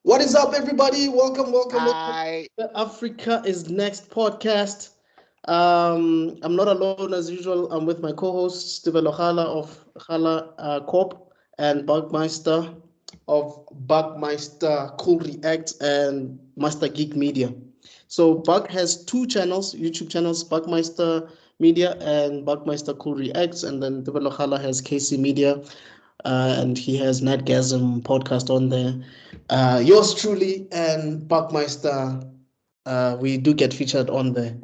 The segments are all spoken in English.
What is up, everybody? Welcome I to Africa is Next podcast. I'm not alone as usual. I'm with my co-host Steven Ochala of Ochala Corp and Bugmeister of Bugmeister Cool React and Master Geek Media. So Bug has two channels, YouTube channels, Bugmeister Media and Bugmeister Cool Reacts, and then Steven Ochala has KC Media, and he has Nightgasm podcast on there. Yours truly and Buckmeister, we do get featured on there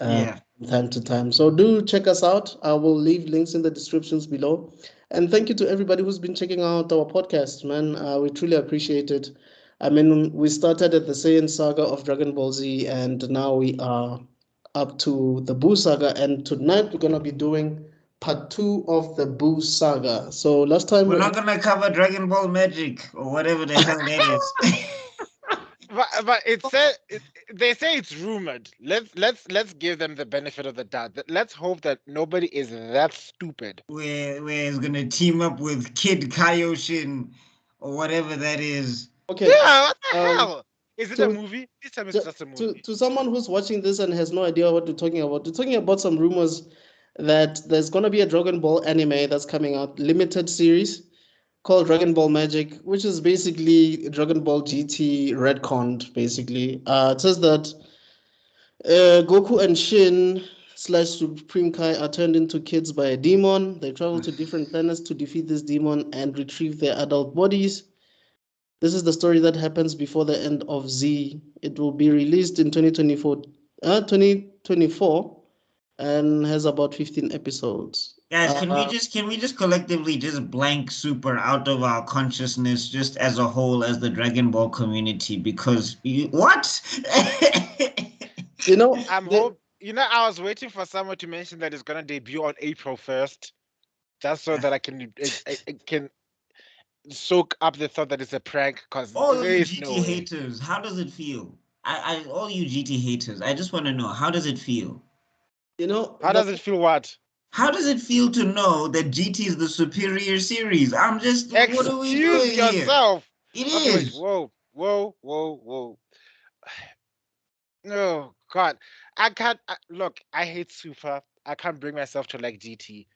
Yeah. from time to time. So do check us out. I will leave links in the descriptions below. And thank you to everybody who's been checking out our podcast, man. We truly appreciate it. I mean, we started at the Saiyan saga of Dragon Ball Z, and now we are up to the Buu saga. And tonight we're gonna be doing part two of the Buu saga. So last time We're we not gonna cover Dragon Ball Magic or whatever the hell that is. but it said they say it's rumored. Let's give them the benefit of the doubt. Let's hope that nobody is that stupid. where it's gonna team up with Kid Kaioshin or whatever that is. okay. Yeah, what the Um, hell? Is it a to movie? This time it's to just a to movie. to someone who's watching this and has no idea what we're talking about, we're talking about some rumors that there's gonna be a Dragon Ball anime that's coming out, limited series called Dragon Ball Magic, which is basically Dragon Ball GT retconned. Basically, it says that Goku and Shin slash Supreme Kai are turned into kids by a demon. They travel to different planets to defeat this demon and retrieve their adult bodies. This is the story that happens before the end of Z. It will be released in 2024 and has about 15 episodes. Guys, can we just collectively just blank Super out of our consciousness just as a whole as the Dragon Ball community because what? You know, I'm hope I was waiting for someone to mention that it's gonna debut on April 1st, just so that I can soak up the thought that it's a prank, because All there you is GT no way. haters, how does it feel? All you GT haters, I just want to know, how does it feel? How the does it feel? What? How does it feel to know that GT is the superior series? What are we Excuse doing here? yourself. It Okay, wait. is. Whoa. Oh God, I can't. Look, I hate Super. I can't bring myself to like GT.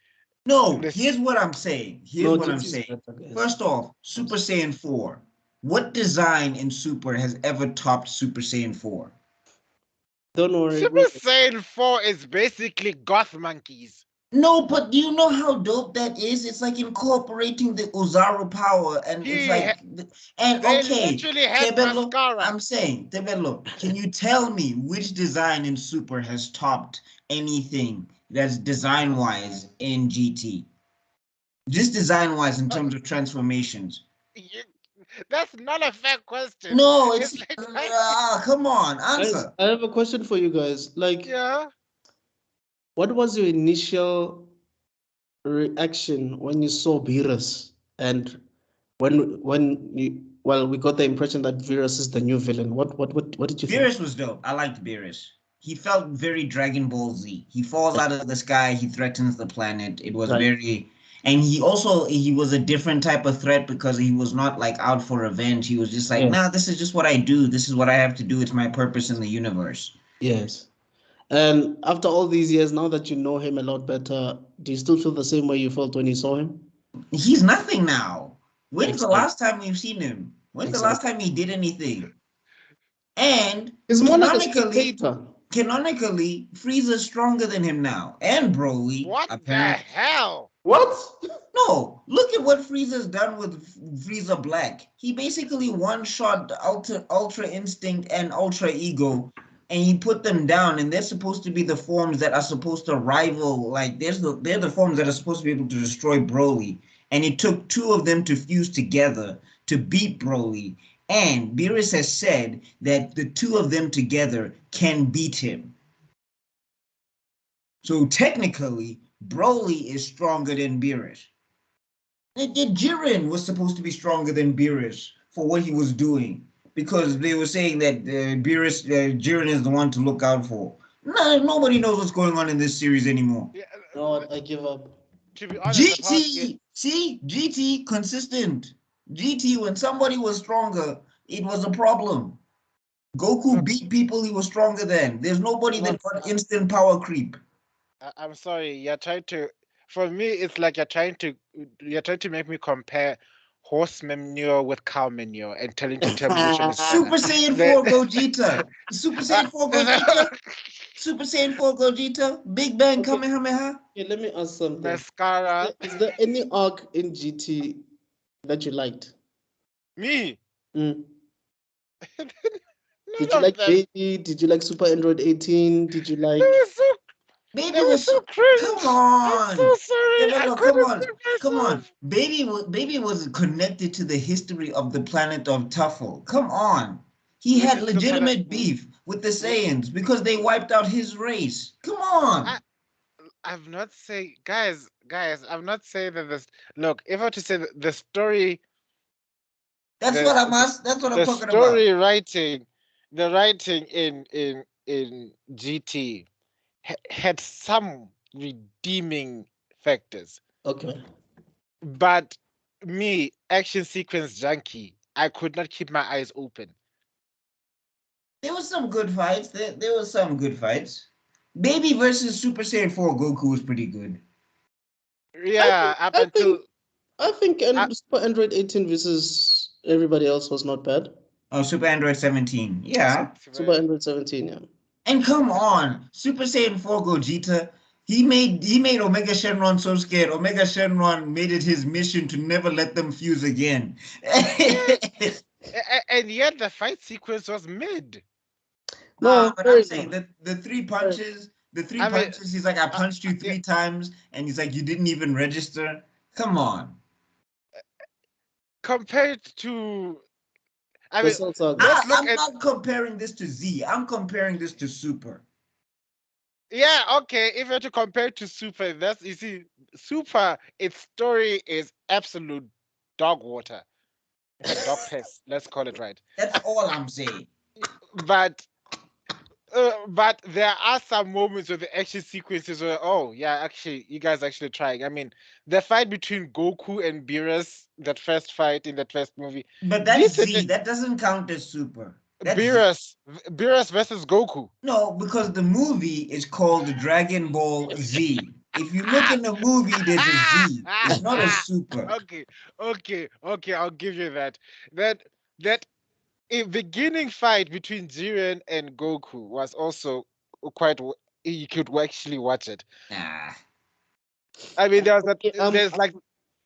No, Listen, here's what I'm saying. Here's no what I'm GT is saying. better, guys. First off, Super Saiyan 4. What design in Super has ever topped Super Saiyan 4? Don't worry. Super Saiyan 4 is basically goth monkeys. No, but do you know how dope that is? It's like incorporating the Ozaru power, and it's He, like, ha- and they okay, literally had Tebelo, mascara. I'm saying, Tebelo, can you tell me which design in Super has topped anything that's design-wise in GT? Just design-wise in terms of transformations. You- That's not a fair question. No, It's it's, like, come on, Guys, answer. I have a question for you guys. Like, yeah. what was your initial reaction when you saw Beerus and we got the impression that Beerus is the new villain. What did you think? Beerus was dope. I liked Beerus. He felt very Dragon Ball Z. He falls out of the sky, he threatens the planet. It was Right. very, and he was a different type of threat because he was not like out for revenge. He was just like, Yeah. nah, this is just what I do. This is what I have to do. It's my purpose in the universe. Yes. And after all these years, now that you know him a lot better, do you still feel the same way you felt when you saw him? He's nothing now. When's the Exactly. last time we've seen him? When's the last Exactly. time he did anything? And He's more like a canonically, spectator. canonically, Frieza's stronger than him now. And Broly, What the apparently. hell? What? No, look at what Frieza's done with Frieza Black. He basically one-shot Ultra Instinct and Ultra Ego, and he put them down. And they're supposed to be the forms that are supposed to rival. Like they're the forms that are supposed to be able to destroy Broly. And it took two of them to fuse together to beat Broly. And Beerus has said that the two of them together can beat him. So technically, Broly is stronger than Beerus. Jiren was supposed to be stronger than Beerus for what he was doing because they were saying that Jiren is the one to look out for. No, nobody knows what's going on in this series anymore. Yeah, You know what? I give up. to be honest, GT, see, GT consistent. GT when somebody was stronger, it was a problem. Goku beat people he was stronger than. There's nobody that got instant power creep. I'm sorry, you're trying to. For me, it's like you're trying to make me compare horse manure with cow manure and telling to tell me which one is Super better. Saiyan 4 Gogeta. Super Saiyan 4 Gogeta. Super Saiyan 4 Gogeta. Big Bang Kamehameha. Okay, let me ask something. Mascara. Is there any arc in GT that you liked? Me. Mm. None Did you of like them. Baby? Did you like Super Android 18? Did you like? They were so. Baby They were was so cringe. Come on. I'm so sorry. Yeah, I no, couldn't come on. see Come on. myself. Baby was connected to the history of the planet of Tuffle. Come on. He Which had is the planet- legitimate beef with the Saiyans because they wiped out his race. Come on. I'm not saying, guys. I'm not saying that this. Look, if I were to say that the story, That's the what that's what I'm the talking about. story writing, the writing in GT had some redeeming factors, Okay. but me, action sequence junkie, I could not keep my eyes open. There was some good fights. There was some good fights. Baby versus Super Saiyan 4 Goku was pretty good. Yeah, up until I think Super Android 18 versus everybody else was not bad. Oh, Super Android 17. Yeah. Super Android 17, yeah. And come on, Super Saiyan 4 Gogeta, he made Omega Shenron so scared. Omega Shenron made it his mission to never let them fuse again. and yet the fight sequence was mid. No, but I'm saying that the three punches, he's like, I punched you three times, and he's like, you didn't even register. Come on. Compared to, I The mean, Cell Saga. let's look I'm at. not comparing this to Z. I'm comparing this to Super. Yeah, okay. If you're to compare to Super, that's you see, Super, its story is absolute dog water, dog piss. Let's call it right. That's all I'm saying. But there are some moments where the action sequences where, oh yeah, actually, you guys actually trying. I mean, the fight between Goku and Beerus, that first fight in that first movie. But that's Z. That doesn't count as Super. Beerus versus Goku. No, because the movie is called Dragon Ball Z. If you look in the movie, there's a Z. It's not a Super. Okay. I'll give you that. That a beginning fight between Jiren and Goku was also quite. You could actually watch it. Nah. I mean, there's like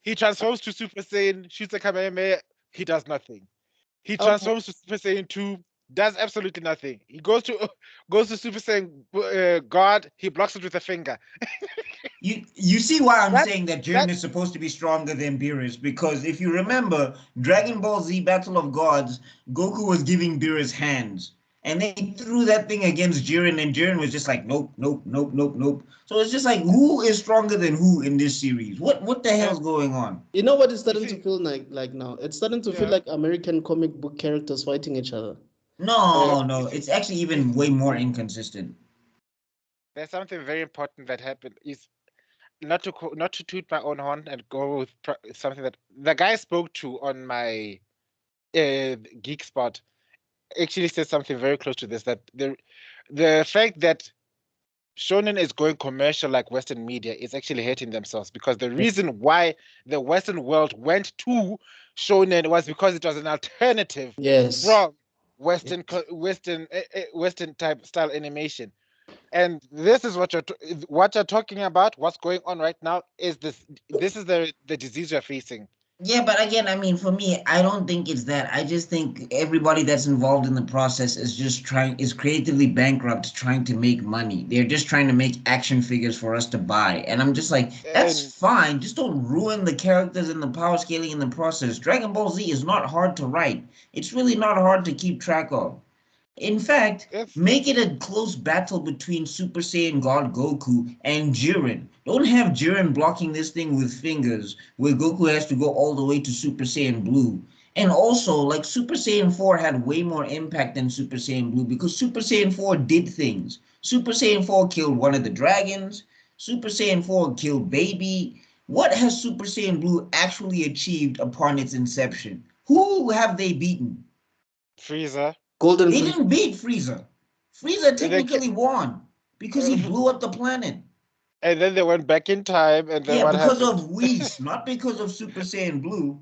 he transforms to Super Saiyan, shoots a Kamehameha, he does nothing. He transforms to Super Saiyan 2, does absolutely nothing. He goes to Super Saiyan God, he blocks it with a finger. You see why I'm saying that Jiren is supposed to be stronger than Beerus, because if you remember Dragon Ball Z Battle of Gods, Goku was giving Beerus hands. And they threw that thing against Jiren, and Jiren was just like, nope. So it's just like, who is stronger than who in this series? What the hell's going on? You know what it's starting to feel like now? It's starting to feel like American comic book characters fighting each other. No, it's actually even way more inconsistent. There's something very important that happened. Is not to toot my own horn and go with something that the guy spoke to on my Geek Spot actually said something very close to this, that the fact that shonen is going commercial like Western media is actually hurting themselves, because the reason why the Western world went to shonen was because it was an alternative from Western type style animation. And this is what you're talking about. What's going on right now is this is the disease you're facing. Yeah, but again, I mean, for me, I don't think it's that. I just think everybody that's involved in the process is creatively bankrupt trying to make money. They're just trying to make action figures for us to buy. And I'm just like, that's fine. Just don't ruin the characters and the power scaling in the process. Dragon Ball Z is not hard to write. It's really not hard to keep track of. In fact, make it a close battle between Super Saiyan God Goku and Jiren. Don't have Jiren blocking this thing with fingers, where Goku has to go all the way to Super Saiyan Blue. And also, like, Super Saiyan 4 had way more impact than Super Saiyan Blue, because Super Saiyan 4 did things. Super Saiyan 4 killed one of the dragons. Super Saiyan 4 killed Baby. What has Super Saiyan Blue actually achieved upon its inception? Who have they beaten? Frieza. Golden They Frieza. didn't beat Frieza. Frieza They technically won because he blew up the planet. And then they went back in time, and then Yeah, what because happened? of Whis, not because of Super Saiyan Blue.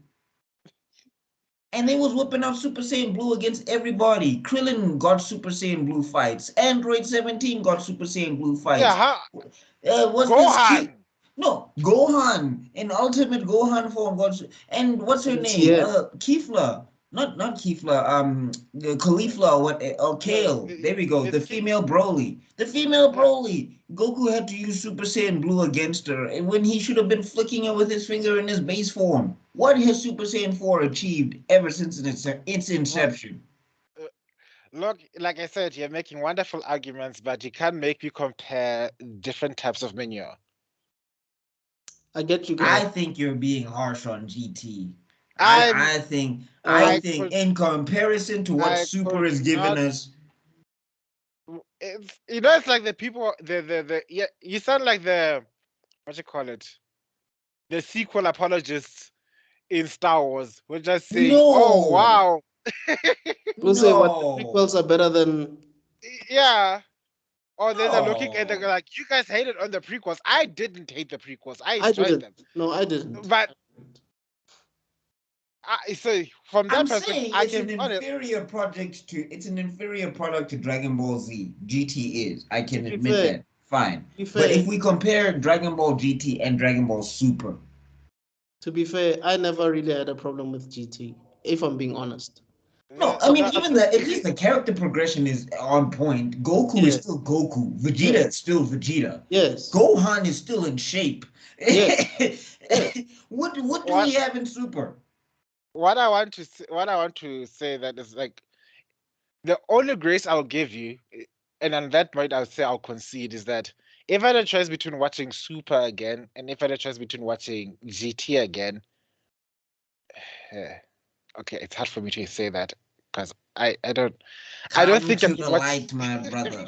And they was whipping out Super Saiyan Blue against everybody. Krillin got Super Saiyan Blue fights. Android 17 got Super Saiyan Blue Yeah, fights. What's Gohan. this? No, Gohan in Ultimate Gohan form got. And what's her name? Yeah. Kefla. Not Kefla. Caulifla. What? Kale. There we go. The female Broly. The female Broly. Goku had to use Super Saiyan Blue against her, and when he should have been flicking her with his finger in his base form. What has Super Saiyan 4 achieved ever since its inception? Look, like I said, you're making wonderful arguments, but you can't make me compare different types of manure. I get you I guys. think you're being harsh on GT. I I think could- in comparison to what I Super could has given not. us, It's it's like the people the yeah, you sound like the what you call it, the sequel apologists in Star Wars. We're just saying, oh no, wow, We'll say what the no, prequels are better than. yeah. Or then they're looking and they're no. like, you guys hated on the prequels. I didn't hate the prequels. I I enjoyed didn't. them. No, I didn't. But so from that I'm perspective, saying I it's can an be honest. inferior project to it's an inferior product to Dragon Ball Z. GT is. I can To be admit fair, that. Fine. be But fair, if we compare Dragon Ball GT and Dragon Ball Super, to be fair, I never really had a problem with GT, if I'm being honest. no, I mean No, even at least the character progression is on point. Goku is Yeah. still Goku. Vegeta is still Vegeta. Yes. Gohan is still in shape. Yes. What do we have in Super? what I want to say that is like the only grace I'll give you, and on that point I'll say I'll concede, is that if I had a choice between watching Super again and if I had a choice between watching GT again, okay, it's hard for me to say that because I don't Come think I to could the watch. light, my brother.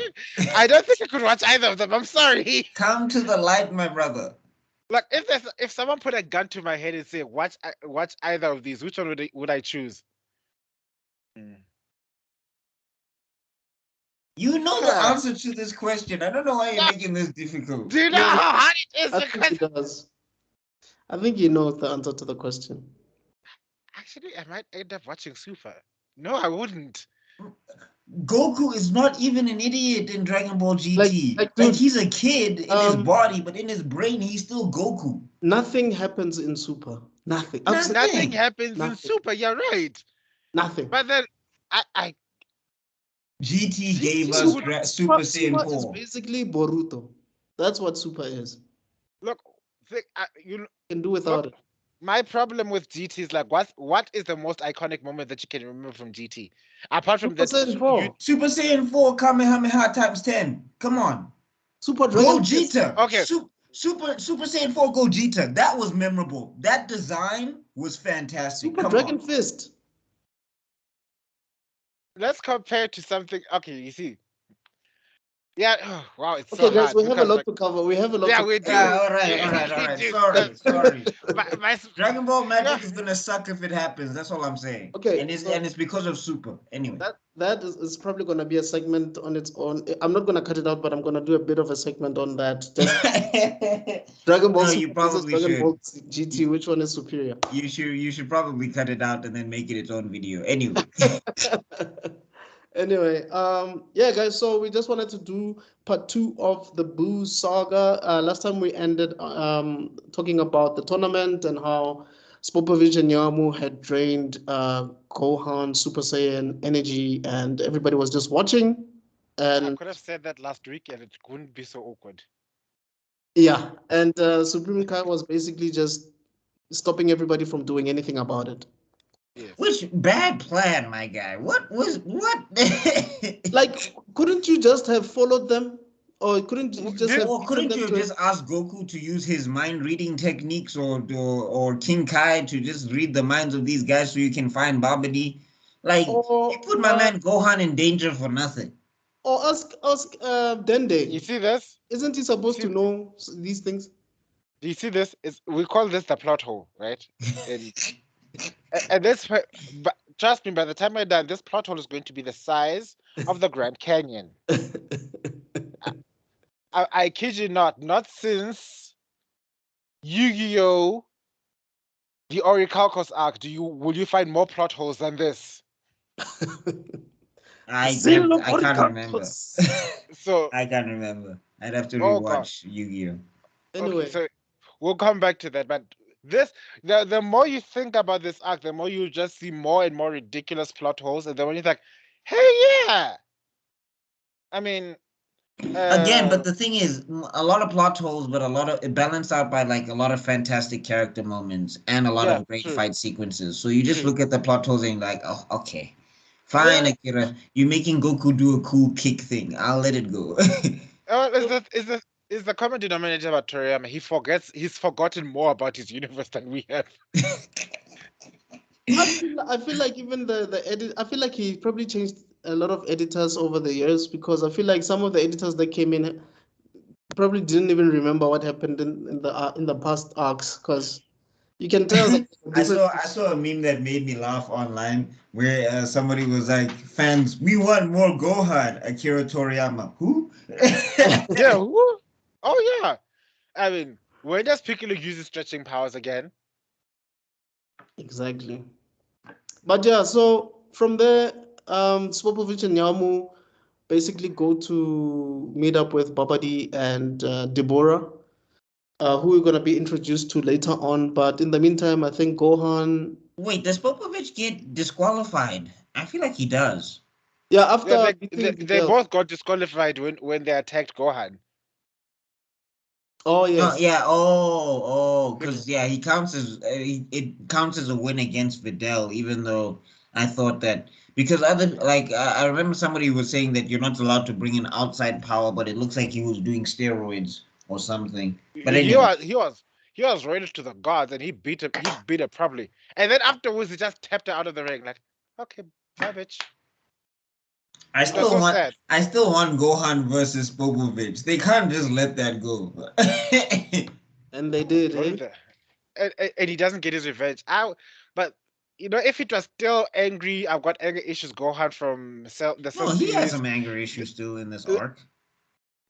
I don't think I could watch either of them. I'm sorry. Come to the light, my brother. Like if someone put a gun to my head and say watch either of these, which one would I choose? You know the answer to this question. I don't know why you're making this difficult. Do you know how hard it is? I think he does. I think he knows the answer to the question. Actually, I might end up watching Super. No, I wouldn't. Goku is not even an idiot in Dragon Ball GT. Like, Like dude, he's a kid in his body, but in his brain, he's still Goku. Nothing happens in Super. Nothing. Nothing happens in Super. You're right. Nothing. But then I GT gave us Super Saiyan 4. Super is basically Boruto. That's what Super is. look. You can do without it. My problem with GT is like what is the most iconic moment that you can remember from GT? Apart from that, Super Saiyan 4. Super Saiyan 4 Kamehameha times 10. Come on. Super Dragon Gogeta. Okay. Super Saiyan 4 Gogeta. That was memorable. That design was fantastic. Super Dragon Fist. Let's compare to something. Okay, you see. Yeah. Oh, wow, it's okay, so guys, hard. We have a lot to cover. We have a lot. Yeah, to we do. All right. Sorry. Dragon Ball Magic is gonna suck if it happens. That's all I'm saying. Okay, and it's because of Super. Anyway, that is probably gonna be a segment on its own. I'm not gonna cut it out, but I'm gonna do a bit of a segment on that. Dragon Ball. No, you probably Dragon should. Ball GT. Which one is superior? You should probably cut it out and then make it its own video. Anyway. Anyway, yeah, guys. So we just wanted to do part 2 of the Boo saga. Last time we ended talking about the tournament and how Spopovision Yamu had drained Gohan, Super Saiyan energy, and everybody was just watching. And I could have said that last week, and it wouldn't be so awkward. Yeah, and Supreme Kai was basically just stopping everybody from doing anything about it. Yes. Which bad plan, my guy. What? Like, couldn't you just have followed them, or couldn't you just just ask Goku to use his mind reading techniques, or King Kai to just read the minds of these guys so you can find Babidi? Like, you put my man Gohan in danger for nothing. Or ask Dende. You see this? Isn't he supposed to know these things? Do you see this? We call this the plot hole, right? And this, but trust me, by the time we're done, this plot hole is going to be the size of the Grand Canyon. I kid you not since Yu-Gi-Oh! The Orichalcos arc will you find more plot holes than this? I can't remember. So I can't remember. I'd have to oh god. rewatch Yu-Gi-Oh. Anyway, Okay, so we'll come back to that. But the more you think about this arc, the more you just see more and more ridiculous plot holes, and then when you're like, hey yeah. I mean, Again, but the thing is, a lot of plot holes, but a lot of it balanced out by like a lot of fantastic character moments and a lot yeah, of great true, fight sequences. So you just true. look at the plot holes and you're like, oh, okay, fine, Yeah. Akira, you're making Goku do a cool kick thing. I'll let it go. Oh, is the common denominator about Toriyama? He's forgotten more about his universe than we have. I feel like even the edit. I feel like he probably changed a lot of editors over the years, because I feel like some of the editors that came in probably didn't even remember what happened in the past arcs, because you can tell that I saw a meme that made me laugh online where somebody was like, "Fans, we want more Gohan." Akira Toriyama, who? Yeah. Who? Oh yeah. I mean, when does Piccolo use his stretching powers again? Exactly. But yeah, so from there, Spopovich and Yamu basically go to meet up with Babadi and Deborah, who we're gonna be introduced to later on. But in the meantime, I think Gohan. Wait, does Popovich get disqualified? I feel like he does. Yeah, Yeah, after they both got disqualified when they attacked Gohan. Oh No, yes. yeah. Oh, because yeah, he counts as it counts as a win against Videl, even though I thought that because other like I remember somebody was saying that you're not allowed to bring in outside power, but it looks like he was doing steroids or something. But He anyway, was he was he was rated to the gods, and he beat her properly. And then afterwards, he just tapped her out of the ring. Like, okay, bye, bitch. I It was still so want sad. I still want Gohan versus Popovich. They can't just let that go. And they did, Only eh? the and he doesn't get his revenge. But if it was still angry, I've got anger issues. Gohan from the Cell No, he has series. some anger issues still in this uh, arc.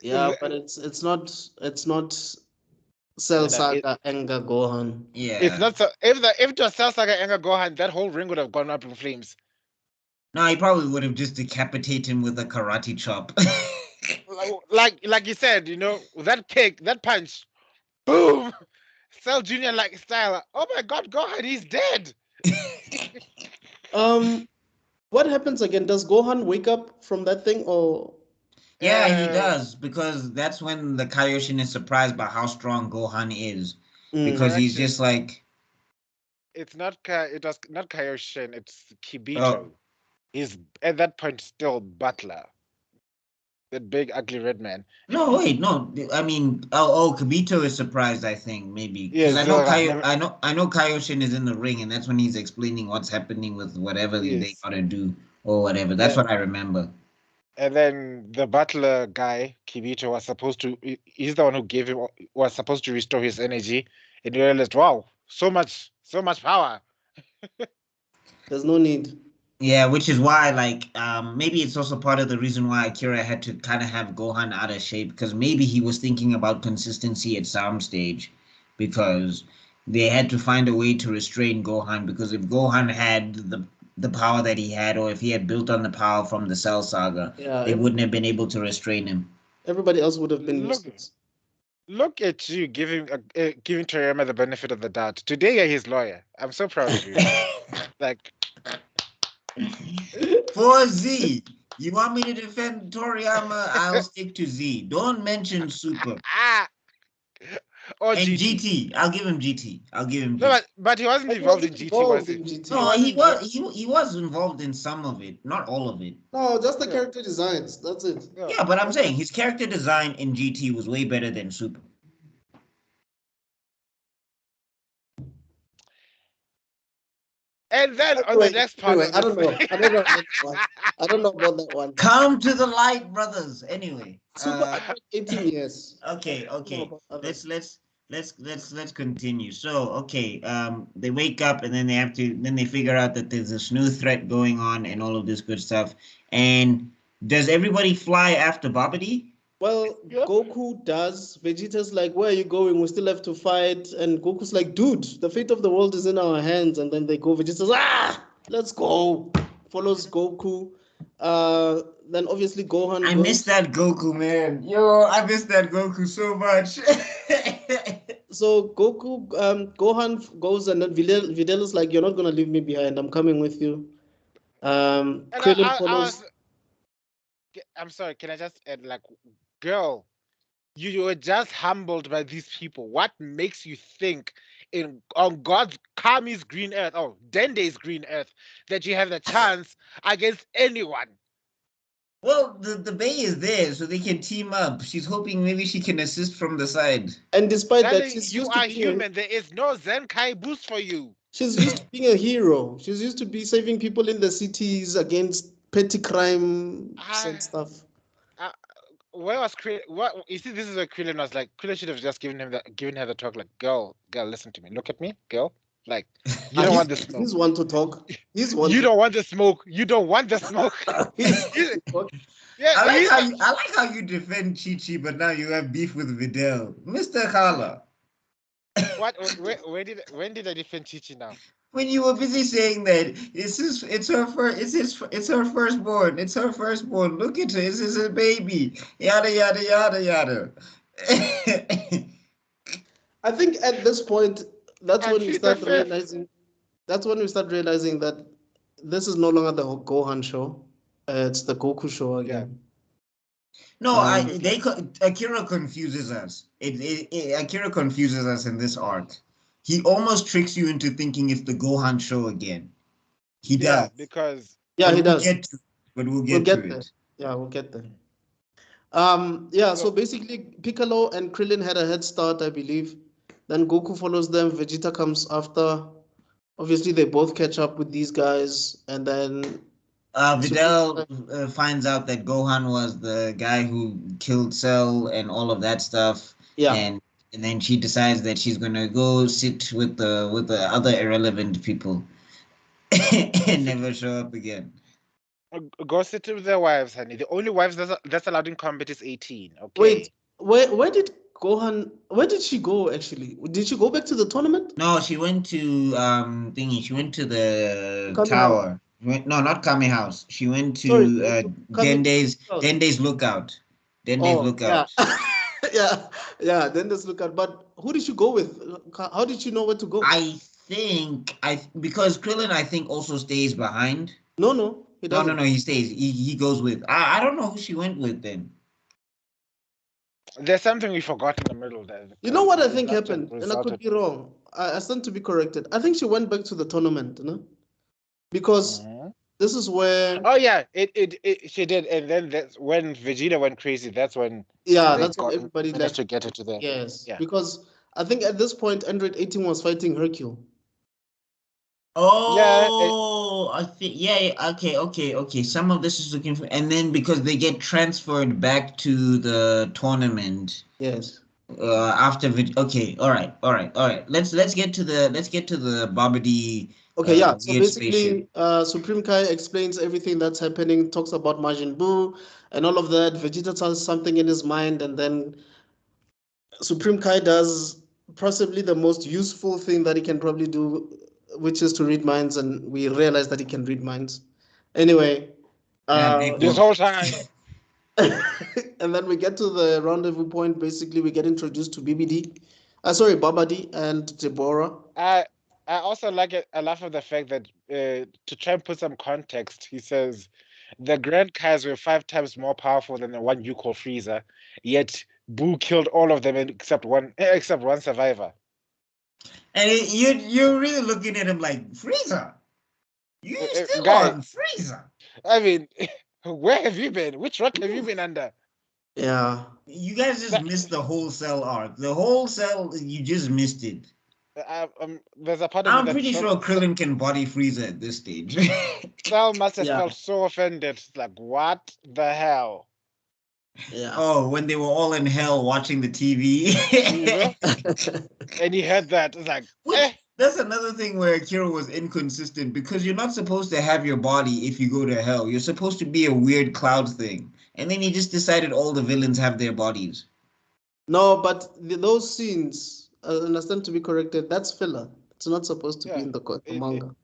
Yeah, uh, but it's not Cell no, Saga anger Gohan. it's Yeah. not so. If it was Cell Saga anger Gohan, that whole ring would have gone up in flames. No, he probably would have just decapitated him with a karate chop. Like you said, that kick, that punch, boom. Cell Junior like style. Oh my God, Gohan, he's dead. Um, what happens again? Does Gohan wake up from that thing, or Yeah, he Uh, does, because that's when the Kaioshin is surprised by how strong Gohan is. Because he's correction. just like, It's not it was not Kaioshin. It's oh, Kibito. He's at that point still Butler, that big ugly red man. no, wait, no. I mean, Kibito is surprised, I think, maybe. Because Yes, never. I know Kaioshin is in the ring, and that's when he's explaining what's happening with whatever they Yes. gotta do or whatever. That's what I remember. And then the butler guy, Kibito, was supposed to. He's the one who was supposed to restore his energy, and he realized, wow, so much power. there's no need? Yeah, which is why, like, maybe it's also part of the reason why Akira had to kind of have Gohan out of shape, because maybe he was thinking about consistency at some stage, because they had to find a way to restrain Gohan, because if Gohan had the power that he had, or if he had built on the power from the Cell Saga, Yeah, they wouldn't have been able to restrain him. everybody else would have been Look, useless. look at you giving Toriyama the benefit of the doubt. Today you're his lawyer. I'm so proud of you. Like, For Z, you want me to defend Toriyama? I'll stick to Z. Don't mention Super. ah, or And GT. GT, I'll give him GT. I'll give him No, GT. but he wasn't But he involved in wasn't GT, was involved he? in GT. He No, wasn't. he was involved in some of it, not all of it. No, just the Yeah, character designs. That's it. yeah. Yeah, but I'm Okay. saying his character design in GT was way better than Super. And then on the Anyway, next part of I this, don't know. I don't know about that one. I don't know about that one. Come to the light, brothers. Anyway, Super, I tried 18 years. I okay, don't know okay. about others. Let's let's continue. So okay, they wake up and then they figure out that there's this new threat going on and all of this good stuff. And does everybody fly after Babidi? Well, Yep. Goku does. Vegeta's like, where are you going? We still have to fight. And Goku's like, dude, the fate of the world is in our hands. And then they go. Vegeta's, let's go. Follows Goku. Then obviously Gohan I goes. miss that Goku, man. Yo, I miss that Goku so much. So Gohan goes, and then Videl is like, you're not gonna leave me behind. I'm coming with you. And Krillin I follows. was. I'm sorry. Can I just add, like, girl, you were just humbled by these people. What makes you think on God's Kami's green earth, oh, Dende's green earth, that you have the chance against anyone? Well, the Bay is there, so they can team up. She's hoping maybe she can assist from the side. And despite that, Darling, she's you used to are being human. There is no Zenkai boost for you. she's used to being a hero. She's used to be saving people in the cities against petty crimes and Ah, stuff. uh, where was Krillin? What you see? This is where Krillin was like. Krillin should have just given her the talk. Like, girl, listen to me. Look at me, girl. Like, you don't want the smoke. He's one to talk. He's one. You don't want the smoke. You don't want the smoke. He's one to talk. Yeah, I like how you defend Chi-Chi, but now you have beef with Videl. Mr. Khala. What? When did I defend Chichi now? When you were busy saying that it's her firstborn. It's her firstborn. Look at her. This is a baby. Yada yada yada yada. I think at this point, that's And when we she's the start fifth. realizing. That's when we start realizing that this is no longer the Gohan show. It's the Goku show again. No, Um, Akira confuses us. Akira confuses us in this arc. He almost tricks you into thinking it's the Gohan show again. He does. Because Yeah, he But we'll does. get to- But we'll We'll get get to there. it. Yeah, we'll get there. Yeah, so So- basically Piccolo and Krillin had a head start, I believe. Then Goku follows them, Vegeta comes after. Obviously, they both catch up with these guys, and then Videl finds out that Gohan was the guy who killed Cell and all of that stuff. yeah, And then she decides that she's gonna go sit with the other irrelevant people and never show up again. go sit with their wives, honey. The only wives that's allowed in combat is 18. Okay. wait, where did Gohan? Where did she go actually? Did she go back to the tournament? No, she went to thingy. She went to the Kami tower. No, not Kami House. She went to Sorry, Kami Dende's House. Lookout. Dende's Oh, Lookout. yeah, yeah. Then let's look at. But who did she go with? How did she know where to go? I think because Krillin I think also stays behind. No, he doesn't. No, he stays. He goes with. I don't know who she went with then. There's something we forgot in the middle there. You know what I It think must have happened, and I resulted- could be wrong. I stand to be corrected. I think she went back to the tournament, because Mhm. this is where. Oh yeah, it she did, and then that's when Vegeta went crazy. That's when Yeah, they that's when everybody managed left. to get her to there. Yes, Yeah. because I think at this point, Android 18 was fighting Hercule. Oh, I think yeah. Okay. Some of this is looking for, and then because they get transferred back to the tournament. Yes. After okay, all right. Let's get to the Babidi. Okay, yeah. So weird basically, Supreme Kai explains everything that's happening, talks about Majin Buu and all of that. Vegeta tells something in his mind, and then Supreme Kai does possibly the most useful thing that he can probably do, which is to read minds, and we realize that he can read minds. Anyway, big This whole time. and then we get to the rendezvous point. Basically, we get introduced to BBD, Babadi and Deborah. I also like it. I laugh at the fact that to try and put some context, he says the Grand Kais were 5 times more powerful than the one you call Frieza, yet Boo killed all of them except one survivor. And you're really looking at him like Frieza. You still guy. on Frieza? I mean, where have you been? Which rock have you been under? Yeah. You guys just missed the whole Cell arc. The whole Cell, you just missed it. There's a part of me I'm that pretty sure Krillin can body Frieza at this stage. Cell must have Yeah. felt so offended. It's like, what the hell? Yeah. Oh, when they were all in hell watching the TV. And he heard that. It's like, That's another thing where Akira was inconsistent because you're not supposed to have your body if you go to hell. You're supposed to be a weird cloud thing. And then he just decided all the villains have their bodies. No, but those scenes, understand to be corrected, that's filler. It's not supposed to be yeah, in the it manga.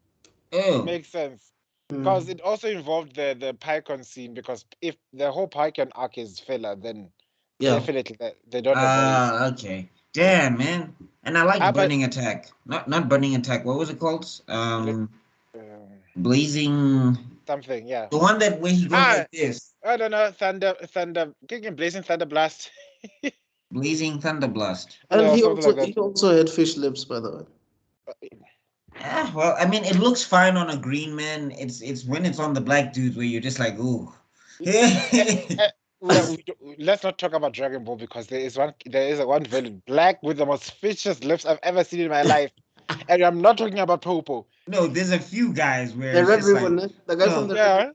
Oh. makes sense. Because Mm. it also involved the Pycon scene, because if the whole Pycon arc is filler, then Yeah. definitely they don't have bodies. Okay. Damn, man. And I like But Burning Attack. Not Burning Attack. What was it called? um, Blazing. something, yeah. The one that when he goes like this. I don't know, Thunder, kicking Blazing Thunder Blast. Blazing Thunderblast. And Yeah, he something also like he that. also had fish lips, by the way. Well, I mean, it looks fine on a green man. It's when it's on the black dudes where you're just like, ooh. Let's not talk about Dragon Ball, because there is one villain, black, with the most vicious lips I've ever seen in my life. And I'm not talking about Popo. No, there's a few guys where The it's Red just like, Ribbon, the guy from the Yeah.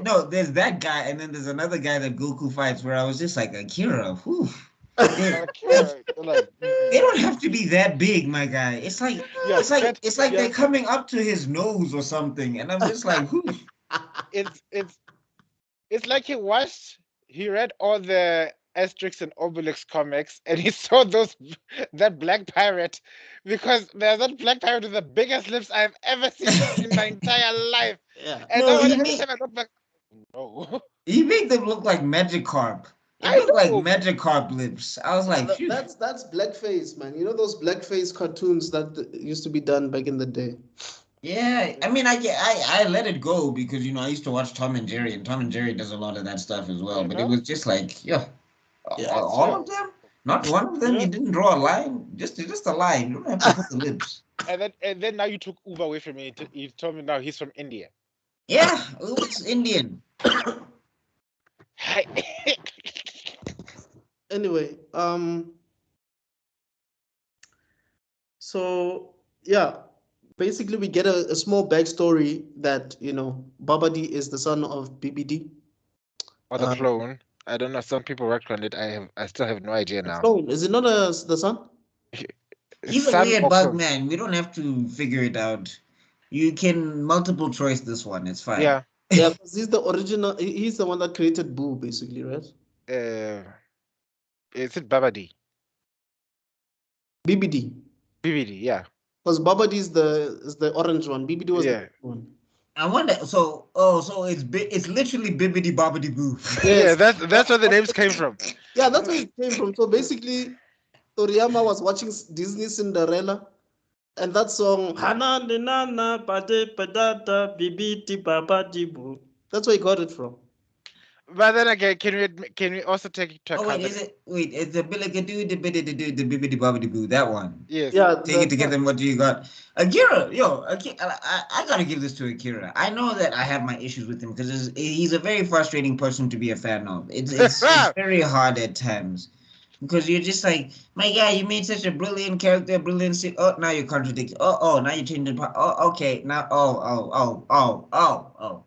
no, there's that guy, and then there's another guy that Goku fights where I was just like, Akira, whew. Like, They don't have to be that big, my guy. It's like yeah, they're coming up to his nose or something, and I'm just like, whew. it's like he read all the Asterix and Obelix comics, and he saw that black pirate, because there's that black pirate with the biggest lips I've ever seen in my entire life. Yeah. And No, every time I look back, no. He made them look like Magikarp. It I looked like know. Magikarp lips. I was like, phew. That's blackface, man. You know those blackface cartoons that used to be done back in the day. Yeah, I mean, I let it go because I used to watch Tom and Jerry, and Tom and Jerry does a lot of that stuff as well. But it was just like, Yeah. all of them, not one of them. You didn't draw a line, just a line. You don't have to put the lips. And then now you took Uber away from me. You told me now he's from India. Yeah, it's Indian. Anyway, so yeah, basically we get a small backstory that Babadi is the son of BBD. Or the clone. I don't know. Some people worked on it. I still have no idea now. Clone, is it not the son? He's a weird bug man. We don't have to figure it out. You can multiple choice this one. It's fine. Yeah. Yeah, because he's the original. He's the one that created Boo, basically, right? Is it Babadi? BBD. BBD, yeah. Because Babadi is the orange one. BBD was the one. I wonder. So it's literally Bibbidi Bobbidi Boo. Yes. Yeah, that's where the names came from. Yeah, that's where it came from. So basically, Toriyama was watching Disney Cinderella, and that song Hanande Nana Pade Padada Bibiti Babadi Boo. That's where he got it from. But then again, can we also take it to account? It's the Billigadoo, the Bibbidi Bobbidi Boo, that one. Yes. Yeah. Take it together. What do you got? Akira, I gotta give this to Akira. I know that I have my issues with him because he's a very frustrating person to be a fan of. It's very hard at times. Because you're just like, my guy, you made such a brilliant character, oh, now you're contradicting. Oh, now you're changing. Oh, okay. Now,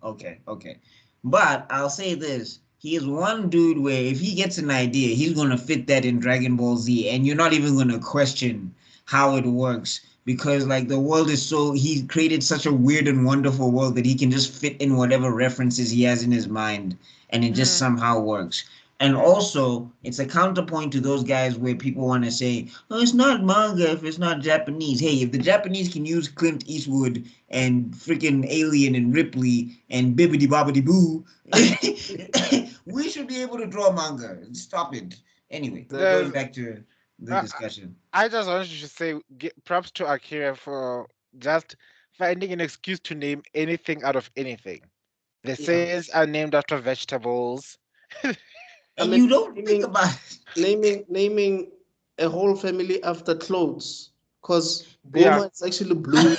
okay. But I'll say this. He is one dude where if he gets an idea, he's going to fit that in Dragon Ball Z. And you're not even going to question how it works. Because, like, the world is he created such a weird and wonderful world that he can just fit in whatever references he has in his mind. And it just somehow works. And also, it's a counterpoint to those guys where people want to say, oh, it's not manga if it's not Japanese. Hey, if the Japanese can use Clint Eastwood and freaking Alien and Ripley and Bibbidi Bobbidi Boo, we should be able to draw manga. Stop it. Anyway, going back to the discussion. I just wanted to say props to Akira for just finding an excuse to name anything out of anything. The sails are named after vegetables. And you don't think about naming a whole family after clothes, because Boma is actually blue,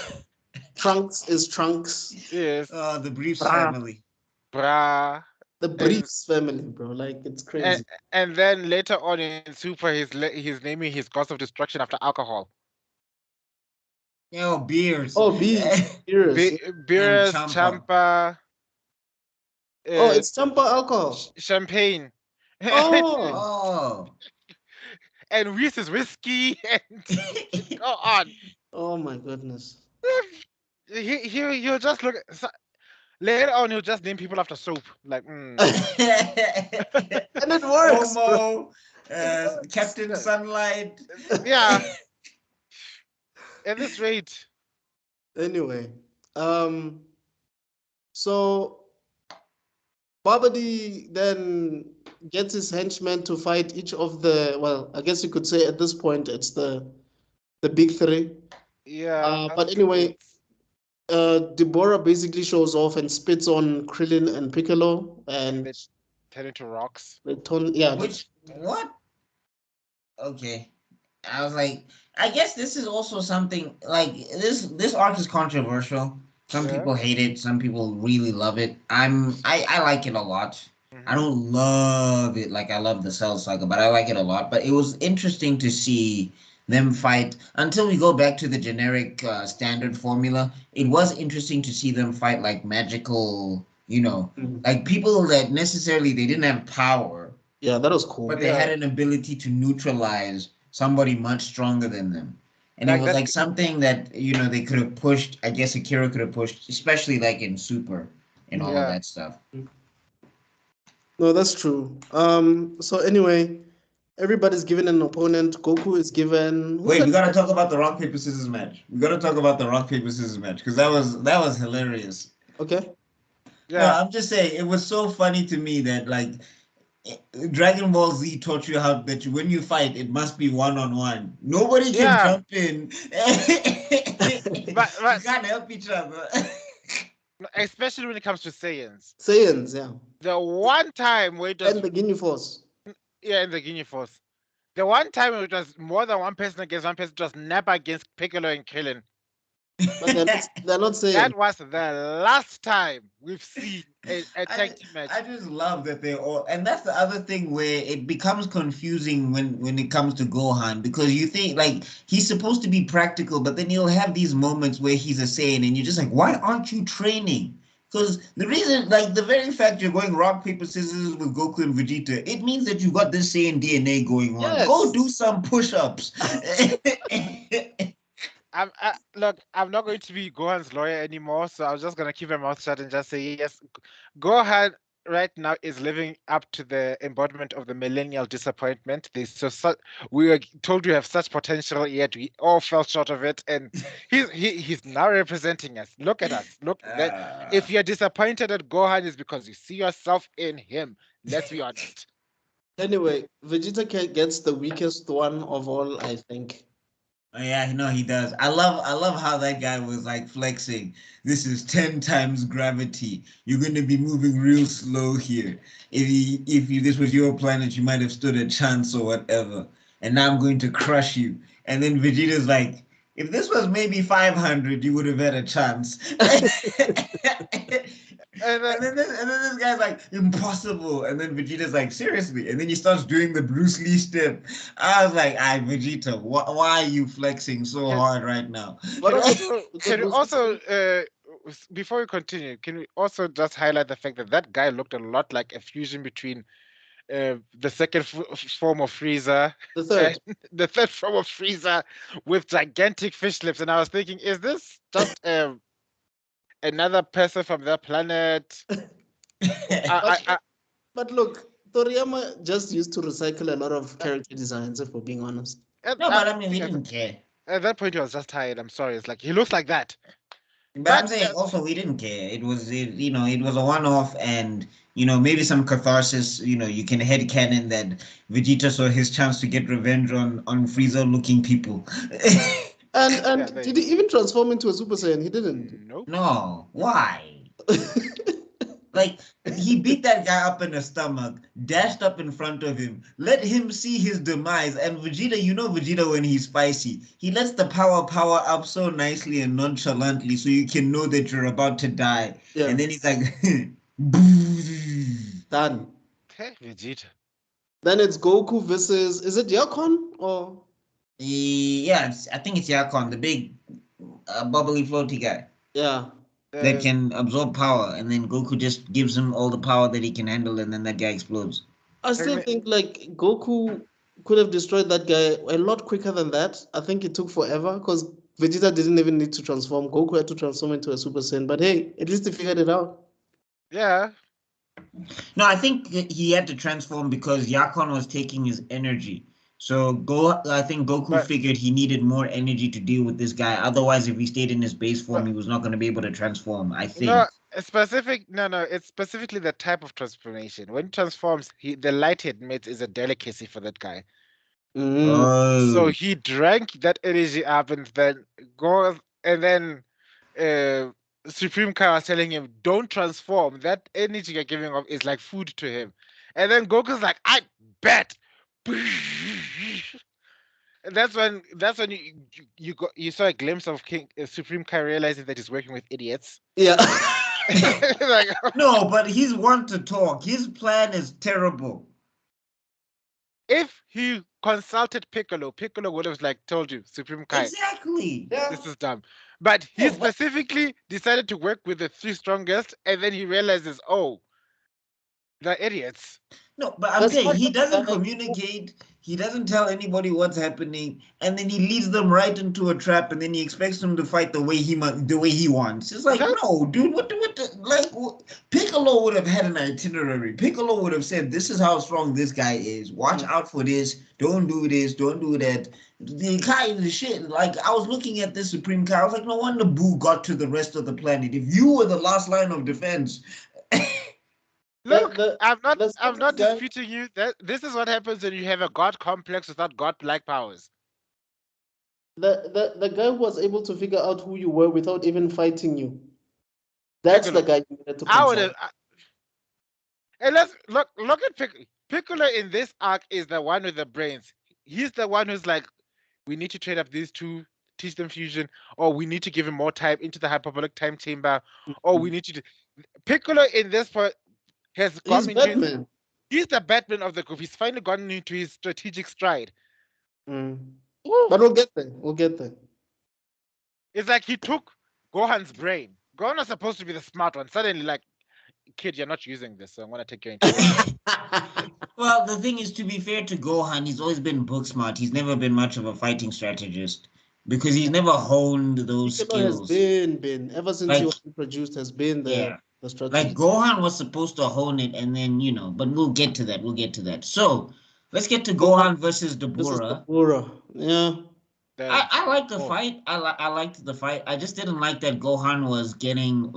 Trunks is Trunks. Yes. The Briefs family. Bra. The Briefs family, bro. Like, it's crazy. And then later on in Super, he's naming his gods of destruction after alcohol. Oh, beers. Oh, beers. Beers, Champa. It's Champa alcohol. Champagne. Oh, Oh. and Reese is whiskey, and go on. oh my goodness. He'll just look. Later on, he'll just name people after soap. Like, And it works, bro. Homo, It works. Captain Sunlight. yeah, at this rate. Anyway, so Babadi then gets his henchmen to fight each of the, well, I guess you could say at this point it's the big three. Yeah. But anyway, Deborah basically shows off and spits on Krillin and Piccolo, and they turn into rocks. they turn, yeah. Which, what? Okay. I was like, I guess this is also something like this arc is controversial. Some Yeah. people hate it, some people really love it. I like it a lot. I Mhm. don't love it like I love the Cell Saga, but I like it a lot. But it was interesting to see them fight until we go back to the generic standard formula. It was interesting to see them fight like magical, like people that necessarily they didn't have power, Yeah, that was cool. but they had an ability to neutralize somebody much stronger than them. And it Like was that. like something that, they could have pushed, I guess Akira could have pushed, especially like in Super and all of Yeah. that stuff. No, that's true. So anyway, everybody's given an opponent. Goku is given. Who's Wait, we that? gotta talk about the rock paper scissors match. We gotta talk about the rock paper scissors match because that was hilarious. Okay. No, Yeah. I'm just saying it was so funny to me that like Dragon Ball Z taught you how that when you fight it must be one-on-one. Nobody can Yeah. jump in. But You can't help each other. especially when it comes to Saiyans. Saiyans, yeah. The one time where it was, And the Ginyu Force. yeah, in the Guinea Force. The one time it was more than one person against one person, just Nappa against Piccolo and Krillin. But they're not Saiyans. That was the last time we've seen a tag team match. I just love that they all, and that's the other thing where it becomes confusing when it comes to Gohan because you think like he's supposed to be practical, but then he'll have these moments where he's a Saiyan, and you're just like, why aren't you training? Because the reason, like the very fact you're going rock paper scissors with Goku and Vegeta, it means that you got this Saiyan DNA going on. Yes. Go do some push-ups. Look, I'm not going to be Gohan's lawyer anymore, so I was just gonna keep my mouth shut and just say yes. Gohan right now is living up to the embodiment of the millennial disappointment. We were told we have such potential, yet we all fell short of it, and he's now representing us. Look at us. Look that if you're disappointed at Gohan, is because you see yourself in him. Let's be honest. Anyway, Vegeta gets the weakest one of all, I think. Oh, yeah, no, he does. I love how that guy was like flexing. This is 10 times gravity. You're going to be moving real slow here. If this was your planet, you might have stood a chance or whatever. And now I'm going to crush you. And then Vegeta's like, if this was maybe 500, you would have had a chance. And And then this guy's like, impossible. And then Vegeta's like, seriously. And then he starts doing the Bruce Lee step. I was like, Vegeta, why are you flexing so hard right now? can you also before we continue, can we also just highlight the fact that that guy looked a lot like a fusion between the second form of Frieza, The third. the third form of Frieza with gigantic fish lips, and I was thinking, is this just another person from their planet? But look, Toriyama just used to recycle a lot of character designs, if we're being honest. No, but I mean, we didn't care. At that point, he was just tired. I'm sorry. It's like he looks like that. But I'm saying also we didn't care. It was a one-off, and maybe some catharsis. You can headcanon that Vegeta saw his chance to get revenge on Frieza-looking people. And did he even transform into a Super Saiyan? He didn't. Nope. No, why? Like, he beat that guy up in the stomach, dashed up in front of him, let him see his demise. And Vegeta, Vegeta when he's spicy, he lets the power up so nicely and nonchalantly so you can know that you're about to die. Yeah. And then he's like, done. Hey, Vegeta. Then it's Goku versus, is it Yakon or? Yeah, I think it's Yakon, the big bubbly floaty guy. Yeah. That can absorb power, and then Goku just gives him all the power that he can handle, and then that guy explodes. I still think like Goku could have destroyed that guy a lot quicker than that. I think it took forever because Vegeta didn't even need to transform. Goku had to transform into a Super Saiyan. But hey, at least he figured it out. Yeah. No, I think he had to transform because Yakon was taking his energy. So I think Goku figured he needed more energy to deal with this guy. Otherwise, if he stayed in his base form, he was not going to be able to transform. I think. No, it's specifically the type of transformation. When he transforms, the light he emits is a delicacy for that guy. So he drank that energy up and then goes and then Supreme Kai was telling him, don't transform. That energy you're giving off is like food to him. And then Goku's like, I bet. And that's when you saw a glimpse of King Supreme Kai realizing that he's working with idiots. Yeah. Like, no, but he's one to talk. His plan is terrible. If he consulted Piccolo would have like told you, Supreme Kai. Exactly. This is dumb. But he specifically decided to work with the 3 strongest, and then he realizes, oh, they're idiots. No, but I'm saying he doesn't communicate. He doesn't tell anybody what's happening, and then he leads them right into a trap, and then he expects them to fight the way he wants. It's like, no, dude, Piccolo would have had an itinerary. Piccolo would have said, "This is how strong this guy is. Watch out for this. Don't do this. Don't do that." The Kai is the shit. Like, I was looking at this Supreme Kai. I was like, no wonder Boo got to the rest of the planet. If you were the last line of defense. Look, I'm not disputing you. This is what happens when you have a god complex without god-like powers. The guy who was able to figure out who you were without even fighting you. That's Piccolo. The guy you needed to consult. I would have. And let's look at Piccolo. Piccolo in this arc is the one with the brains. He's the one who's like, we need to trade up these two, teach them fusion, or we need to give him more time into the hyperbolic time chamber, or we need to. Piccolo in this part has gone into. Batman. He's the Batman of the group. He's finally gotten into his strategic stride. But we'll get there. It's like he took Gohan's brain. Gohan was supposed to be the smart one. Suddenly, like, kid, you're not using this, so I'm gonna take you into it. Well, the thing is, to be fair to Gohan, he's always been book smart. He's never been much of a fighting strategist because he's never honed those skills. Has been ever since he was introduced, has been the strategist. Like Gohan was supposed to hone it, and then but we'll get to that. So let's get to Gohan versus Dabura. Yeah. I like the fight. I liked the fight. I just didn't like that Gohan was getting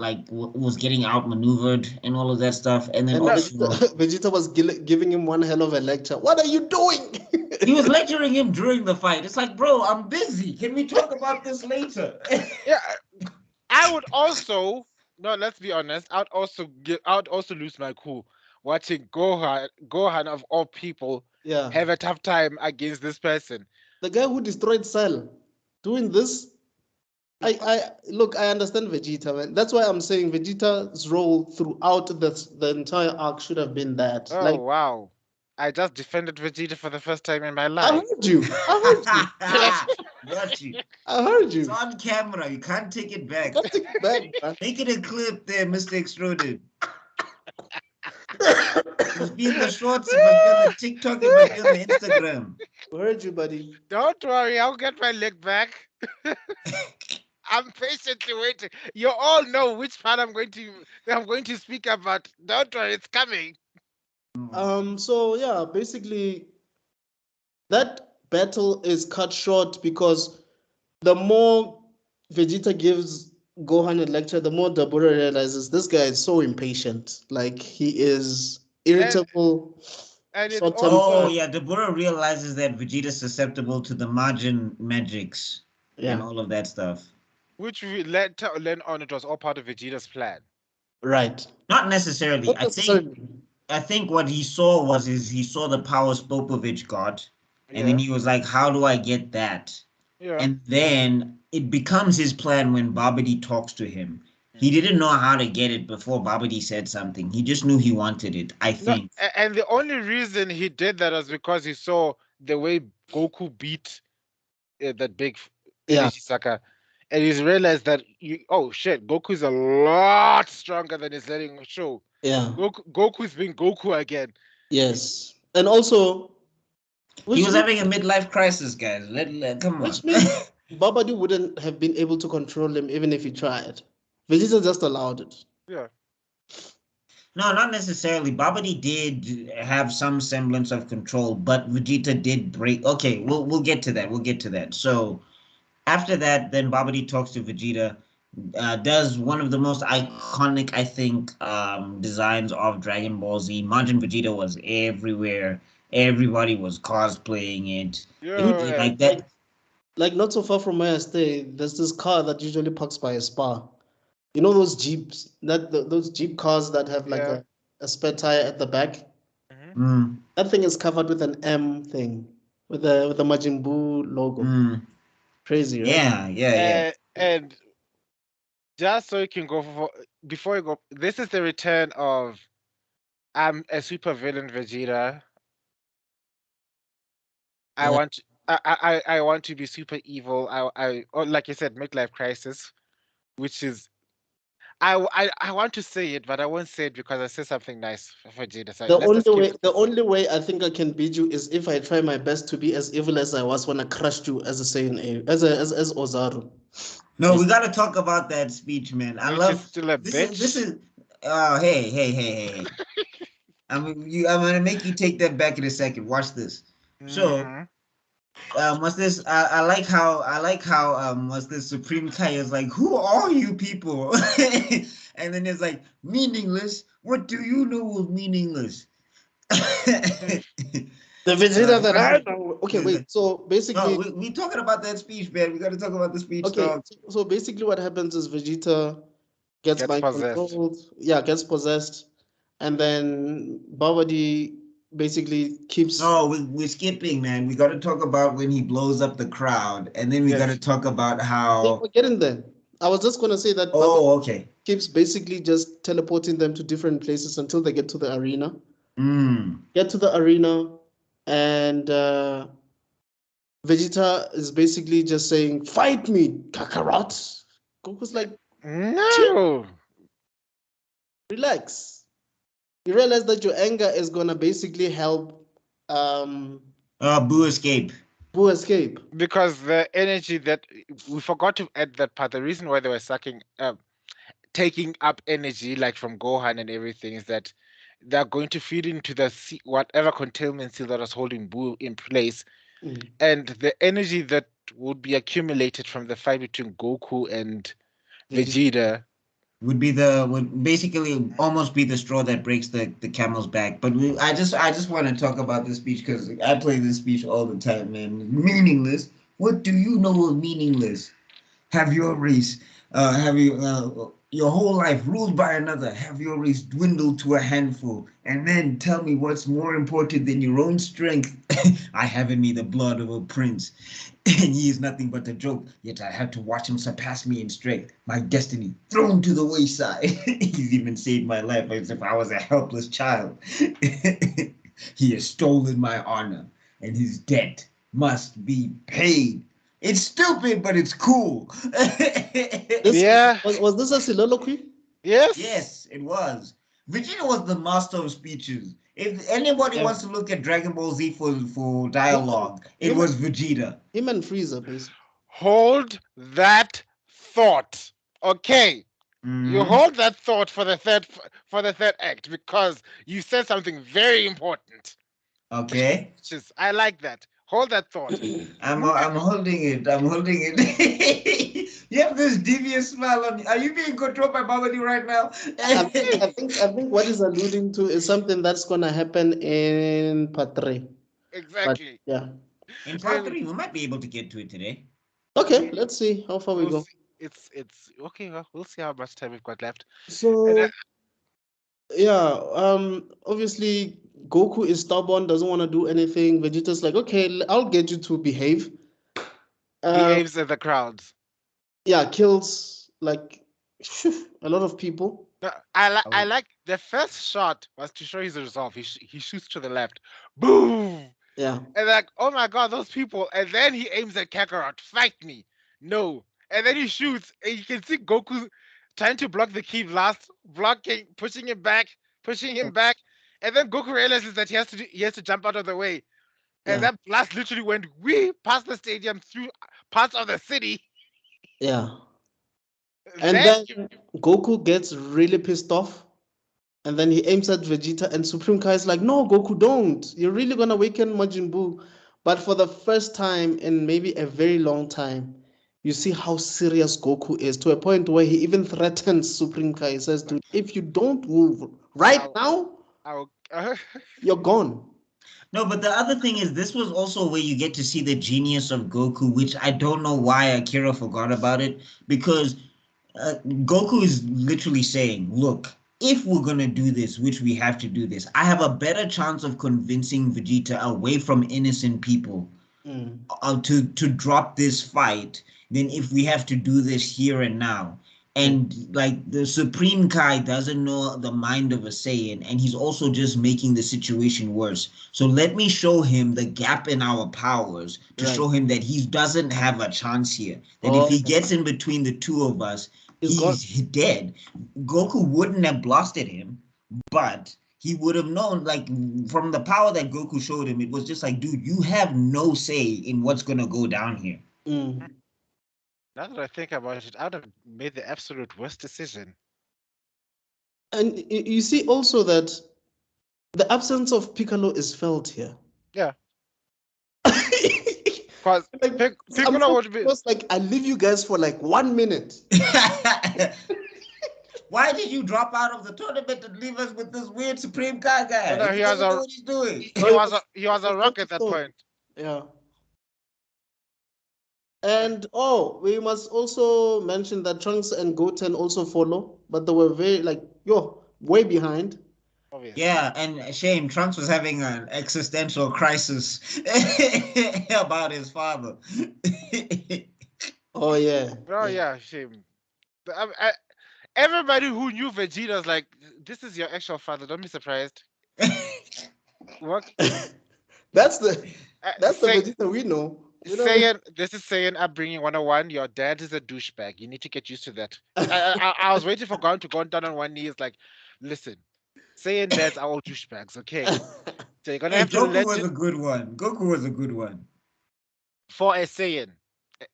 outmaneuvered and all of that stuff. And then Vegeta was giving him one hell of a lecture. What are you doing? He was lecturing him during the fight. It's like, bro, I'm busy. Can we talk about this later? Yeah, I would also. No, let's be honest. I'd also lose my cool watching Gohan of all people have a tough time against this person. The guy who destroyed Cell doing this. I understand Vegeta, man. That's why I'm saying Vegeta's role throughout the entire arc should have been that. Oh, wow. I just defended Vegeta for the first time in my life. I heard you. Got you. I heard you. It's on camera. You can't take it back. Make it a clip there, Mr. Extruded. It'll be in the shorts, it might be on the TikTok, it might be on the Instagram. I heard you, buddy. Don't worry, I'll get my leg back. I'm patiently waiting. You all know which part I'm going to speak about. Don't worry, it's coming. So yeah, basically that battle is cut short because the more Vegeta gives Gohan a lecture, the more Dabura realizes this guy is so impatient. Like, he is irritable. Dabura realizes that Vegeta's susceptible to the Majin magics and all of that stuff. Which we learn on, it was all part of Vegeta's plan. Right. Not necessarily. I think what he saw he saw the powers Popovich got, and then he was like, how do I get that? Yeah. And then it becomes his plan when Babidi talks to him. He didn't know how to get it before Babidi said something. He just knew he wanted it, I think. No, and the only reason he did that was because he saw the way Goku beat that big Saga. And he's realized that, Goku's a lot stronger than he's letting show. Yeah. Goku's being Goku again. Yes. And also, He was means, having a midlife crisis, guys. Come on. which means Babadi wouldn't have been able to control him even if he tried. Vegeta just allowed it. Yeah. No, not necessarily. Babidi did have some semblance of control, but Vegeta did break. Okay, we'll get to that. We'll get to that. So after that, then Babidi talks to Vegeta. Does one of the most iconic, I think, designs of Dragon Ball Z. Majin Vegeta was everywhere. Everybody was cosplaying it. Yeah. Like that. Like not so far from where I stay, there's this car that usually parks by a spa. You know those jeeps, those jeep cars that have like Yeah. a spare tire at the back. Mhm. Mm, That thing is covered with an M thing, with the Majin Buu logo. mm. Crazy, right? Yeah. And just so you can go before you go, this is the return of I'm a super villain Vegeta. I Uh, want to, I want to be super evil. Or like you said, midlife crisis, which is I want to say it, but I won't say it because I say something nice for Vegeta. So let's just keep The only way I think I can beat you is if I try my best to be as evil as I was when I crushed you as a Saiyan A, as Ozaru. No, we gotta talk about that speech, man. I which is love still a this bitch. is oh hey. I'm gonna make you take that back in a second. Watch this. So Mhm. what's this? I like how what's this Supreme Kai is like, who are you people? And then it's like meaningless. What do you know of meaningless? The Vegeta that What's I it? know. Okay, wait. So No, basically, we talking about that speech, man. We gotta talk about the speech, okay. dog. So basically, what happens is Vegeta gets Gets mind possessed. controlled. Yeah, gets possessed, and then Babadi basically keeps. No, we're skipping, man. We got to talk about when he blows up the crowd, and then we got to Yes. talk about Yeah, how. we're getting there. I was just gonna say that Babadi Oh, okay. keeps basically just teleporting them to different places until they get to the arena. Mm. Get to the arena, and Vegeta is basically just saying, "Fight me, Kakarot." Goku's like, "Chill, No. relax." You realize that your anger is gonna basically help um Boo escape. Boo escape. Because the energy that we forgot to add that part, the reason why they were taking up energy like from Gohan and everything is that they're going to feed into the whatever containment seal that was holding Buu in place, Mm. and the energy that would be accumulated from the fight between Goku and Vegeta. Would basically almost be the straw that breaks the camel's back. But I just want to talk about this speech because I play this speech all the time, man. Meaningless. What do you know of meaningless? Have your race, have you your whole life ruled by another, have your race dwindled to a handful, and then tell me what's more important than your own strength. I have in me the blood of a prince, and he is nothing but a joke, yet I had to watch him surpass me in strength, my destiny thrown to the wayside. He's even saved my life as if I was a helpless child. He has stolen my honor, and his debt must be paid. It's stupid, but it's cool. This Yeah. was this a soliloquy? Yes. Yes, it was. Vegeta was the master of speeches. If anybody Yeah. wants to look at Dragon Ball Z for Him, dialogue, it him, was Vegeta. him and Frieza, basically. Hold that thought. Okay. You Hmm. hold that thought for the third act because you said something very important. Okay. Which is I like that. Hold that thought. Moving I'm holding it. I'm holding it. You have this devious smile on you. Are you being controlled by Babadi right now? I think what he's alluding to is something that's gonna happen in part 3. But exactly. yeah. In part And three, we might be able to get to it today. Okay, let's see how far we we'll go. see. It's okay. Well, we'll see how much time we've got left. And So yeah, obviously Goku is stubborn, doesn't want to do anything. Vegeta's like, okay, I'll get you to behave. he Um, aims at the crowds. yeah, kills like a lot of people. No, I Oh, like the first shot was to show his resolve. He shoots to the left, boom, Yeah, and like oh my god, those people. And then he aims at Kakarot, fight me, no. And then he shoots, and you can see Goku trying to block the key blast, blocking, pushing him back, And then Goku realizes that he has to jump out of the way. And Yeah. that blast literally went past the stadium through parts of the city. Yeah. And Then then Goku gets really pissed off. And then he aims at Vegeta, and Supreme Kai is like, "No, Goku, don't. You're really gonna awaken Majin Buu." But for the first time in maybe a very long time, you see how serious Goku is, to a point where he even threatens Supreme Kai. He says, "Dude, if you don't move right I'll, now, I'll, you're gone." No, but the other thing is, this was also where you get to see the genius of Goku, which I don't know why Akira forgot about it, because Goku is literally saying, look, if we're going to do this, which we have to do this, I have a better chance of convincing Vegeta away from innocent people to drop this fight than if we have to do this here and now. And like the Supreme Kai doesn't know the mind of a Saiyan, and he's also just making the situation worse. So let me show him the gap in our powers to Right. show him that he doesn't have a chance here. That if he gets in between the two of us, he's dead. Goku wouldn't have blasted him, but he would have known, like, from the power that Goku showed him, it was just like, dude, you have no say in what's gonna go down here. Now that I think about it, I would have made the absolute worst decision. And you see also that the absence of Piccolo is felt here. Yeah. Because Like, Piccolo would be. was like, I leave you guys for like 1 minute. Why did you drop out of the tournament and leave us with this weird Supreme Kai guy? No, He doesn't know what he's doing. He was a rock at that point. Yeah. And we must also mention that Trunks and Goten also follow, but they were very way behind. Obviously. Yeah, and shame, Trunks was having an existential crisis about his father. Oh yeah. Oh yeah, shame. Everybody who knew Vegeta was like, "This is your actual father. Don't be surprised." What? That's the Say, Vegeta we know. this is saying upbringing 101. Your dad is a douchebag. You need to get used to that. I was waiting for Gon to go down on one knee. It's like, listen, Saiyan dads are all douchebags, okay? So you're gonna have to Goku was a good one. Goku was a good one. For a Saiyan.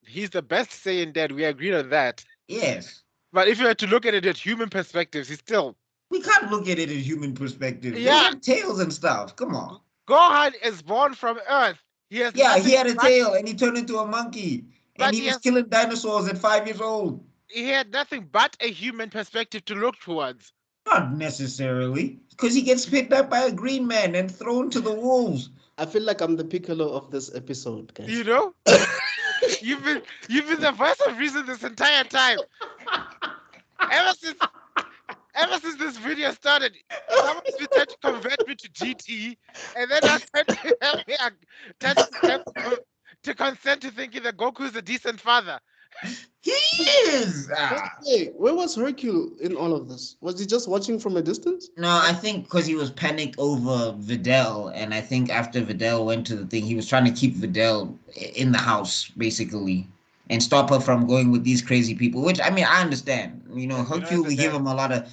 He's the best Saiyan dad. We agreed on that. Yes. But if you had to look at it at human perspectives, he's still. We can't look at it in human perspective. Yeah. They have tails and stuff. Come on. Gohan is born from Earth. He has he had a but, tail and he turned into a monkey. But and he was killing dinosaurs at 5 years old. He had nothing but a human perspective to look towards. Not necessarily. Because he gets picked up by a green man and thrown to the wolves. I feel like I'm the Piccolo of this episode, guys. You know? You've been the voice of reason this entire time. Ever since this video started, someone's been trying to convert me to GT, and then I tried to consent to thinking that Goku is a decent father. He is. Hey, where was Hercule in all of this? Was he just watching from a distance? No, I think because he was panicked over Videl, and I think after Videl went to the thing, he was trying to keep Videl in the house, basically, and stop her from going with these crazy people. Which, I mean, I understand. You know, Hercule, we give him a lot of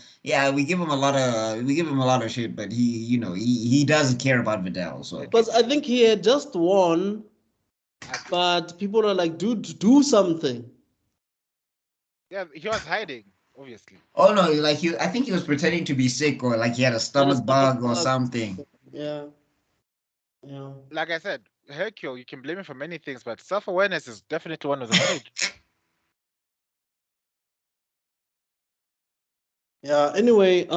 shit, but he doesn't care about Videl. So because I think he had just won, but people are like, dude, do something. Yeah, he was hiding, obviously. Oh no, I think he was pretending to be sick, or like he had a stomach bug or something. Yeah. Like I said, Hercule, you can blame him for many things, but self-awareness is definitely one of the Yeah. Anyway,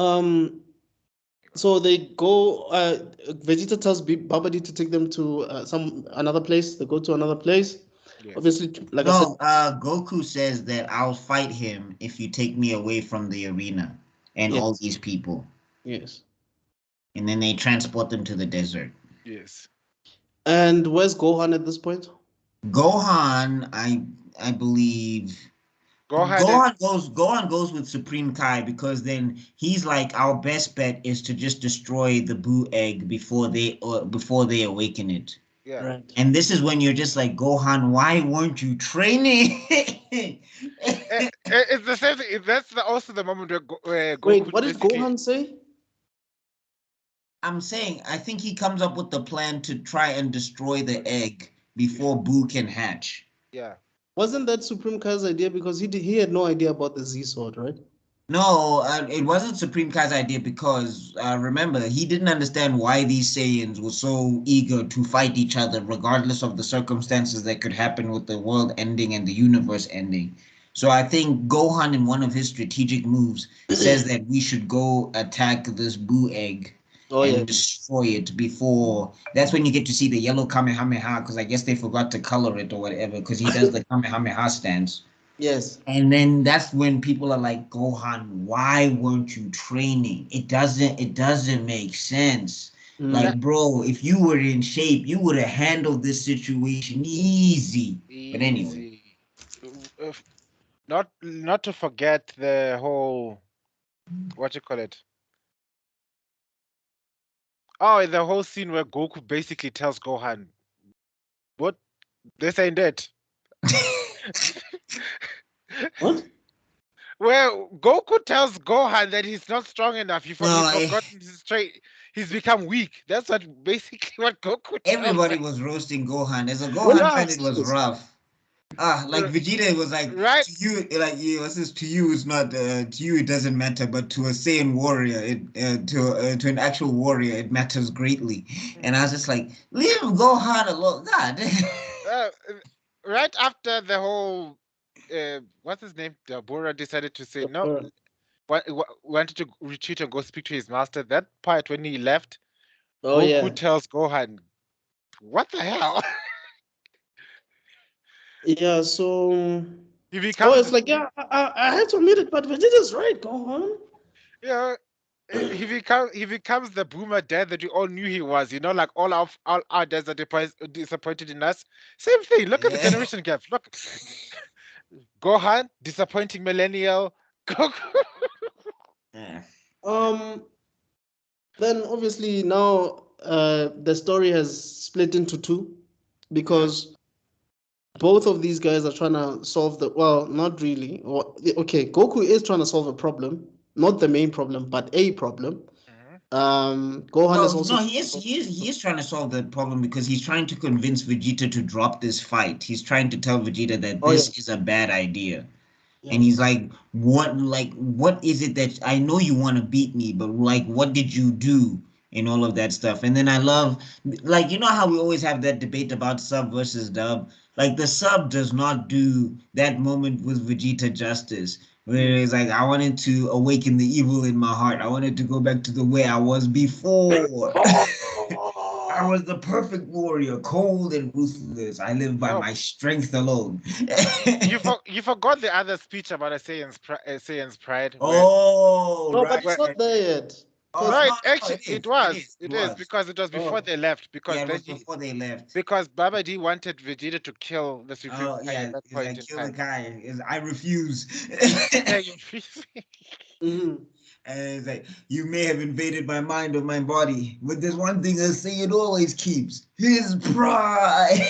so they go. Vegeta tells Babidi to take them to another place. They go to another place. Yes. Obviously, like I said, Goku says that I'll fight him if you take me away from the arena and all these people. Yes. And then they transport them to the desert. Yes. And where's Gohan at this point? Gohan, I believe. Gohan goes with Supreme Kai, because then he's like, our best bet is to just destroy the Buu egg before they awaken it. Yeah. Right. And this is when you're just like, Gohan, why weren't you training? It's the same thing. That's also the moment where Goku. Wait, what did Gohan say? I'm saying I think he comes up with the plan to try and destroy the egg before Boo can hatch. Yeah. Wasn't that Supreme Kai's idea because he had no idea about the Z sword, right? No, it wasn't Supreme Kai's idea because remember, he didn't understand why these Saiyans were so eager to fight each other, regardless of the circumstances that could happen with the world ending and the universe ending. So I think Gohan, in one of his strategic moves, says that we should go attack this Boo egg Oh and yeah. destroy it before. That's when you get to see the yellow Kamehameha, because I guess they forgot to color it or whatever, because he does the Kamehameha stance. Yes. And then that's when people are like, Gohan, why weren't you training? It doesn't make sense. Like, bro, if you were in shape, you would have handled this situation easy. But anyway. Easy. Not to forget the whole, what you call it? Oh, the whole scene where Goku basically tells Gohan, "What? This ain't it." What? Where Goku tells Gohan that he's not strong enough. He's No, forgotten his straight. He's become weak. That's basically what Goku tells everybody him. was roasting Gohan. As a When Gohan fan, did it you see was this? rough. Like Vegeta was like, Right? to you, like, yeah, what's this? To you, it's not. To you, it doesn't matter, but to a Saiyan warrior, to an actual warrior, it matters greatly. And I was just like, leave Gohan alone, God. Uh, right after the whole, what's his name? Dabura decided to say no. Wanted to retreat and go speak to his master. That part when he left, Oh Goku yeah. tells Gohan, "What the hell?" Yeah. So. he Oh, becomes, it's like yeah. I have to admit it, but Vegeta's right. Go on. you know, he becomes the boomer dad that we all knew he was. You know, like all our dads are disappointed in us. Same thing. Look at the Yeah. generation gap. Look, Gohan, disappointing millennial. Goku. Yeah. Then obviously now the story has split into two because both of these guys are trying to solve well, not really. Okay, Goku is trying to solve a problem, not the main problem, but a problem. Mhm. Gohan is Well, also no, he is trying to solve the problem because he's trying to convince Vegeta to drop this fight. He's trying to tell Vegeta that oh yeah, this is a bad idea. yeah. And he's like, what is it that I know you want to beat me, but like, what did you do? And all of that stuff. And then I love, like, you know how we always have that debate about sub versus dub? Like, the sub does not do that moment with Vegeta justice, where it's like, I wanted to awaken the evil in my heart. I wanted to go back to the way I was before. I was the perfect warrior, cold and ruthless. I live by Oh, my strength alone. you forgot the other speech about a Saiyan's pride, where Oh, No, but right, it's where not right, there right. yet. Oh, no, Because it no, actually it it is. It was is. It it is was. because it was before oh they left. Yeah, Because it was before they left. because Baba D wanted Vegeta to kill the Supreme Oh, Kai at yeah. that It's point like, in kill the time. guy. I refuse. Yeah, mhm. And it's like, you may have invaded my mind or my body, but there's one thing I say it always keeps his pride.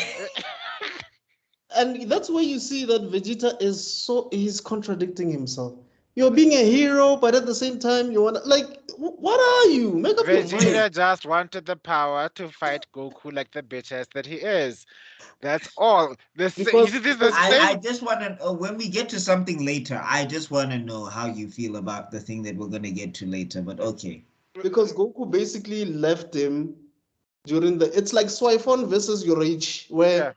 And that's where you see that Vegeta he's contradicting himself. You're being a hero, but at the same time you want to what are you? Make up your mind. Vegeta just wanted the power to fight Goku like the bitch that he is. That's all. You see, Because this is the because I same. just want to, when we get to something later, I just want to know how you feel about the thing that we're going to get to later, but okay. because Goku basically left him during it's like Swaifon versus Yorich, Yeah. where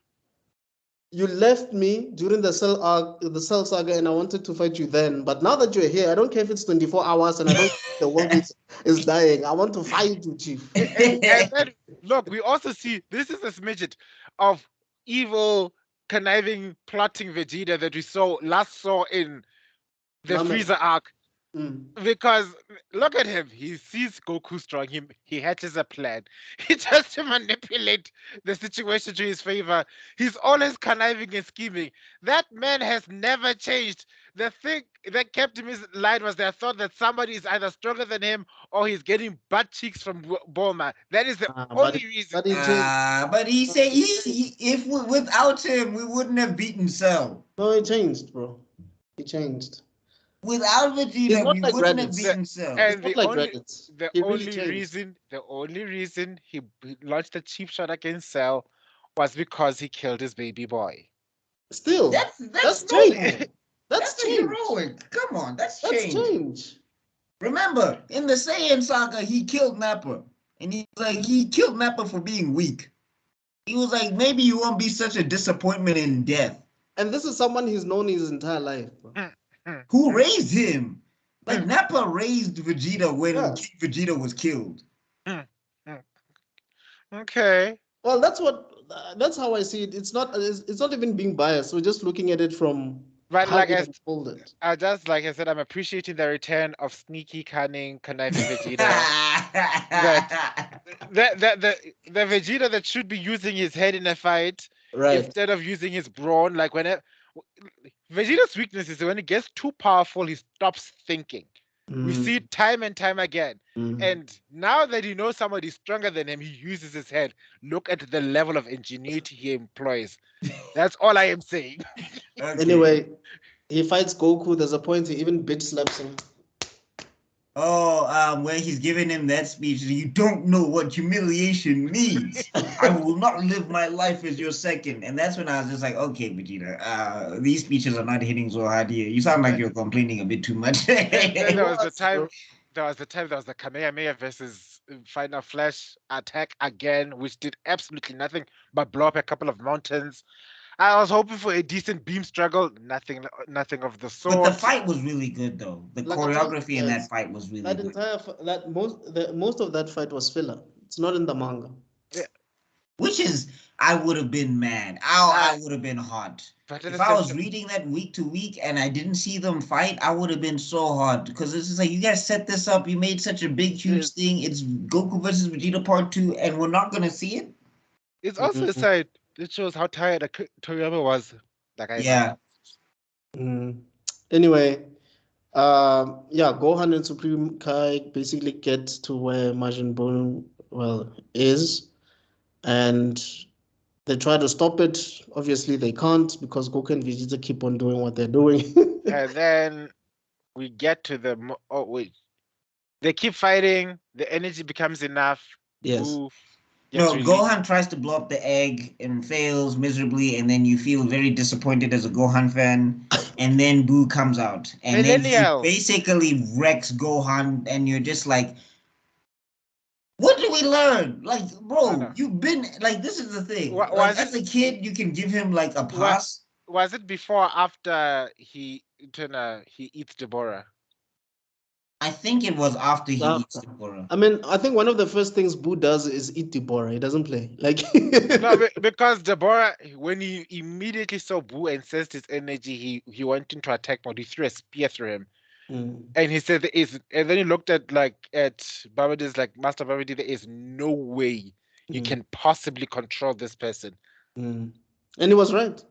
you left me during the Cell Saga, and I wanted to fight you then. But now that you're here, I don't care if it's 24 hours and I don't care if the world is dying. I want to fight you, Chief. And then look, we also see this is a smidget of evil, conniving, plotting Vegeta that we last saw in the Namek. Frieza arc. Mm. Because look at him, he sees Goku strong. He hatches a plan. He tries to manipulate the situation to his favor. He's always conniving and scheming. That man has never changed. The thing that kept him in line was the thought that somebody is either stronger than him or he's getting butt cheeks from Bulma. That is the But only reason. but he changed. But he said if without him, we wouldn't have beaten Cell. No, he changed, bro. He changed. Without He's Vegeta, not we like wouldn't have Raditz. beaten Cell. And Not like Raditz. the He really only changed. reason he launched a cheap shot against Cell was because he killed his baby boy. Still, That's change. normal. That's That's a change. heroic. Come on, that's That's change. change. Remember, in the Saiyan saga, he killed Nappa. And he killed Nappa for being weak. He was like, maybe you won't be such a disappointment in death. And this is someone he's known his entire life. Who raised him? Like, Nappa raised Vegeta when Yeah. King Vegeta was killed. Okay. Well, that's how I see it. It's not even being biased. We're just looking at it from But how like it unfolded. like I said, I'm appreciating the return of sneaky, cunning, conniving Vegeta. the Vegeta that should be using his head in a fight Right. instead of using his brawn. Like Vegeta's weakness is when he gets too powerful, he stops thinking. We see it time and time again. And now that he knows somebody's stronger than him, he uses his head. Look at the level of ingenuity he employs. That's all I am saying. Okay. Anyway, he fights Goku. There's a point he even bitch slaps him. Oh, where he's giving him that speech. You don't know what humiliation means. I will not live my life as your second. And that's when I was just like, okay, Vegeta, these speeches are not hitting so hard here. You sound like you're complaining a bit too much. There was the time there was the Kamehameha versus Final Flash attack again, which did absolutely nothing but blow up a couple of mountains. I was hoping for a decent beam struggle. Nothing of the sort. But the fight was really good, though. The choreography in that fight was really good. Most of that fight was filler. It's not in the manga. Yeah. Which is, I would have been mad. I would have been hot. If I was reading that week to week and I didn't see them fight, I would have been so hot. Because it's just like, you guys set this up. You made such a big, huge thing. It's Goku versus Vegeta Part 2, and we're not going to see it? It's also a side. It shows how tired Toriyama was. Yeah. Anyway, Gohan and Supreme Kai basically get to where Majin Buu, is, and they try to stop it. Obviously, they can't because Goku and Vegeta keep on doing what they're doing. And then we get to they keep fighting. The energy becomes enough. Yes. Buu No, gets Gohan tries to blow up the egg and fails miserably, and then you feel very disappointed as a Gohan fan. And then Buu comes out, and then he basically wrecks Gohan, and you're just like, what do we learn? Like, bro, you've been like, this is the thing. As a kid, you can give him like a pass. Was it before or after he eats Deborah? I think it was after he eats Deborah. I mean, I think one of the first things Buu does is eat Deborah. He doesn't play. Like no, because Deborah, when he immediately saw Buu and sensed his energy, he went into attack mode. He threw a spear through him. And he said and then he looked at Babadi's like, Master Babadi, there is no way you can possibly control this person. And he was right.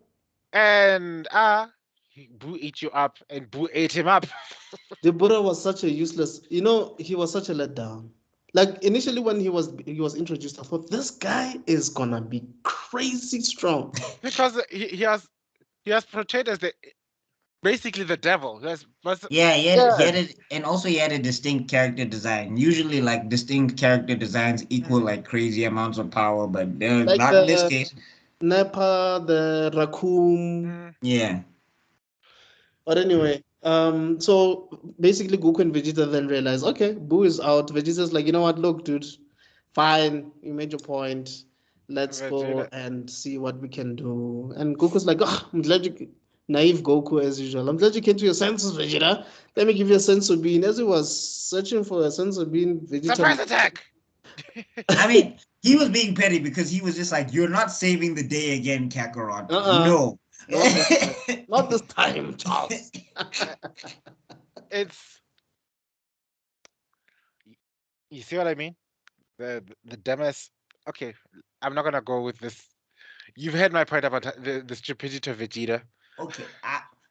And Buu ate you up, and Buu ate him up. Deborah was such a useless, he was such a letdown. Like initially when he was introduced, I thought this guy is gonna be crazy strong. Because he has portrayed as basically the devil. He had it, and also he had a distinct character design. Usually, like distinct character designs equal like crazy amounts of power, but like not in this case. Nappa, the raccoon. Yeah. But anyway, so basically Goku and Vegeta then realize, okay, Buu is out. Vegeta's like, you know what, look, dude, fine, you made your point. Let's go and see what we can do. And Goku's like, I'm glad you, naive Goku as usual. I'm glad you came to your senses, Vegeta. Let me give you a sense of being. As he was searching for a sense of being, Vegeta. Surprise attack! I mean, he was being petty because he was just like, you're not saving the day again, Kakarot. No. Not this time, Charles. You see what I mean? The dumbest. Okay, I'm not gonna go with this. You've heard my point about the stupidity of Vegeta. Okay,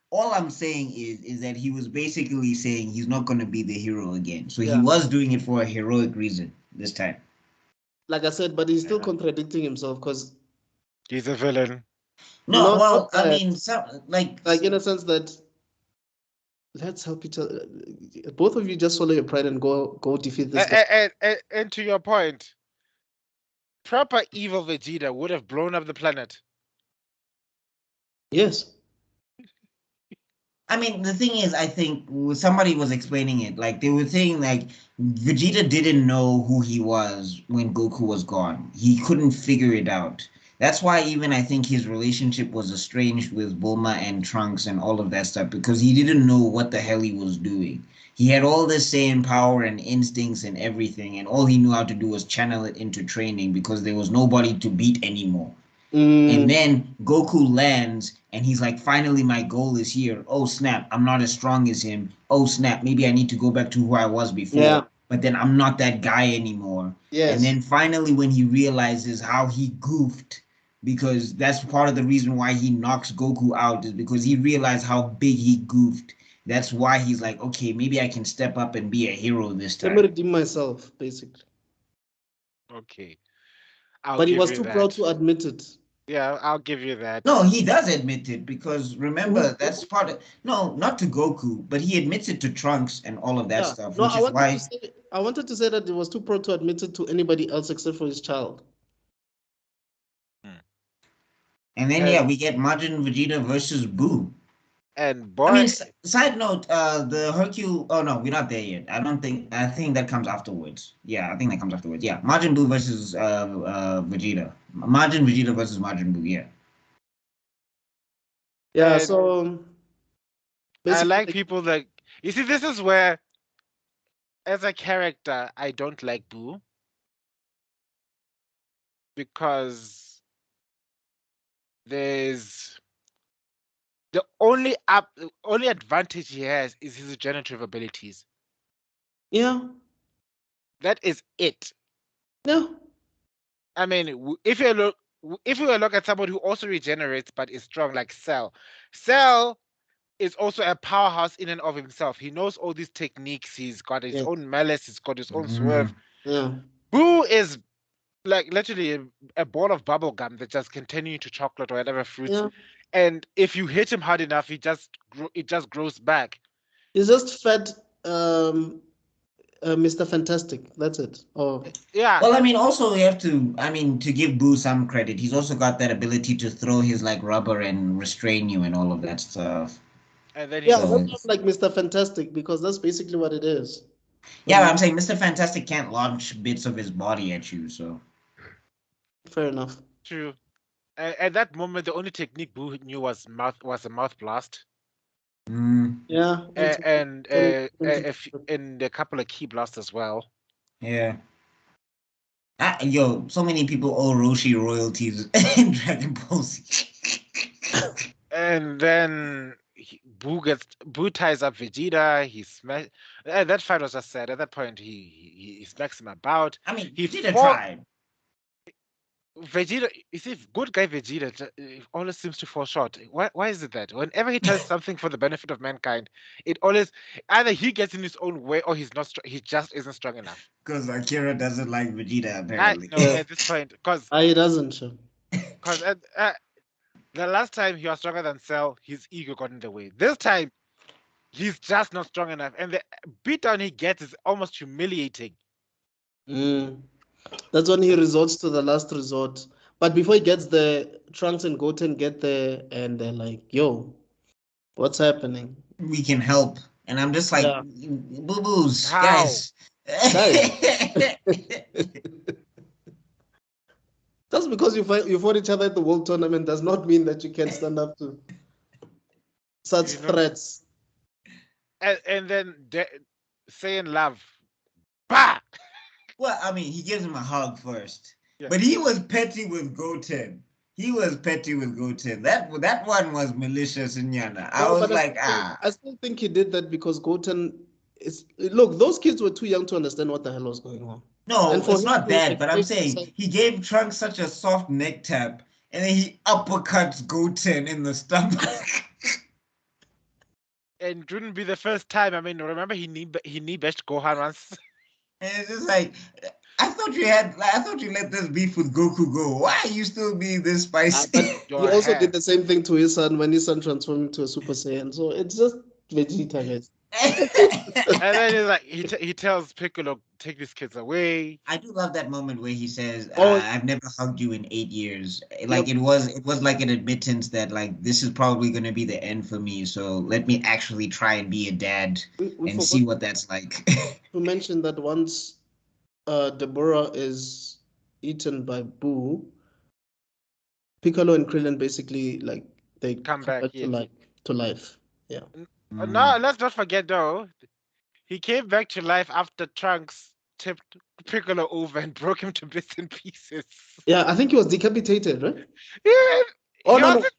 all I'm saying is that he was basically saying he's not gonna be the hero again. So he was doing it for a heroic reason this time. Like I said, but he's still contradicting himself because he's a villain. No, well, I mean, like in a sense that, let's help each other. Both of you just swallow your pride and go defeat this guy. And to your point, proper evil Vegeta would have blown up the planet. Yes. I mean, the thing is, I think somebody was explaining it. Like, they were saying, like, Vegeta didn't know who he was when Goku was gone. He couldn't figure it out. That's why even I think his relationship was estranged with Bulma and Trunks and all of that stuff, because he didn't know what the hell he was doing. He had all this Saiyan power and instincts and everything, and all he knew how to do was channel it into training because there was nobody to beat anymore. And then Goku lands and he's like, finally, my goal is here. Oh, snap. I'm not as strong as him. Oh, snap. Maybe I need to go back to who I was before. Yeah. But then I'm not that guy anymore. Yes. And then finally, when he realizes how he goofed, because that's part of the reason why he knocks Goku out, is because he realized how big he goofed. That's why he's like, okay, maybe I can step up and be a hero this time. Let me redeem myself, basically. Okay. But he was too proud to admit it. Yeah, I'll give you that. No, he does admit it, because remember, that's part of... No, not to Goku, but he admits it to Trunks and all of that stuff, No, which is why... I wanted to say that he was too proud to admit it to anybody else except for his child. And then, we get Majin Vegeta versus Buu. And boy... I mean, side note, the Hercule... Oh, no, we're not there yet. I think that comes afterwards. Yeah, I think that comes afterwards. Yeah, Majin Buu versus Vegeta. Majin Vegeta versus Majin Buu, yeah. Yeah, And so... I like people that... You see, this is where, as a character, I don't like Buu. Because there's... The only advantage he has is his generative abilities. Yeah. That is it. Yeah. I mean, if you look at somebody who also regenerates but is strong, like Cell is also a powerhouse in and of himself. He knows all these techniques. He's got his own malice. He's got his own swerve. Yeah. Boo is like literally a ball of bubble gum that just continue to chocolate or whatever fruits. Yeah. And if you hit him hard enough, it just grows back. He's just fed Mr. Fantastic. That's it. Oh. Yeah. Well, I mean, also we have to, to give Boo some credit. He's also got that ability to throw his like rubber and restrain you and all of that stuff. And then that's not like Mr. Fantastic, because that's basically what it is. Yeah, but I'm saying Mr. Fantastic can't launch bits of his body at you, so. Fair enough. True. At that moment, the only technique Boo knew was a mouth blast. Yeah. And a couple of key blasts as well. Yeah. Yo, so many people owe Roshi royalties in Dragon Ball Z. And then Boo ties up Vegeta. He smash. That fight was just sad. At that point, he smacks him about. I mean, Vegeta tried. Vegeta, you see, good guy Vegeta always seems to fall short. Why is it that? Whenever he does something for the benefit of mankind, it always either he gets in his own way or he's not. He just isn't strong enough. Because Akira doesn't like Vegeta, apparently. No, at this point, because he doesn't. Sure. Because the last time he was stronger than Cell, his ego got in the way. This time, he's just not strong enough, and the beatdown he gets is almost humiliating. That's when he resorts to the last resort. But before he gets there, Trunks and Goten get there, and they're like, yo, what's happening? We can help. And I'm just like, boo-boos, How? guys. Just because you fought each other at the World Tournament does not mean that you can stand up to such threats. And then saying love. Bah! Well, I mean, he gives him a hug first. Yeah. But he was petty with Goten. That one was malicious, Nyana. I was like, I still think he did that because Goten look, those kids were too young to understand what the hell was going on. No, it's not that, but I'm saying he gave Trunks such a soft neck tap, and then he uppercuts Goten in the stomach. And it wouldn't be the first time. I mean, remember he knee bashed Gohan once. And it's just like, I thought you let this beef with Goku go. Why are you still being this spicy? But he also did the same thing to his son when his son transformed into a Super Saiyan. So it's just, Vegeta, guys. And then he's like, he tells Piccolo, take these kids away. I do love that moment where he says, Oh. "I've never hugged you in 8 years." Like Yep. it was like an admittance that like this is probably going to be the end for me. So let me actually try and be a dad We and forgot see what that's like. to mention that once Deborah is eaten by Boo, Piccolo and Krillin basically like they Come back, to yes. life. Yeah. No, let's not forget though. He came back to life after Trunks tipped Piccolo over and broke him to bits and pieces. Yeah, I think he was decapitated, right? Yeah, Oh he no, no. wasn't-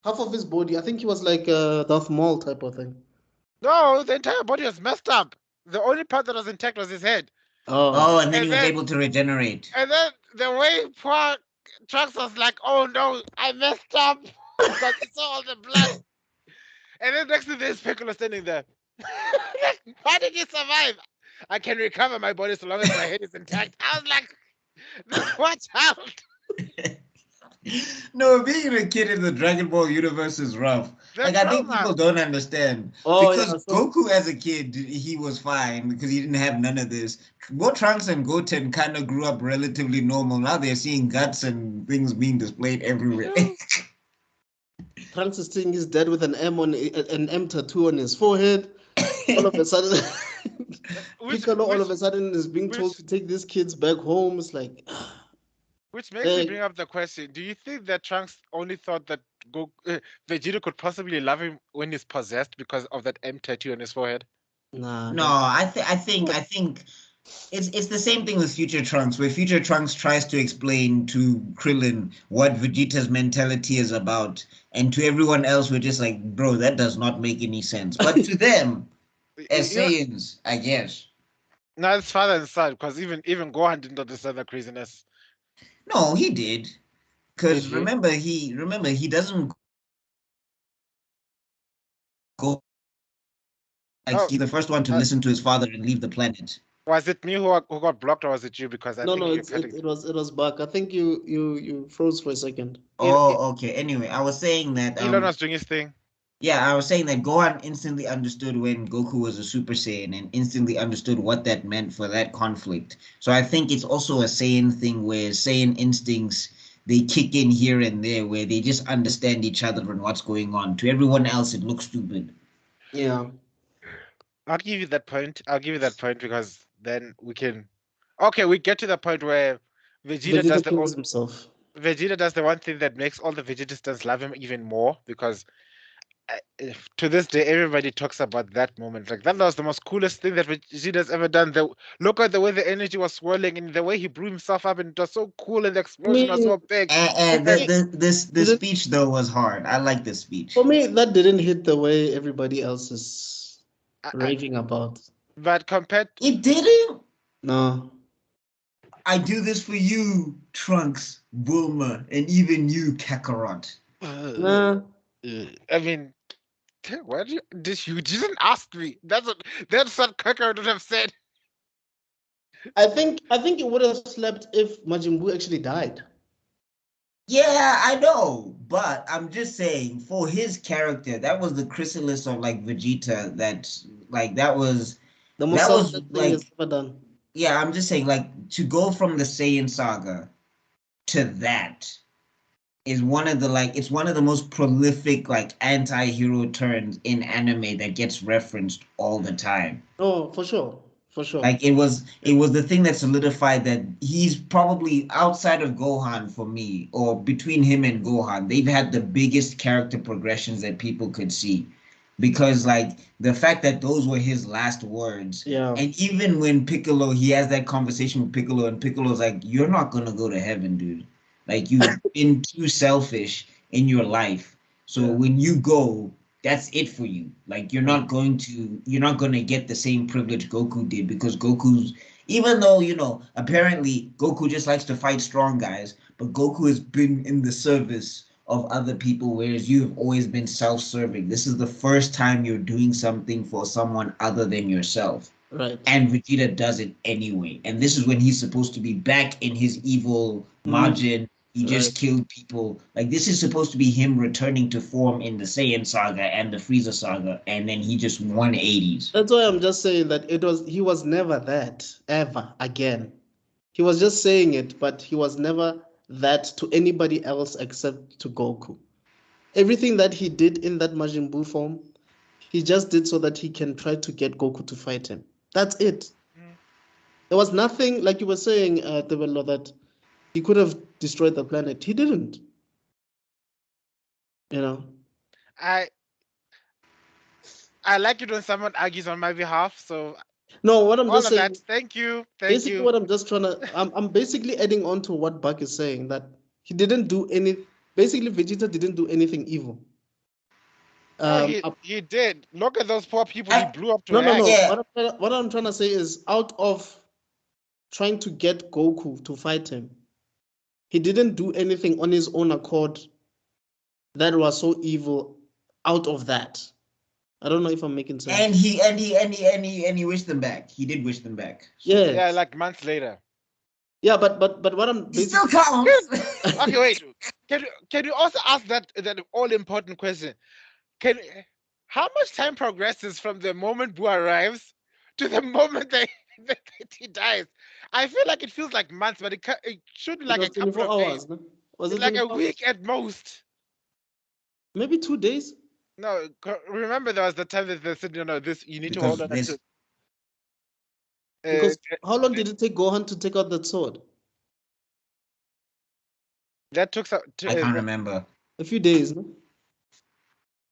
Half of his body. I think he was like a Darth Maul type of thing. No, the entire body was messed up. The only part that was intact was his head. Oh. Oh, and then And he was then- able to regenerate. And then the way poor Trunks was like, oh no, I messed up. Because he saw all the blood. And then next to this, Piccolo standing there. How did you survive? I can recover my body so long as my head is intact. I was like, this poor child. No, being a kid in the Dragon Ball universe is rough. The Like I think trauma. people don't understand Oh, because yeah, so- Goku as a kid he was fine because he didn't have none of this. Both Trunks and Goten kind of grew up relatively normal. Now they're seeing guts and things being displayed everywhere. Trunks is seeing his dad with an M tattoo on his forehead. All of a sudden, Piccolo all of a sudden is being told to take these kids back home. It's like, Which makes me bring up the question: do you think that Trunks only thought that Vegeta could possibly love him when he's possessed because of that M tattoo on his forehead? nah. No, I think it's the same thing with Future Trunks, where Future Trunks tries to explain to Krillin what Vegeta's mentality is about, and to everyone else, we're just like, bro, that does not make any sense. But to them, as Saiyans, I guess. No, it's father and son, because even Gohan didn't understand the craziness. No, he did. Because Did he? remember, he doesn't go like Oh, he's the first one to listen to his father and leave the planet. Was it me who got blocked, or was it you? Because I No, think no, you're cutting. it was Buck. I think you froze for a second. Oh, okay. Anyway, I was saying that Elon was doing his thing. yeah, I was saying that Gohan instantly understood when Goku was a Super Saiyan and instantly understood what that meant for that conflict. So I think it's also a Saiyan thing where Saiyan instincts they kick in here and there where they just understand each other and what's going on. To everyone else, it looks stupid. Yeah. I'll give you that point. I'll give you that point because then we can. Okay, we get to the point where Vegeta does kills himself. Vegeta does the one thing that makes all the Vegetistans love him even more because to this day everybody talks about that moment. Like that was the most coolest thing that Vegeta's ever done. Look at the way the energy was swirling and the way he blew himself up, and it was so cool and the explosion was so big. And the speech though was hard. I like the speech. For me, that didn't hit the way everybody else is raving about. But compared, It didn't. No. I do this for you, Trunks, Bulma, and even you, Kakarot. Nah. I mean, why you didn't ask me? That's what Kakarot would have said. I think it would have slept if Majin Buu actually died. Yeah, I know, but I'm just saying for his character, that was the chrysalis of like Vegeta. That was The most that was selfless thing like he's ever done. yeah. I'm just saying like to go from the Saiyan saga to that is one of the it's one of the most prolific like anti-hero turns in anime that gets referenced all the time. Oh, for sure. For sure. Like it was the thing that solidified that he's probably outside of Gohan for me, or between him and Gohan, they've had the biggest character progressions that people could see. Because like the fact that those were his last words. Yeah. And even when Piccolo, he has that conversation with Piccolo, and Piccolo's like, you're not gonna go to heaven, dude. Like you've been too selfish in your life. So when you go, that's it for you. Like you're not going to get the same privilege Goku did, because Goku's, even though, apparently Goku just likes to fight strong guys, but Goku has been in the service of other people, whereas you've always been self-serving. This is the first time you're doing something for someone other than yourself. Right. And Vegeta does it anyway. And this is when he's supposed to be back in his evil Majin He just killed people. Like, this is supposed to be him returning to form in the Saiyan Saga and the Frieza Saga, and then he just 180s. That's why I'm just saying that he was never that ever again. He was just saying it, but he was never that to anybody else except to Goku. Everything that he did in that Majin Buu form, he just did so that he can try to get Goku to fight him. That's it. There was nothing, like you were saying, Tebello, that he could have destroyed the planet. He didn't. You know. I like it when someone argues on my behalf. So no, what I'm all just of saying. That, thank you. Basically, what I'm just trying to, I'm basically adding on to what Buck is saying, that he didn't do any. Basically, Vegeta didn't do anything evil. He did. Look at those poor people he blew up to. No. Yeah. What I'm trying to say is, out of trying to get Goku to fight him, he didn't do anything on his own accord that was so evil. Out of that, I don't know if I'm making sense. And he wished them back. He did wish them back. Yeah, like months later. Yeah, but what I'm he still counts. Okay, wait. Can you also ask that all important question? How much time progresses from the moment Boo arrives to the moment that he dies? I feel like it feels like months, but it should be like a couple of hours, days. No? Was it's it like a week at most? Maybe 2 days. No, remember there was the time that they said, this you need to hold on to. Because how long did it take Gohan to take out that sword? That took some. I can't remember. A few days, no?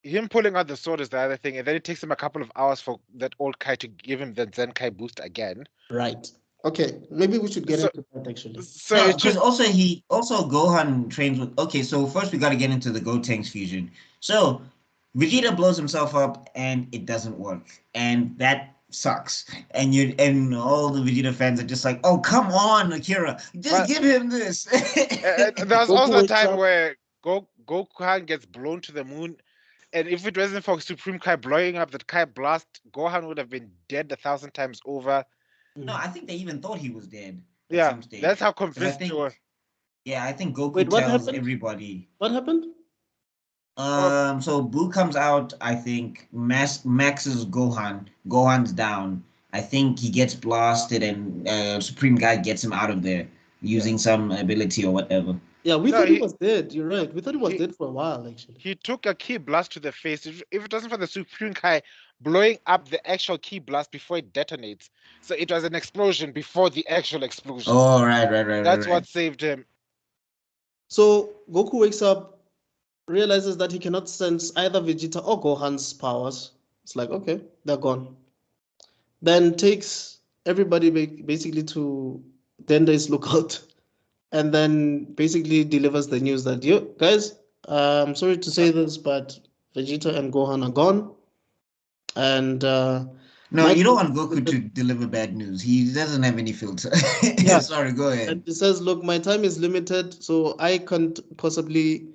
Him pulling out the sword is the other thing, and then it takes him a couple of hours for that old Kai to give him the Zenkai boost again. Right. Okay, maybe we should get into that actually. So because also Gohan trains with. Okay, so first we got to get into the Gotenks fusion. So Vegeta blows himself up and it doesn't work, and that sucks. And all the Vegeta fans are just like, oh come on, Akira, just give him this. There was also a time where Gohan gets blown to the moon. And if it wasn't for Supreme Kai blowing up that Kai blast, Gohan would have been dead 1,000 times over. No, I think they even thought he was dead. Yeah, some stage. That's how convinced they were. Yeah, I think Goku tells everybody. What happened? So Boo comes out. I think Max's Gohan's down. I think he gets blasted, and Supreme Guy gets him out of there using some ability or whatever. Yeah, we thought he was dead. You're right. We thought he was dead for a while, actually. He took a key blast to the face. If it wasn't for the Supreme Kai blowing up the actual key blast before it detonates, so it was an explosion before the actual explosion. Oh, right. That's what saved him. So Goku wakes up, realizes that he cannot sense either Vegeta or Gohan's powers. It's like, okay, they're gone. Then takes everybody basically to Dende's lookout. And then basically delivers the news that, you guys, I'm sorry to say this, but Vegeta and Gohan are gone. And no, you don't want Goku to deliver bad news. He doesn't have any filter. Yeah. Sorry, go ahead. And he says, look, my time is limited, so I can't possibly,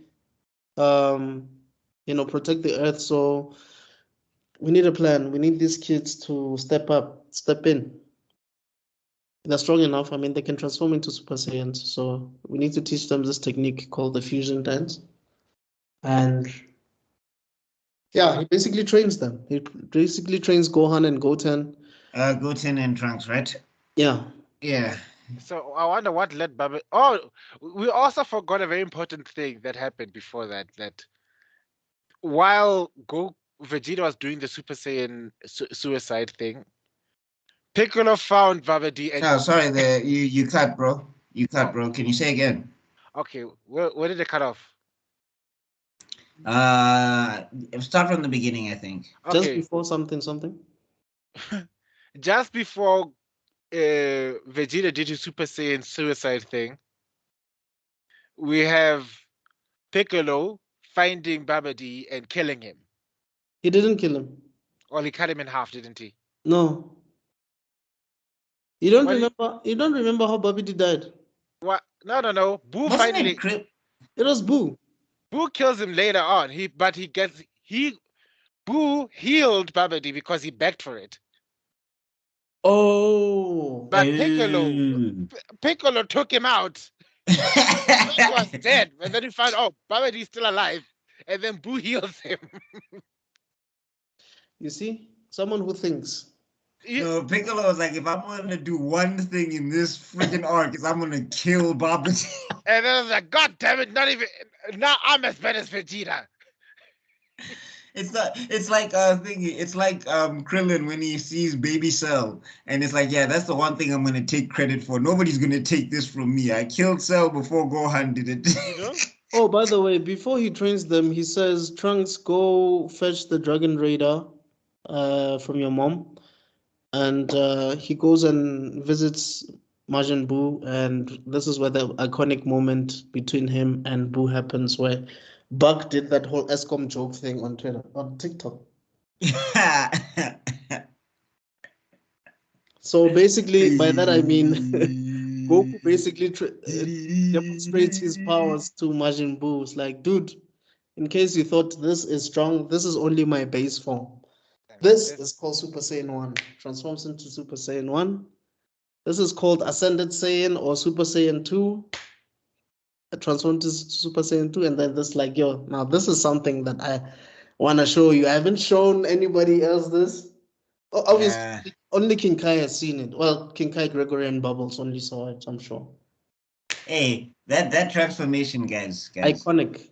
protect the Earth. So we need a plan. We need these kids to step in. They're strong enough. I mean, they can transform into Super Saiyans. So we need to teach them this technique called the fusion dance. And yeah, he basically trains them. He basically trains Gohan and Goten. Goten and Trunks, right? Yeah. Yeah. So I wonder what led Baba. Oh, we also forgot a very important thing that happened before that. That while Vegeta was doing the Super Saiyan suicide thing, Piccolo found Babidi and... Oh, sorry, you cut, bro. You cut, bro. Can you say again? Okay, where did it cut off? Start from the beginning, I think. Okay. Just before something. Just before Vegeta did his Super Saiyan suicide thing, we have Piccolo finding Babidi and killing him. He didn't kill him. Well, he cut him in half, didn't he? No. You don't remember how Babidi died? What? No. Boo finally. It was Boo. Boo kills him later on. Boo healed Babidi because he begged for it. Oh. But Piccolo took him out. He was dead, and then you find Babaji's still alive, and then Boo heals him. You see, someone who thinks. No, Piccolo was like, if I'm going to do one thing in this freaking arc, is I'm going to kill Babaji. And then I was like, God damn it, not even now I'm as bad as Vegeta. It's like Krillin when he sees Baby Cell, and it's like, yeah, that's the one thing I'm gonna take credit for. Nobody's gonna take this from me. I killed Cell before Gohan did it. You know? Oh, by the way, before he trains them, he says, Trunks, go fetch the Dragon Raider from your mom. And he goes and visits Majin Buu, and this is where the iconic moment between him and Buu happens, where Buck did that whole ESCOM joke thing on Twitter, on TikTok. So basically, by that I mean, Goku basically demonstrates his powers to Majin Buu. It's like, dude, in case you thought this is strong, this is only my base form. This is called Super Saiyan 1. Transforms into Super Saiyan 1. This is called Ascended Saiyan or Super Saiyan 2. It transforms to Super Saiyan 2. And then this like, yo, now this is something that I want to show you. I haven't shown anybody else this. Obviously, only King Kai has seen it. Well, King Kai, Gregory, and Bubbles only saw it, I'm sure. Hey, that transformation, guys. Iconic.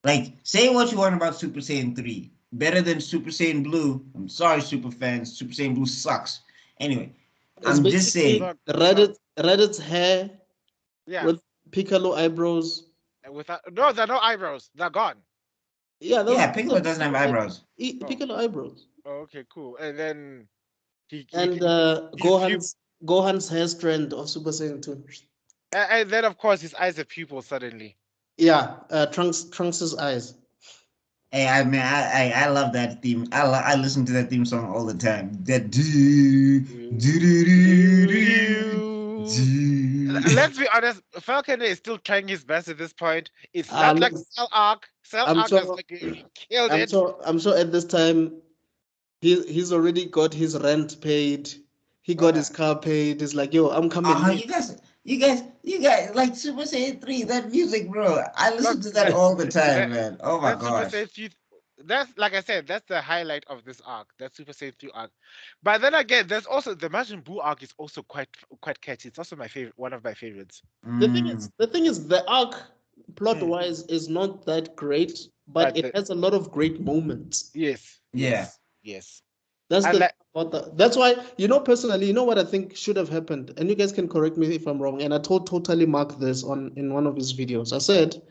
Like, say what you want about Super Saiyan 3. Better than Super Saiyan Blue. I'm sorry, super fans. Super Saiyan Blue sucks. Anyway, I'm just saying. Reddit's hair with Piccolo eyebrows. No, there are no eyebrows. They're gone. Yeah, Piccolo doesn't have eyebrows. Piccolo eyebrows. Oh, okay, cool. And then Gohan's hair strand of Super Saiyan 2. And then, of course, his eyes are pupils suddenly. Yeah, Trunks' eyes. Hey, I love that theme. I listen to that theme song all the time. That Let's be honest, Falcon is still trying his best at this point. It's not like Cell Arc. Cell Arc has killed it. I'm sure at this time he's already got his rent paid. He got his car paid. He's like, yo, I'm coming. You guys, like Super Saiyan 3, that music, bro. I listen to that all the time, man. Oh my gosh. That's, like I said, that's the highlight of this arc. That Super Saiyan 3 arc. But then again, there's also the Majin Buu arc is also quite catchy. It's also my favorite, one of my favorites. The thing is, the arc plot-wise is not that great, but it has a lot of great moments. Yes. That's why, personally, what I think should have happened, and you guys can correct me if I'm wrong, and I told totally Mark this in one of his videos. I said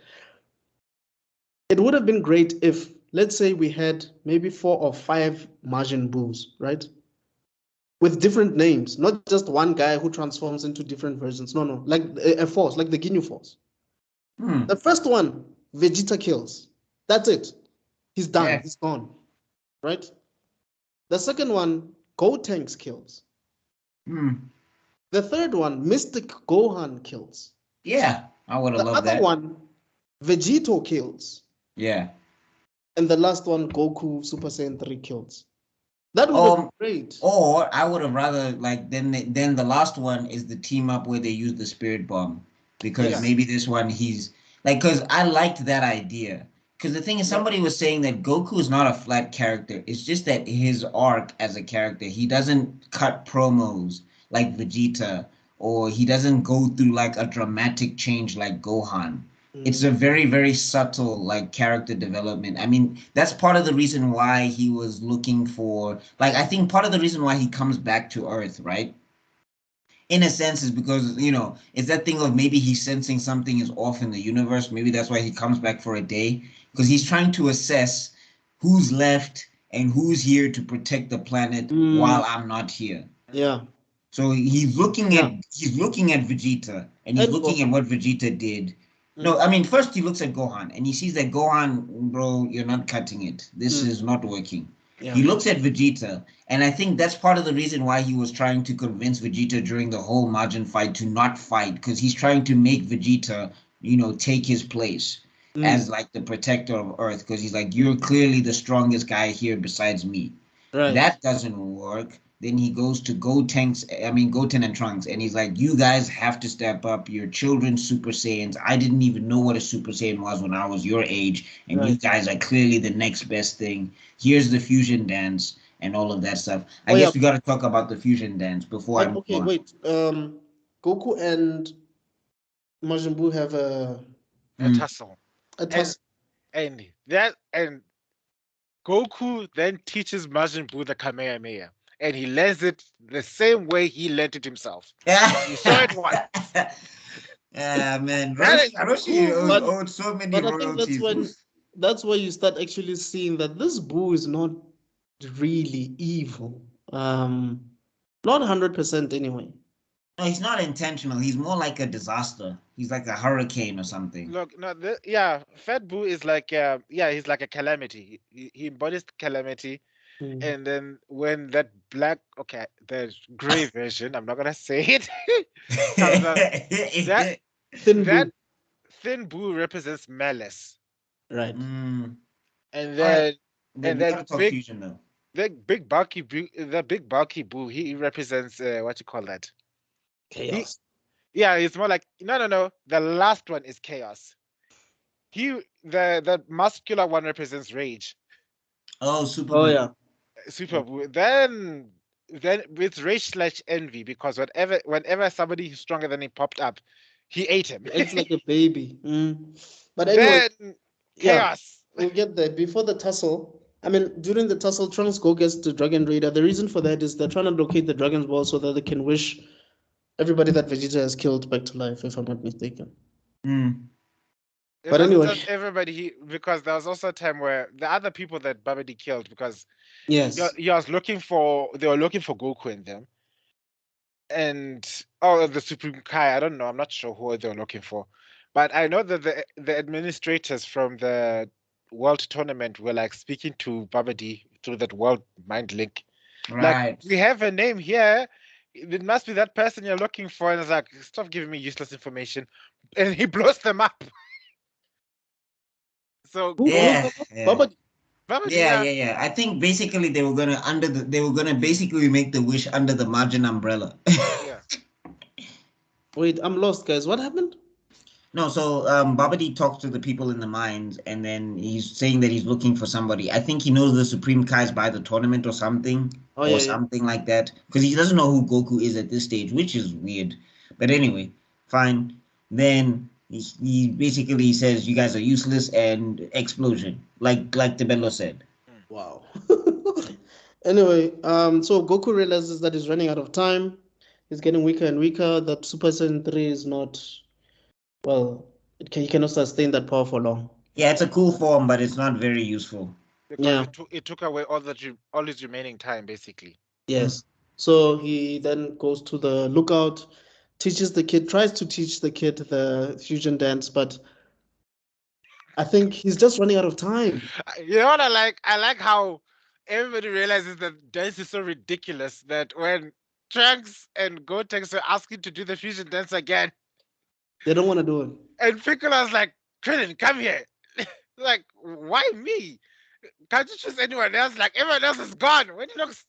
it would have been great if, let's say, we had maybe 4 or 5 Majin Buus, right? With different names, not just one guy who transforms into different versions. No, like a force, like the Ginyu Force. The first one, Vegeta kills. That's it. He's done. Yeah. He's gone. Right? The second one, Gotenks kills. The third one, Mystic Gohan kills. Yeah, I would have loved that. The other one, Vegito kills. Yeah. And the last one, Goku Super Saiyan 3 kills. That would have been great. Or I would have rather, like, then the last one is the team up where they use the Spirit Bomb. Because maybe this one he's, like, because I liked that idea. Because the thing is, somebody was saying that Goku is not a flat character. It's just that his arc as a character, he doesn't cut promos like Vegeta, or he doesn't go through like a dramatic change like Gohan. It's a very, very subtle like character development. I mean, that's part of the reason why he was looking for, like, I think part of the reason why he comes back to Earth, right? In a sense, is because, it's that thing of maybe he's sensing something is off in the universe. Maybe that's why he comes back for a day. Because he's trying to assess who's left and who's here to protect the planet while I'm not here. Yeah. So he's looking at Vegeta, and he's looking at what Vegeta did. No, I mean, first he looks at Gohan and he sees that Gohan, bro, you're not cutting it. This is not working. Yeah. He looks at Vegeta, and I think that's part of the reason why he was trying to convince Vegeta during the whole Majin fight to not fight, because he's trying to make Vegeta, take his place as like the protector of Earth, because he's like, you're clearly the strongest guy here besides me. Right. That doesn't work. Then he goes to Goten and Trunks, and he's like, "You guys have to step up. You're children Super Saiyans. I didn't even know what a Super Saiyan was when I was your age, and you guys are clearly the next best thing. Here's the fusion dance and all of that stuff." I guess we got to talk about the fusion dance before I move on. Wait. Goku and Majin Buu have a tussle. And Goku then teaches Majin Buu the Kamehameha, and he learns it the same way he learned it himself. You saw it once. Yeah, man. Roshi owed so many royalties. I think that's where you start actually seeing that this Buu is not really evil. Not 100% anyway. No, he's not intentional. He's more like a disaster. He's like a hurricane or something. Look, no, Fat Boo is like, he's like a calamity. He embodies calamity. And then when that the gray version, I'm not gonna say it, comes out, Thin Boo represents malice. Right. And then the big bulky Boo, he represents what you call that? Chaos. It's more like no. The last one is chaos. The muscular one represents rage. Oh, Super Boo. Yeah. Super Boo. Then it's rage / envy, because whenever somebody stronger than him popped up, he ate him. It's like a baby. But anyway, then chaos. We'll get there. Before the tussle, during the tussle, Trunks gets to Dragon Raider. The reason for that is they're trying to locate the Dragon's Ball so that they can wish everybody that Vegeta has killed back to life, if I'm not mistaken. But anyway, just everybody, because there was also a time where the other people that Babidi killed, because they were looking for Goku in them, and the Supreme Kai. I don't know. I'm not sure who they were looking for, but I know that the administrators from the World Tournament were like speaking to Babidi through that World Mind Link. Right. Like, we have a name here. It must be that person you're looking for. And it's like, stop giving me useless information. And he blows them up. So yeah. Yeah. I think basically they were gonna basically make the wish under the Majin umbrella. Yeah. Wait, I'm lost, guys. What happened? No, so Babidi talks to the people in the mines, and then he's saying that he's looking for somebody. I think he knows the Supreme Kai's by the tournament or something, something like that, because he doesn't know who Goku is at this stage, which is weird. But anyway, fine. Then he basically says, "You guys are useless," and explosion, like Tebello said. Wow. Anyway, so Goku realizes that he's running out of time. He's getting weaker and weaker. That Super Saiyan 3 is not. Well, he cannot sustain that power for long. Yeah, it's a cool form, but it's not very useful. Because it took away all his remaining time, basically. Yes. So he then goes to the lookout, tries to teach the kid the fusion dance, but I think he's just running out of time. You know what I like? I like how everybody realizes that dance is so ridiculous that when Trunks and Gotenks are asking to do the fusion dance again, they don't want to do it. And Piccolo's like, Krillin, come here. Like, why me? Can't you choose anyone else? Like, everyone else is gone. When he looks...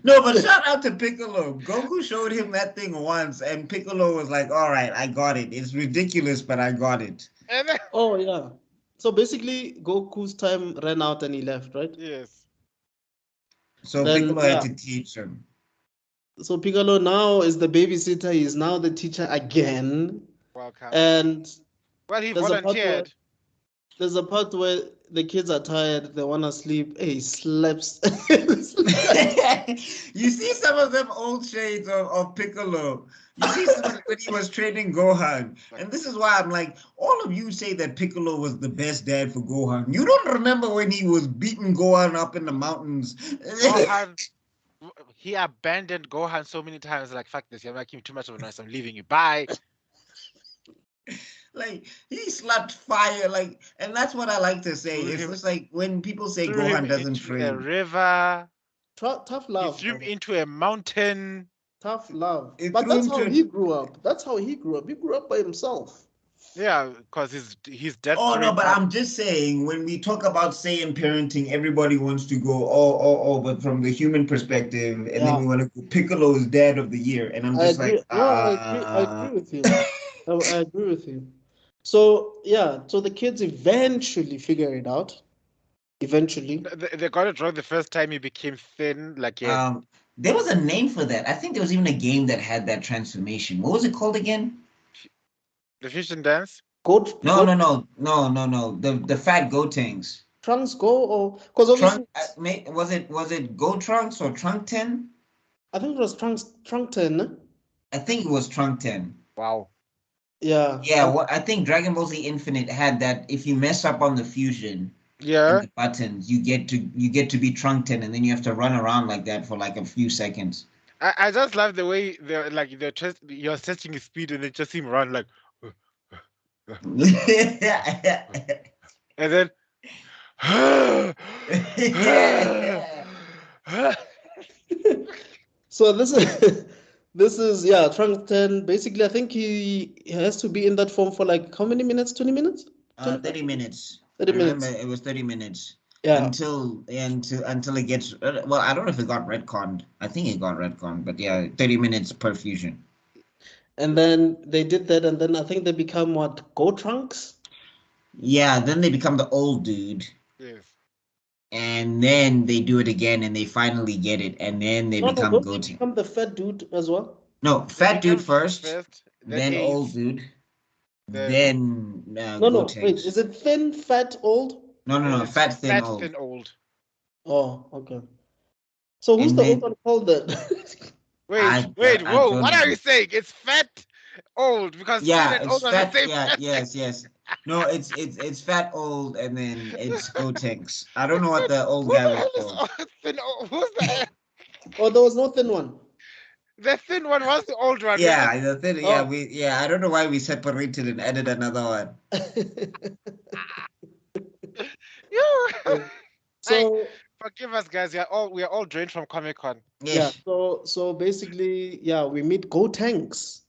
No, but shout out to Piccolo. Goku showed him that thing once, and Piccolo was like, all right, I got it. It's ridiculous, but I got it. Then... Oh, yeah. So basically, Goku's time ran out and he left, right? Yes. So then, Piccolo had to teach him. So Piccolo now is the babysitter. He is now the teacher again. Welcome. And he volunteered. There's a part where the kids are tired. They want to sleep. He sleeps. You see some of them old shades of Piccolo. You see some when he was training Gohan. And this is why I'm like, all of you say that Piccolo was the best dad for Gohan. You don't remember when he was beating Gohan up in the mountains. Gohan... He abandoned Gohan so many times, like, fuck this, you're making too much of a noise, I'm leaving you, bye. Like, he slapped fire, like, and that's what I like to say. It's just like when people say Gohan doesn't train. A river. Tough love. He threw him into a mountain. Tough love. But that's how he grew up. He grew up by himself. Yeah, because he's death. Oh no, but I'm just saying when we talk about Saiyan parenting, everybody wants to go but from the human perspective, and then we want to go Piccolo is dad of the year, and I'm I just agree. like, No, I agree with you. I agree with you. So yeah, so the kids eventually figure it out. Eventually, They got it wrong the first time he became thin. Like there was a name for that. I think there was even a game that had that transformation. What was it called again? the fusion dance. goat. No. The fat Gotenks. Trunks go or because obviously Was it Go Trunks or Trunk 10? I think it was Trunk 10. I think it was Trunk 10. Wow. Yeah. Yeah, I think Dragon Ball Z Infinite had that. If you mess up on the fusion and Yeah. the buttons, you get to be Trunk 10, and then you have to run around like that for like a few seconds. I just love the way you're testing his speed and they just see him run like, and then. So this is this is yeah, Trunk 10. Basically, I think he has to be in that form for like how many minutes? 20 minutes? 30 minutes. 30 I remember minutes. it was 30 minutes. Yeah. Until it gets well, I don't know if it got retconned. I think it got retconned, but yeah, 30 minutes per fusion. And then they did that, and then I think they become what? Go Trunks? Yeah, then they become the old dude. Yes. And then they do it again, and they finally get it, and then they become don't Goten. they become the fat dude as well? No, fat dude first, then AIDS, old dude, then No, wait, is it thin, fat, old? No, fat, thin, old. Thin, old. Oh, okay. So who's the old one called then? Wait, whoa, what are you saying? It's fat, old, because yeah, thin and it's old fat, are the same. yeah, yes. No, it's fat, old, and then it's Gotenks. I don't know what the old guy was called. Who's the? Oh, there was no thin one. The thin one was the old one. Yeah, the thin. Yeah, I don't know why we separated and added another one. So forgive us, guys. We are all drained from Comic-Con. Yeah. So basically, yeah, we meet Gotenks.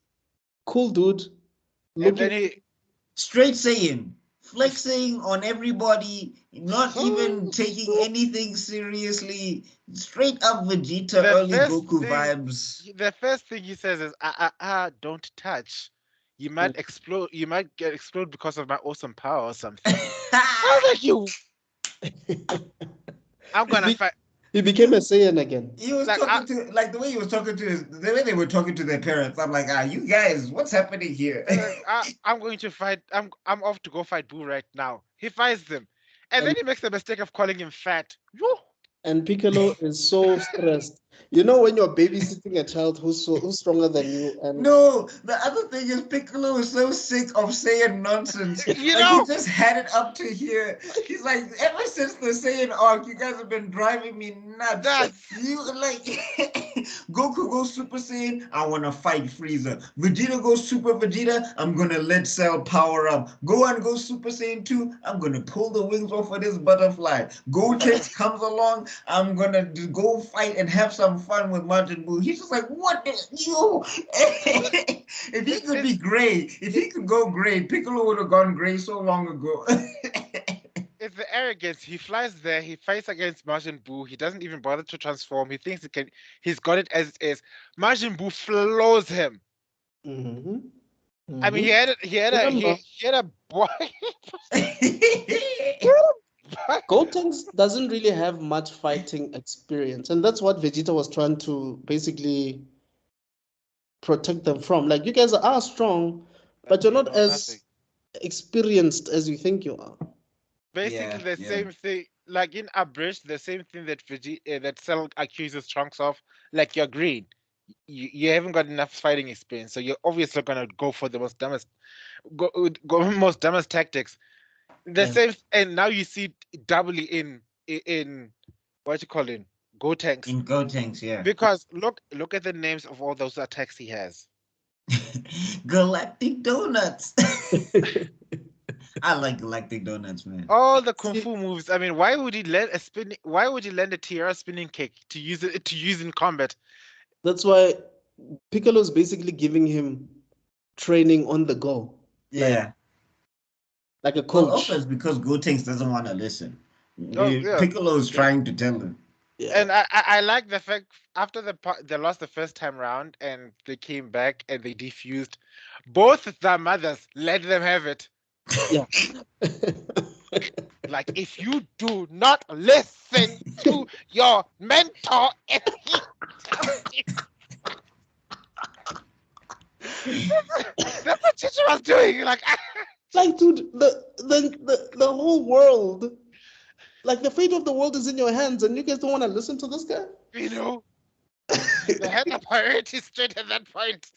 Cool dude. And then he straight Saiyan, flexing on everybody, not even taking anything seriously. Straight up Vegeta, early Goku vibes. The first thing he says is, don't touch. You might explode. You might explode because of my awesome power or something. I was like, you. I'm gonna fight. He became a Saiyan again. He was talking to the way he was talking to the way they were talking to their parents. I'm like, you guys, what's happening here? I'm going to fight. I'm off to go fight Boo right now. He fights them, and then he makes the mistake of calling him fat. And Piccolo is so stressed. You know when you're babysitting a child who's stronger than you, and no, the other thing is Piccolo is so sick of saying nonsense. He just had it up to here. He's like, ever since the Saiyan arc, you guys have been driving me nuts. You like Goku goes Super Saiyan, I wanna fight Frieza. Vegeta goes Super Vegeta, I'm gonna let Cell power up. Gohan goes Super Saiyan 2, I'm gonna pull the wings off of this butterfly. Gotenks comes along, I'm gonna go fight and have some fun with Majin Buu. He's just like, what you? If he could be gray, if he could go gray, Piccolo would have gone gray so long ago. It's the arrogance. He flies there. He fights against Majin Buu. He doesn't even bother to transform. He thinks he can. He's got it as it is. Majin Buu floors him. Mm-hmm. Mm-hmm. I mean, he had a boy. Gotenks doesn't really have much fighting experience, and that's what Vegeta was trying to basically protect them from. Like, you guys are strong, but you're not as experienced as you think you are. Basically, the same thing. Like in Abridged, the same thing that that Cell accuses Trunks of. Like, you're green. You haven't got enough fighting experience, so you're obviously gonna go for the most dumbest tactics. The same, and now you see doubly in what you call it, Gotenks. In Gotenks, yeah. Because look at the names of all those attacks he has. Galactic Donuts. I like Galactic Donuts, man. All the kung fu moves. I mean, why would he land a Tiara spinning kick to use in combat? That's why Piccolo's basically giving him training on the go. Yeah. like a Well, coach. also it's because Gotenks doesn't want to listen. Oh, yeah. Piccolo's trying to tell him. Yeah. And I like the fact after they lost the first time round and they came back and they defused, both their mothers let them have it. Yeah. Like, if you do not listen to your mentor, that's what teacher was doing. Like, Like, dude, the whole world, like the fate of the world is in your hands, and you guys don't want to listen to this guy. you know, they had the priority straight at that point.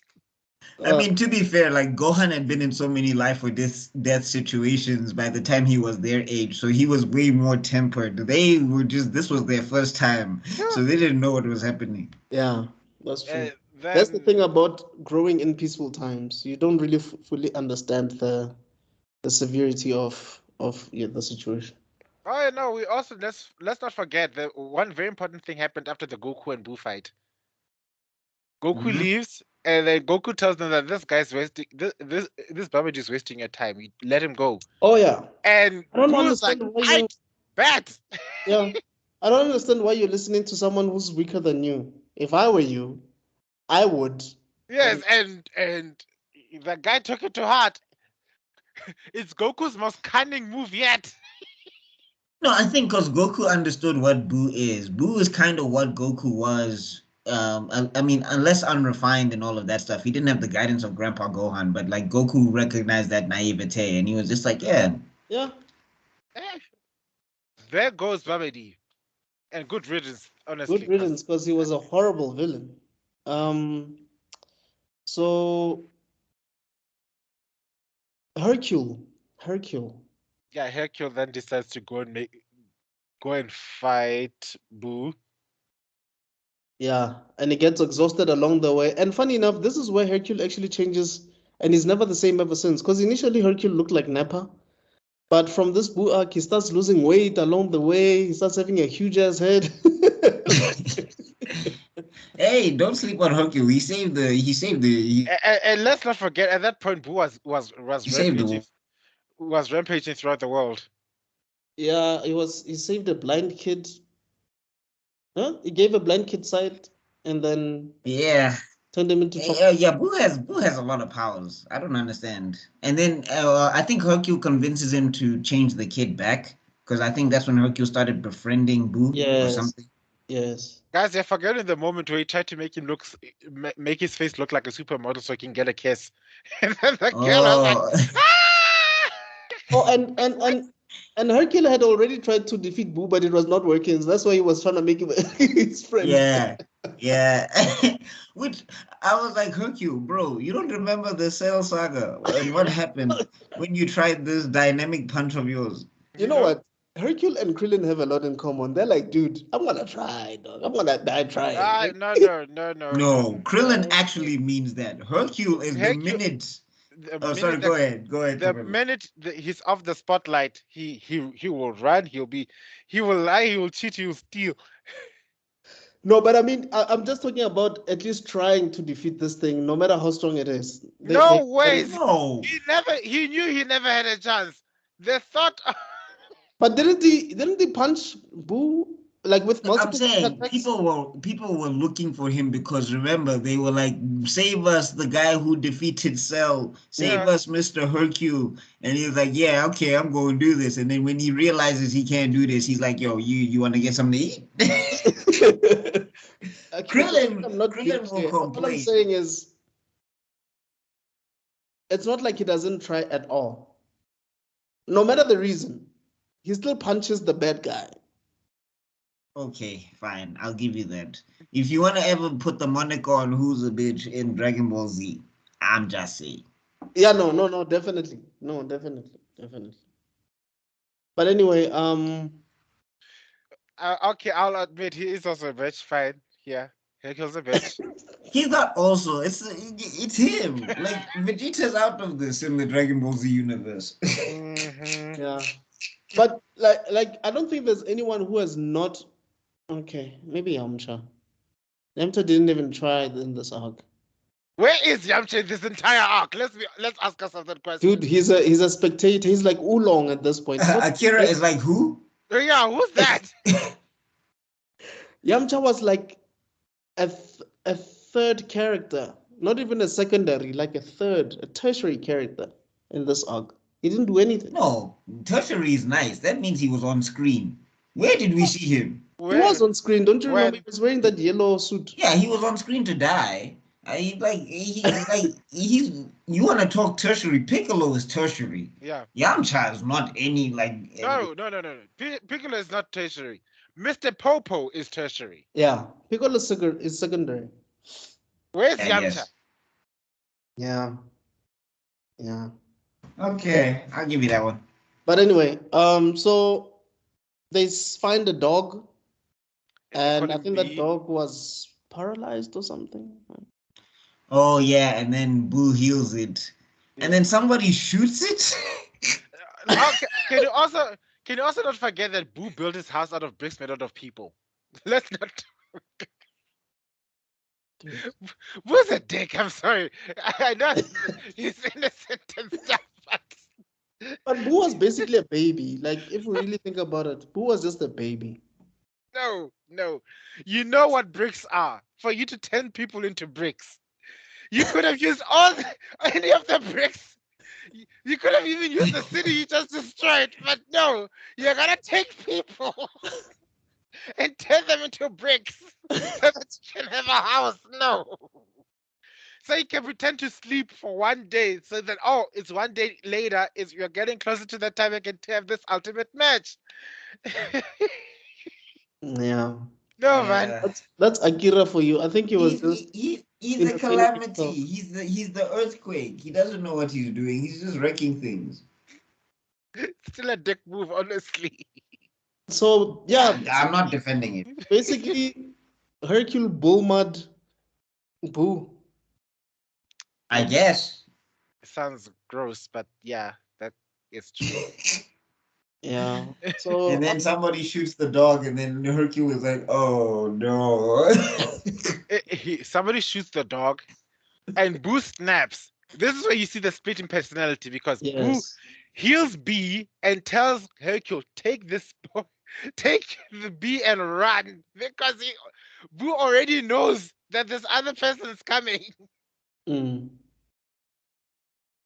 I mean, to be fair, like Gohan had been in so many life or death situations by the time he was their age, so he was way more tempered. They were this was their first time, so they didn't know what was happening. Yeah, that's true. Then, That's the thing about growing in peaceful times. You don't really fully understand the severity of the situation. Oh no, we also let's not forget that one very important thing happened after the Goku and Buu fight. Goku leaves, and then Goku tells them that this guy's wasting this Babaji is wasting your time. You let him go. Oh yeah, And I don't Buu's like, understand why you. bad. Yeah, I don't understand why you're listening to someone who's weaker than you. If I were you, I would. Yes, and the guy took it to heart. It's Goku's most cunning move yet. No, I think because Goku understood what Buu is. Buu is kind of what Goku was. I mean, unless unrefined and all of that stuff, he didn't have the guidance of Grandpa Gohan. But like Goku recognized that naivete, and he was just like, yeah. There goes Babidi. And good riddance, honestly. Good riddance, because he was a horrible villain. So Hercule. Yeah, Hercule then decides to go and fight Buu. Yeah, and he gets exhausted along the way. And funny enough, this is where Hercule actually changes, and he's never the same ever since. Because initially Hercule looked like Nappa, but from this Buu arc, he starts losing weight along the way. He starts having a huge ass head. Hey, don't sleep on Hercule. He saved the. And let's not forget, at that point, Buu was rampaging throughout the world. Yeah, he saved a blind kid. Huh? He gave a blind kid sight, and then turned him into. Buu has a lot of powers. I don't understand. And then I think Hercule convinces him to change the kid back, because I think that's when Hercule started befriending Buu or something. Yes. Guys, you're forgetting the moment where he tried to make his face look like a supermodel so he can get a kiss. And then the girl was like, ah! Oh, and Hercule had already tried to defeat Buu, but it was not working. So that's why he was trying to make him his friend. Yeah. Which I was like, Hercule, bro, you don't remember the Cell Saga and what happened when you tried this dynamic punch of yours? You know what? Hercule and Krillin have a lot in common. They're like, dude, I'm gonna try, dog. I'm gonna die trying. No. No, Krillin actually means that. Hercule is the minute. Sorry, go ahead. The minute he's off the spotlight, he will run. He will lie. He will cheat. He will steal. No, but I mean, I'm just talking about at least trying to defeat this thing, no matter how strong it is. No way. No. He knew he never had a chance. The thought. But didn't he punch Buu like with multiple? I'm saying people were looking for him because remember they were like, save us, the guy who defeated Cell, save us, Mr. Hercule, and he was like, yeah, okay, I'm going to do this. And then when he realizes he can't do this, he's like, yo, you want to get something to eat? Krillin will complain. What I'm saying is, it's not like he doesn't try at all. No matter the reason, he still punches the bad guy. Okay, fine. I'll give you that. If you want to ever put the moniker on who's a bitch in Dragon Ball Z, I'm just saying. Yeah, no, definitely. No, definitely. But anyway, okay, I'll admit he is also a bitch. Fine. Yeah. Hercule's a bitch. He's not also. It's him. Like Vegeta's out of this in the Dragon Ball Z universe. Mm-hmm. Yeah. But like I don't think there's anyone who has not. Okay, maybe Yamcha. Yamcha didn't even try in this arc. Where is Yamcha in this entire arc? Let's ask ourselves that question. Dude, he's a spectator. He's like oolong at this point. He's not- Akira is like who? Yeah, who's that? Yamcha was like a third character, not even a secondary, like a tertiary character in this arc. He didn't do anything. No, tertiary is nice. That means he was on screen. Where did we see him? He was on screen. Don't you remember? When? He was wearing that yellow suit. Yeah, he was on screen to die. He's you want to talk tertiary? Piccolo is tertiary. Yeah. Yamcha is not any like. No. Piccolo is not tertiary. Mr. Popo is tertiary. Yeah, Piccolo is secondary. Where's Yeah, Yamcha? yes. Yeah. Okay, I'll give you that one. But anyway, so they find a dog, and I think that dog was paralyzed or something. Oh yeah, and then Boo heals it, and then somebody shoots it. Okay, can you also not forget that Boo built his house out of bricks made out of people? Let's not. Boo's a dick. I'm sorry. I know he's innocent and stuff, But Boo was basically a baby. Like, if we really think about it, Boo was just a baby. No. You know what bricks are. For you to turn people into bricks, you could have used any of the bricks. You could have even used the city you just destroyed, but no, you're gonna take people and turn them into bricks so that you can have a house. No. So you can pretend to sleep for one day so that, it's one day later, you're getting closer to that time you can have this ultimate match. Yeah. No, man. That's Akira for you. I think he was he's a calamity. He's the earthquake. He doesn't know what he's doing. He's just wrecking things. Still a dick move, honestly. So yeah, I'm not defending it. basically Hercule Bullmud Boo. I guess. It sounds gross, but yeah, that is true. Yeah. So And then somebody shoots the dog, and then Hercule is like, "Oh no!" Somebody shoots the dog, and Boo snaps. This is where you see the split in personality because Boo heals B and tells Hercule, "Take the B and run," because Boo already knows that this other person is coming.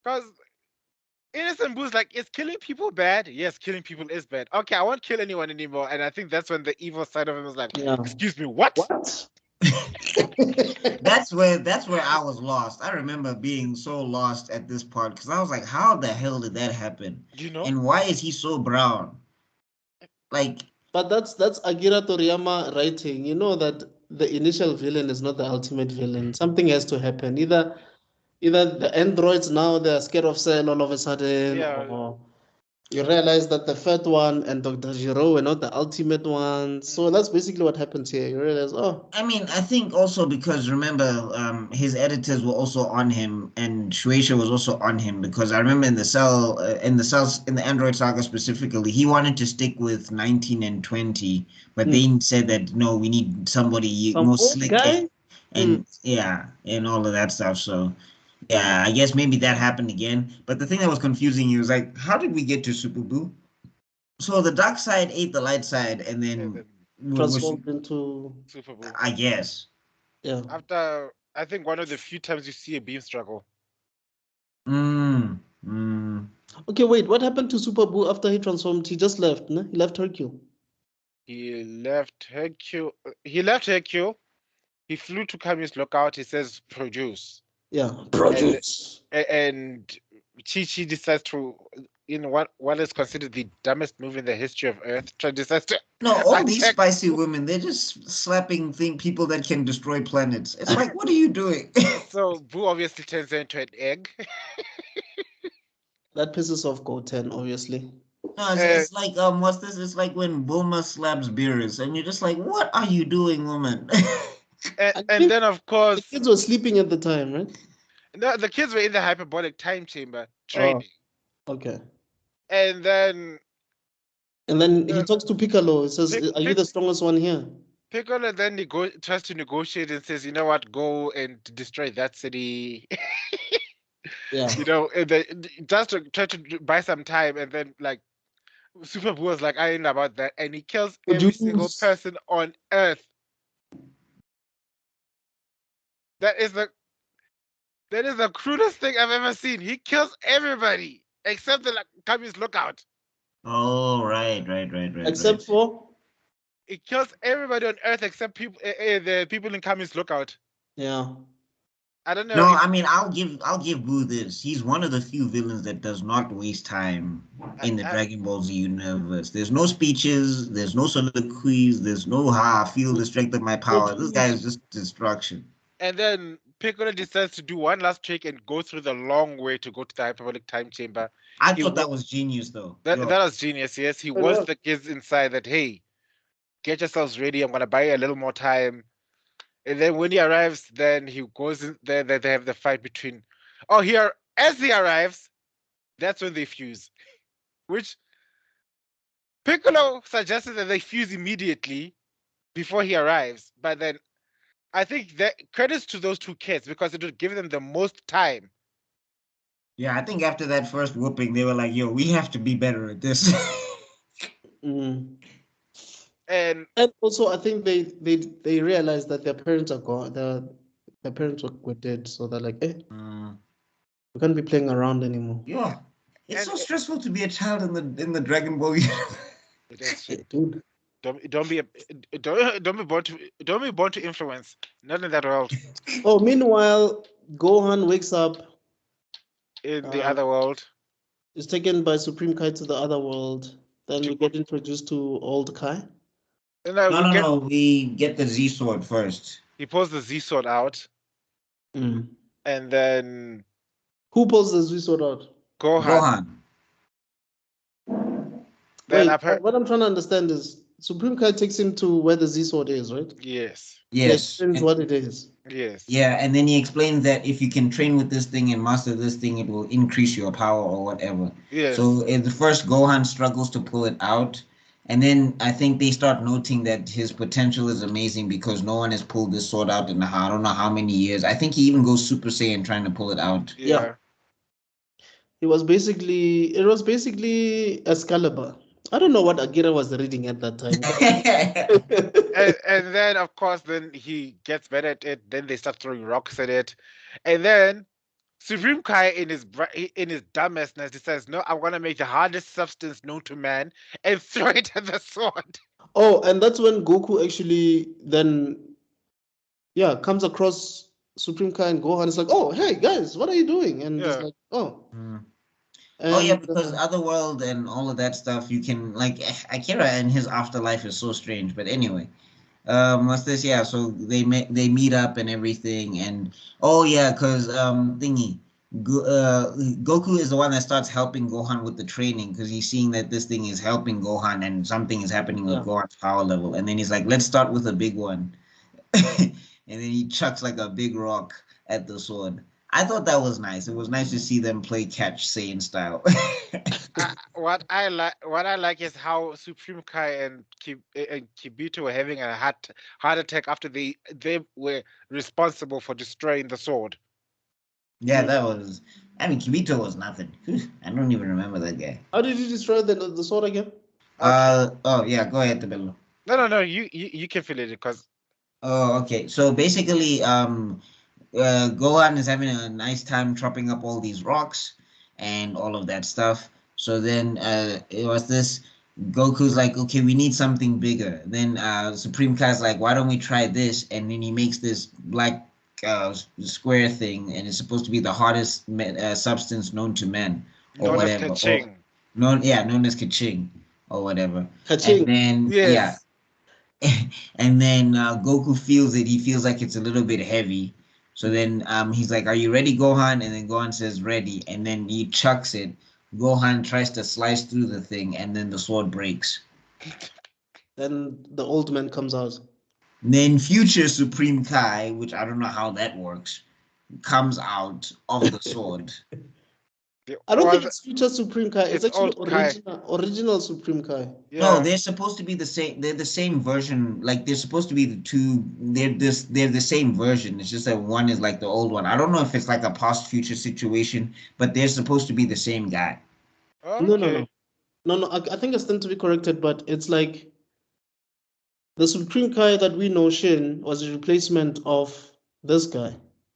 Because innocent Boo's like, is killing people bad? Yes, killing people is bad. Okay, I won't kill anyone anymore. And I think that's when the evil side of him was like, excuse me, what? That's where I was lost. I remember being so lost at this part because I was like, how the hell did that happen? You know? And why is he so brown? Like, but that's Akira Toriyama writing. You know that the initial villain is not the ultimate villain. Something has to happen. Either the androids now they're scared of Cell all of a sudden, or you realize that the third one and Dr. Giro were not the ultimate ones. So that's basically what happens here. You realize, I mean, I think also because remember, his editors were also on him, and Shueisha was also on him because I remember in the Android Saga specifically, he wanted to stick with 19 and 20, but they said that no, we need somebody more slick and all of that stuff. So. Yeah, I guess maybe that happened again. But the thing that was confusing you was like, how did we get to Super Boo? So the dark side ate the light side and then transformed into Super Boo. I guess. Yeah. After, I think, one of the few times you see a beam struggle. Okay, wait. What happened to Super Boo after he transformed? He just left, no? He left Hercule. He left Hercule. He flew to Kami's lookout. He says, produce. Yeah, produce. And Chi-Chi decides to, in what is considered the dumbest move in the history of Earth, decides to... No, all these spicy women, they're just slapping people that can destroy planets. It's like, what are you doing? So Boo obviously turns her into an egg. That pisses off Goten, obviously. No, it's like, what's this? It's like when Bulma slaps Beerus, and you're just like, what are you doing, woman? And then, of course... The kids were sleeping at the time, right? No, the kids were in the hyperbolic time chamber training. Okay. And then he talks to Piccolo. He says, are you the strongest one here? Piccolo then tries to negotiate and says, "You know what? Go and destroy that city." Yeah. You know, and just to try to buy some time, and then like Super Boo was like, "I ain't about that," and he kills every single Produce. person on Earth. That is the crudest thing I've ever seen. He kills everybody except the like, Kami's lookout. Oh, right. Except for He kills everybody on Earth except the people in Kami's lookout. yeah. I don't know. No, I mean, I'll give Boo this. He's one of the few villains that does not waste time in the Dragon Ball Z universe. There's no speeches, there's no soliloquies, there's no I feel the strength of my power. This guy is just destruction. And then Piccolo decides to do one last trick and go through the long way to go to the hyperbolic time chamber. I thought that was genius, though. That was genius, yes. He warns the kids inside that, hey, get yourselves ready. I'm going to buy you a little more time. And then when he arrives, then he goes in there. They have the fight between. Oh, here, as he arrives, that's when they fuse. Which Piccolo suggested that they fuse immediately before he arrives. But then I think that credits to those two kids because it would give them the most time. Yeah, I think after that first whooping, they were like, yo, we have to be better at this. And also, I think they realized that their parents are gone. Their parents were dead, so they're like, "Eh, we can't be playing around anymore." Yeah, it's so stressful to be a child in the Dragon Ball universe. It is shit. Dude. Don't be born to influence. Not in that world. Oh, meanwhile, Gohan wakes up In the other world. Is taken by Supreme Kai to the other world. Then we get introduced to old Kai. No. We get the Z sword first. He pulls the Z sword out. And then who pulls the Z sword out? Gohan. Wait, what I'm trying to understand is Supreme Kai takes him to where the Z sword is, right? Yes. He explains what it is. Yes. Yeah, and then he explains that if you can train with this thing and master this thing, it will increase your power or whatever. Yes. So at the first, Gohan struggles to pull it out. And then I think they start noting that his potential is amazing because no one has pulled this sword out in I don't know how many years. I think he even goes Super Saiyan trying to pull it out. Yeah. It was basically Excalibur. I don't know what Akira was reading at that time. and then, of course, then he gets better at it. Then they start throwing rocks at it. And then Supreme Kai, in his dumbassness, decides, no, I'm going to make the hardest substance known to man and throw it at the sword. Oh, and that's when Goku actually then, comes across Supreme Kai and Gohan. It's like, oh, hey, guys, what are you doing? And it's like, oh. And, because Otherworld and all of that stuff, you can, like, Akira and his afterlife is so strange. But anyway, what's this? Yeah, so they meet up and everything. And, because Goku is the one that starts helping Gohan with the training because he's seeing that this thing is helping Gohan and something is happening with Gohan's power level. And then he's like, let's start with a big one. And then he chucks like a big rock at the sword. I thought that was nice. It was nice to see them play catch Saiyan style. What I like is how Supreme Kai and Kibito were having a heart attack after they were responsible for destroying the sword. Yeah, that was. I mean, Kibito was nothing. I don't even remember that guy. How did you destroy the sword again? Go ahead, Tabello. No. You can fill it because. Oh, okay. So basically, Gohan is having a nice time chopping up all these rocks and all of that stuff. So then it was this. Goku's like, okay, we need something bigger. Then Supreme Kai's like, why don't we try this? And then he makes this black square thing, and it's supposed to be the hardest substance known to men, or known whatever. As Kaching. Known as Kaching, or whatever. Kaching. And then and then Goku feels it. He feels like it's a little bit heavy. So then he's like, are you ready, Gohan? And then Gohan says, ready. And then he chucks it. Gohan tries to slice through the thing, and then the sword breaks. Then the old man comes out. Then future Supreme Kai, which I don't know how that works, comes out of the sword. I don't Or think it's Future Supreme Kai. It's it's actually old Kai. original Supreme Kai. No, Yeah. they're supposed to be the same. They're the same version. Like they're supposed to be the two. They're the same version. It's just that one is like the old one. I don't know if it's like a past future situation, but they're supposed to be the same guy. No, Okay. no. I think I stand to be corrected, but it's like the Supreme Kai that we know, Shin, was a replacement of this guy.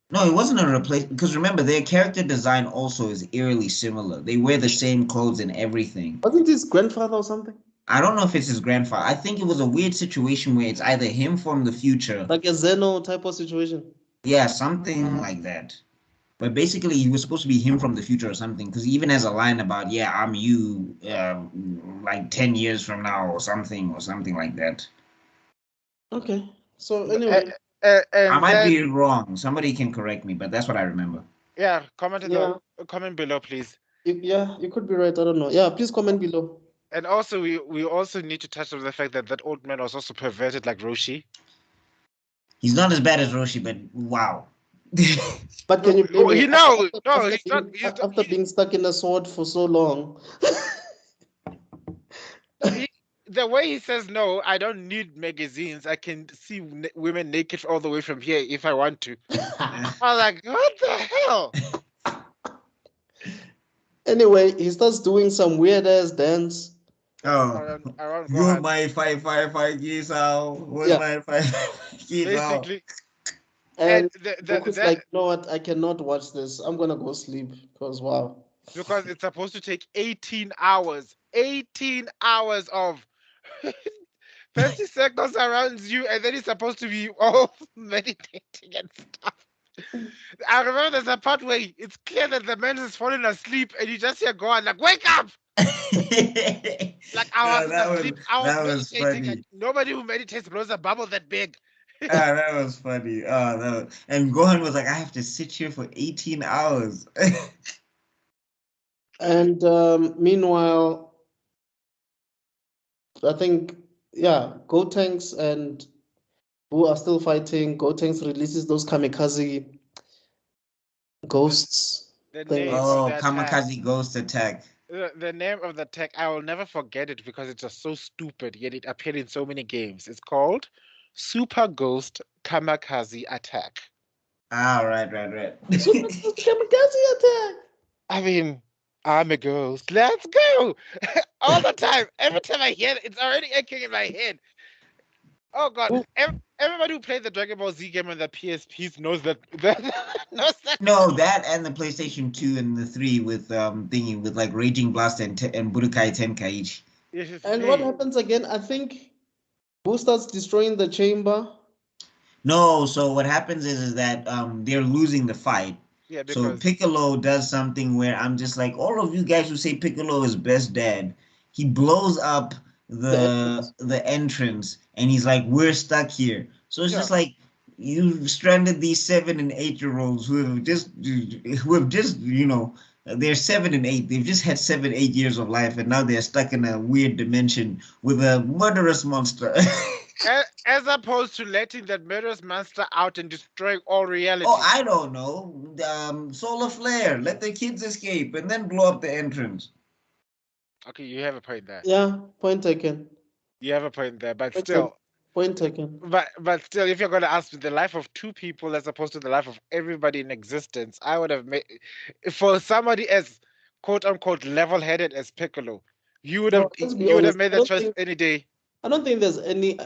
No, it wasn't a replacement because remember their character design also is eerily similar. They wear the same clothes and everything. Wasn't his grandfather or something? I don't know if it's his grandfather. I think it was a weird situation where it's either him from the future. Like a Zeno type of situation. Yeah, something like that. But basically, he was supposed to be him from the future or something, because he even has a line about, "Yeah, I'm you, like 10 years from now, or something like that." Okay. So Uh, anyway, I and might then be wrong. Somebody can correct me, but that's what I remember. yeah, comment in yeah, the comment below, please. you could be right. I don't know. Yeah, please comment below. And also, we also need to touch on the fact that that old man was also perverted like Roshi. He's not as bad as Roshi, but wow. But can you blame him No, after he's not. after being stuck in a sword for so long? The way he says no, I don't need magazines. I can see women naked all the way from here if I want to. I was like, what the hell? Anyway, he starts doing some weird ass dance. Oh, Around you're Gohan. my 555 out. What's Yeah. my 555 out? Basically, And and Goku's like, you know what? I cannot watch this. I'm gonna go sleep because wow. because it's supposed to take 18 hours. 18 hours of 30 seconds around you, and then it's supposed to be all meditating and stuff. I remember there's a part where it's clear that the man is falling asleep, and you just hear Gohan like, "Wake up!" Like I was asleep, I was that was meditating, funny. and nobody who meditates blows a bubble that big. That was funny. And Gohan was like, I have to sit here for 18 hours. And meanwhile, I think Gotenks and Boo are still fighting. Gotenks releases those kamikaze ghosts The thing. name of Oh, the attack. Kamikaze Ghost Attack. The name of the tech, I will never forget it because it's just so stupid, yet it appeared in so many games. It's called Super Ghost Kamikaze Attack. Ah, right. Super kamikaze attack. I mean, I'm a ghost. Let's go! All the time. Every time I hear it, it's already echoing in my head. Oh god. Ooh. Everybody who played the Dragon Ball Z game on the PSPs knows that knows that. No, that and the PlayStation 2 and the 3 with thingy with like Raging Blast and Budokai Tenkaichi. Yes, And me. what happens again? I think Boo starts destroying the chamber. No, so what happens is that they're losing the fight. Yeah, So because Piccolo does something where I'm just like, all of you guys who say Piccolo is best dad, he blows up the entrance and he's like, we're stuck here. So it's Yeah. just like you've stranded these 7 and 8-year-olds who have just they're 7 and 8. They've just had 7, 8 years of life and now they're stuck in a weird dimension with a murderous monster. as opposed to letting that murderous monster out and destroying all reality. Oh, I don't know. Solar flare. Let the kids escape and then blow up the entrance. Okay, you have a point there. Yeah, point taken. You have a point there, but Point still, Point taken. but still, if you're going to ask me the life of 2 people as opposed to the life of everybody in existence, I would have made for somebody as quote unquote level-headed as Piccolo, you would have Let's be you would have honest. made I that don't choice think any day. I don't think there's any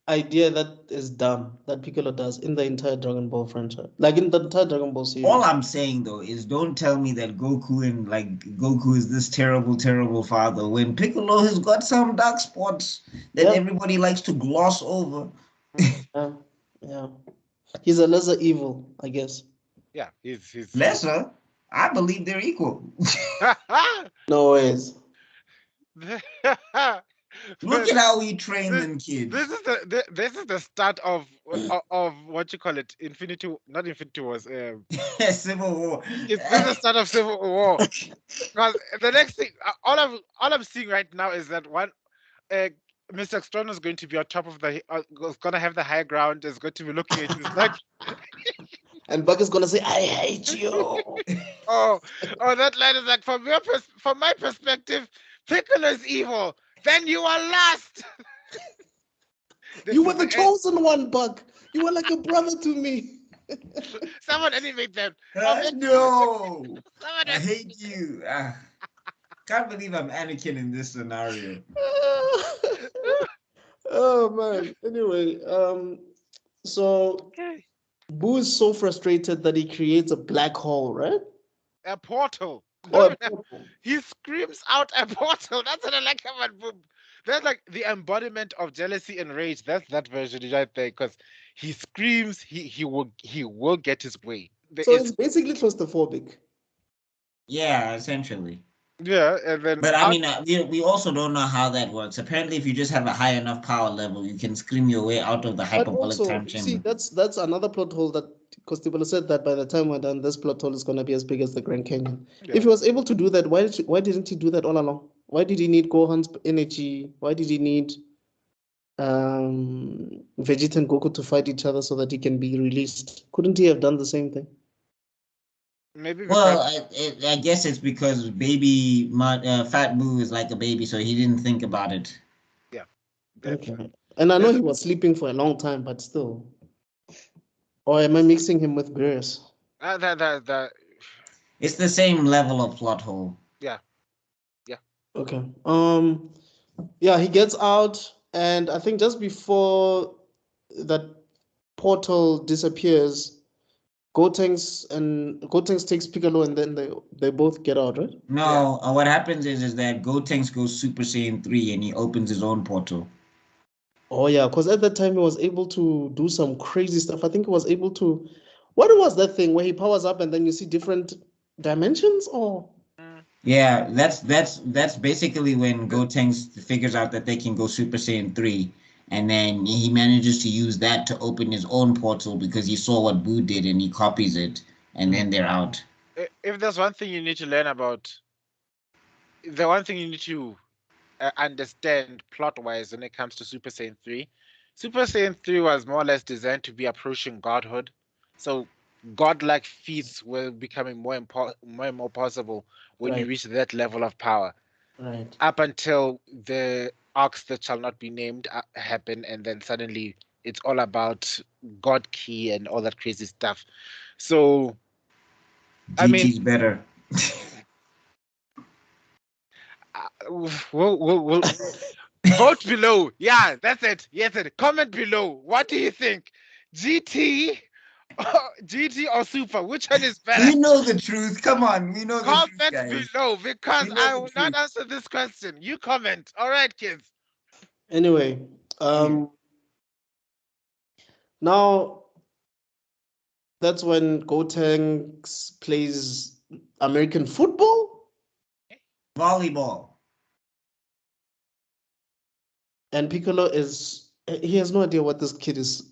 idea that is dumb that Piccolo does in the entire Dragon Ball franchise, like in the entire Dragon Ball series. All I'm saying though is don't tell me that Goku is this terrible, terrible father when Piccolo has got some dark spots that Yeah. everybody likes to gloss over. Yeah. He's a lesser evil, I guess. Yeah, he's Lesser, I believe they're equal. No ways. Look at how he trained them kids. This is the start of what you call it, not Infinity Wars. Civil War. It's this is the start of Civil War. Because the next thing, all I'm seeing right now is that Mr. External is going to be on top of is going to have the high ground. Is going to be looking at you. It's like And Buck is gonna say, "I hate you." Oh, that line is like from my perspective, Piccolo is evil. Then you are lost. This You is were the end. chosen one, Buck. You were like a brother to me. Someone animate them. No, Someone I hate you. Can't believe I'm Anakin in this scenario. Oh man. Anyway, so Okay. Boo is so frustrated that he creates a black hole, right? A portal. Or No, a portal. he screams out a portal. That's what I like about Boom. That's like the embodiment of jealousy and rage. That's that version right there. Because he screams, he will get his way. So it's basically claustrophobic. Yeah, essentially. Yeah, and then But I mean, we also don't know how that works. Apparently, if you just have a high enough power level, you can scream your way out of the But hyperbolic also, time you see, chamber. that's another plot hole that because people said that by the time we're done, this plot hole is gonna be as big as the Grand Canyon. yeah. If he was able to do that, why didn't he do that all along? Why did he need Gohan's energy? Why did he need Vegeta and Goku to fight each other so that he can be released? Couldn't he have done the same thing? Maybe Well, because I guess it's because Fat Boo is like a baby, so he didn't think about it. yeah. Okay. And I know he was sleeping for a long time, but still. Or am I mixing him with Beerus? That It's the same level of plot hole. yeah. Okay. Yeah, he gets out, and I think just before that portal disappears, Gotenks takes Piccolo, and then they both get out, right? No, what happens is that Gotenks goes Super Saiyan 3 and he opens his own portal. Oh yeah, because at that time he was able to do some crazy stuff. I think he was able to. What was that thing where he powers up and then you see different dimensions? Or Yeah, that's basically when Gotenks figures out that they can go Super Saiyan 3, and then he manages to use that to open his own portal because he saw what Boo did and he copies it, and then they're out. If there's one thing you need to learn about, the one thing you need to understand plot-wise when it comes to Super Saiyan 3, Super Saiyan 3 was more or less designed to be approaching godhood. So godlike feats were becoming more and more possible when you Right. reach that level of power. right. Up until the arcs that shall not be named happen, and then suddenly it's all about God Key and all that crazy stuff. So, I mean, GT's better. we'll vote below. Yeah, that's it. Yes, it. Comment below. What do you think? GT, GT or Super? Which one is better? We know the truth. Come on, we know the truth, Comment guys. below because We know I the will not truth. answer this question. You comment. All right, kids. Anyway, now that's when Gotenks plays American football, Volleyball. and Piccolo he has no idea what this kid is.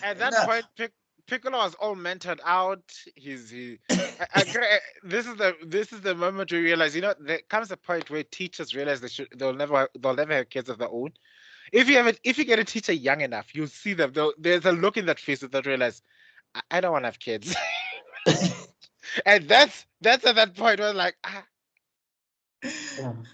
At that point, Piccolo was all mentored out. This is the moment we realize, there comes a point where teachers realize they'll never have kids of their own. If you get a teacher young enough, you'll see them. There's a look in that face that they realize, I don't want to have kids. And that's at that point where like,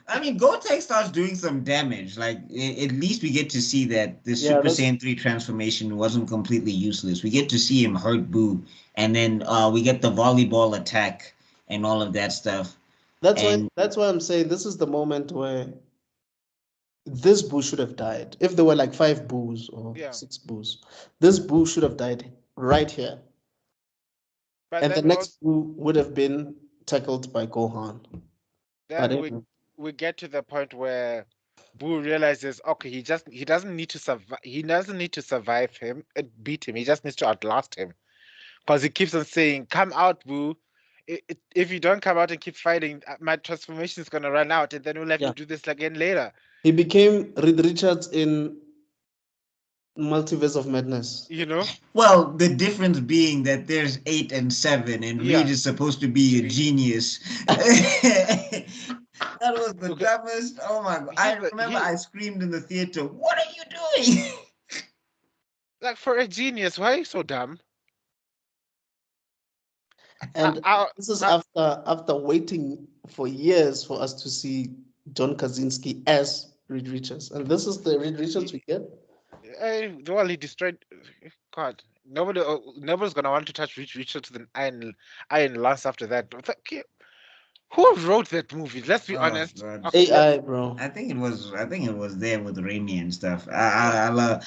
I mean, Gotenks starts doing some damage. Like, at least we get to see that the Yeah, Super Saiyan 3 transformation wasn't completely useless. We get to see him hurt Boo, and then we get the volleyball attack and all of that stuff. That's why I'm saying this is the moment where this Boo should have died. If there were like 5 Boos or 6 Boos, this Boo should have died right here. but And the then next Boo would have been tackled by Gohan. then we get to the point where Boo realizes, okay, he doesn't need to survive. He doesn't need to survive him, beat him. He just needs to outlast him, because he keeps on saying, "Come out, Boo. If you don't come out and keep fighting, my transformation is gonna run out, and then we'll have to do this again later." He became Reed Richards in Multiverse of Madness. Well, the difference being that there's 8 and 7, and Reed is supposed to be a genius. That was the dumbest. Oh my god! I remember I screamed in the theater, "What are you doing?" Like for a genius, why are you so dumb? And I, this is I, after waiting for years for us to see John Krasinski as Reed Richards. And this is the Reed Richards we get. well, he destroyed. God, nobody's gonna want to touch Richard to the Iron Lance after that. But who wrote that movie? Let's be Oh, honest. God. Okay, AI, bro. I think it was there with Raimi and stuff. I love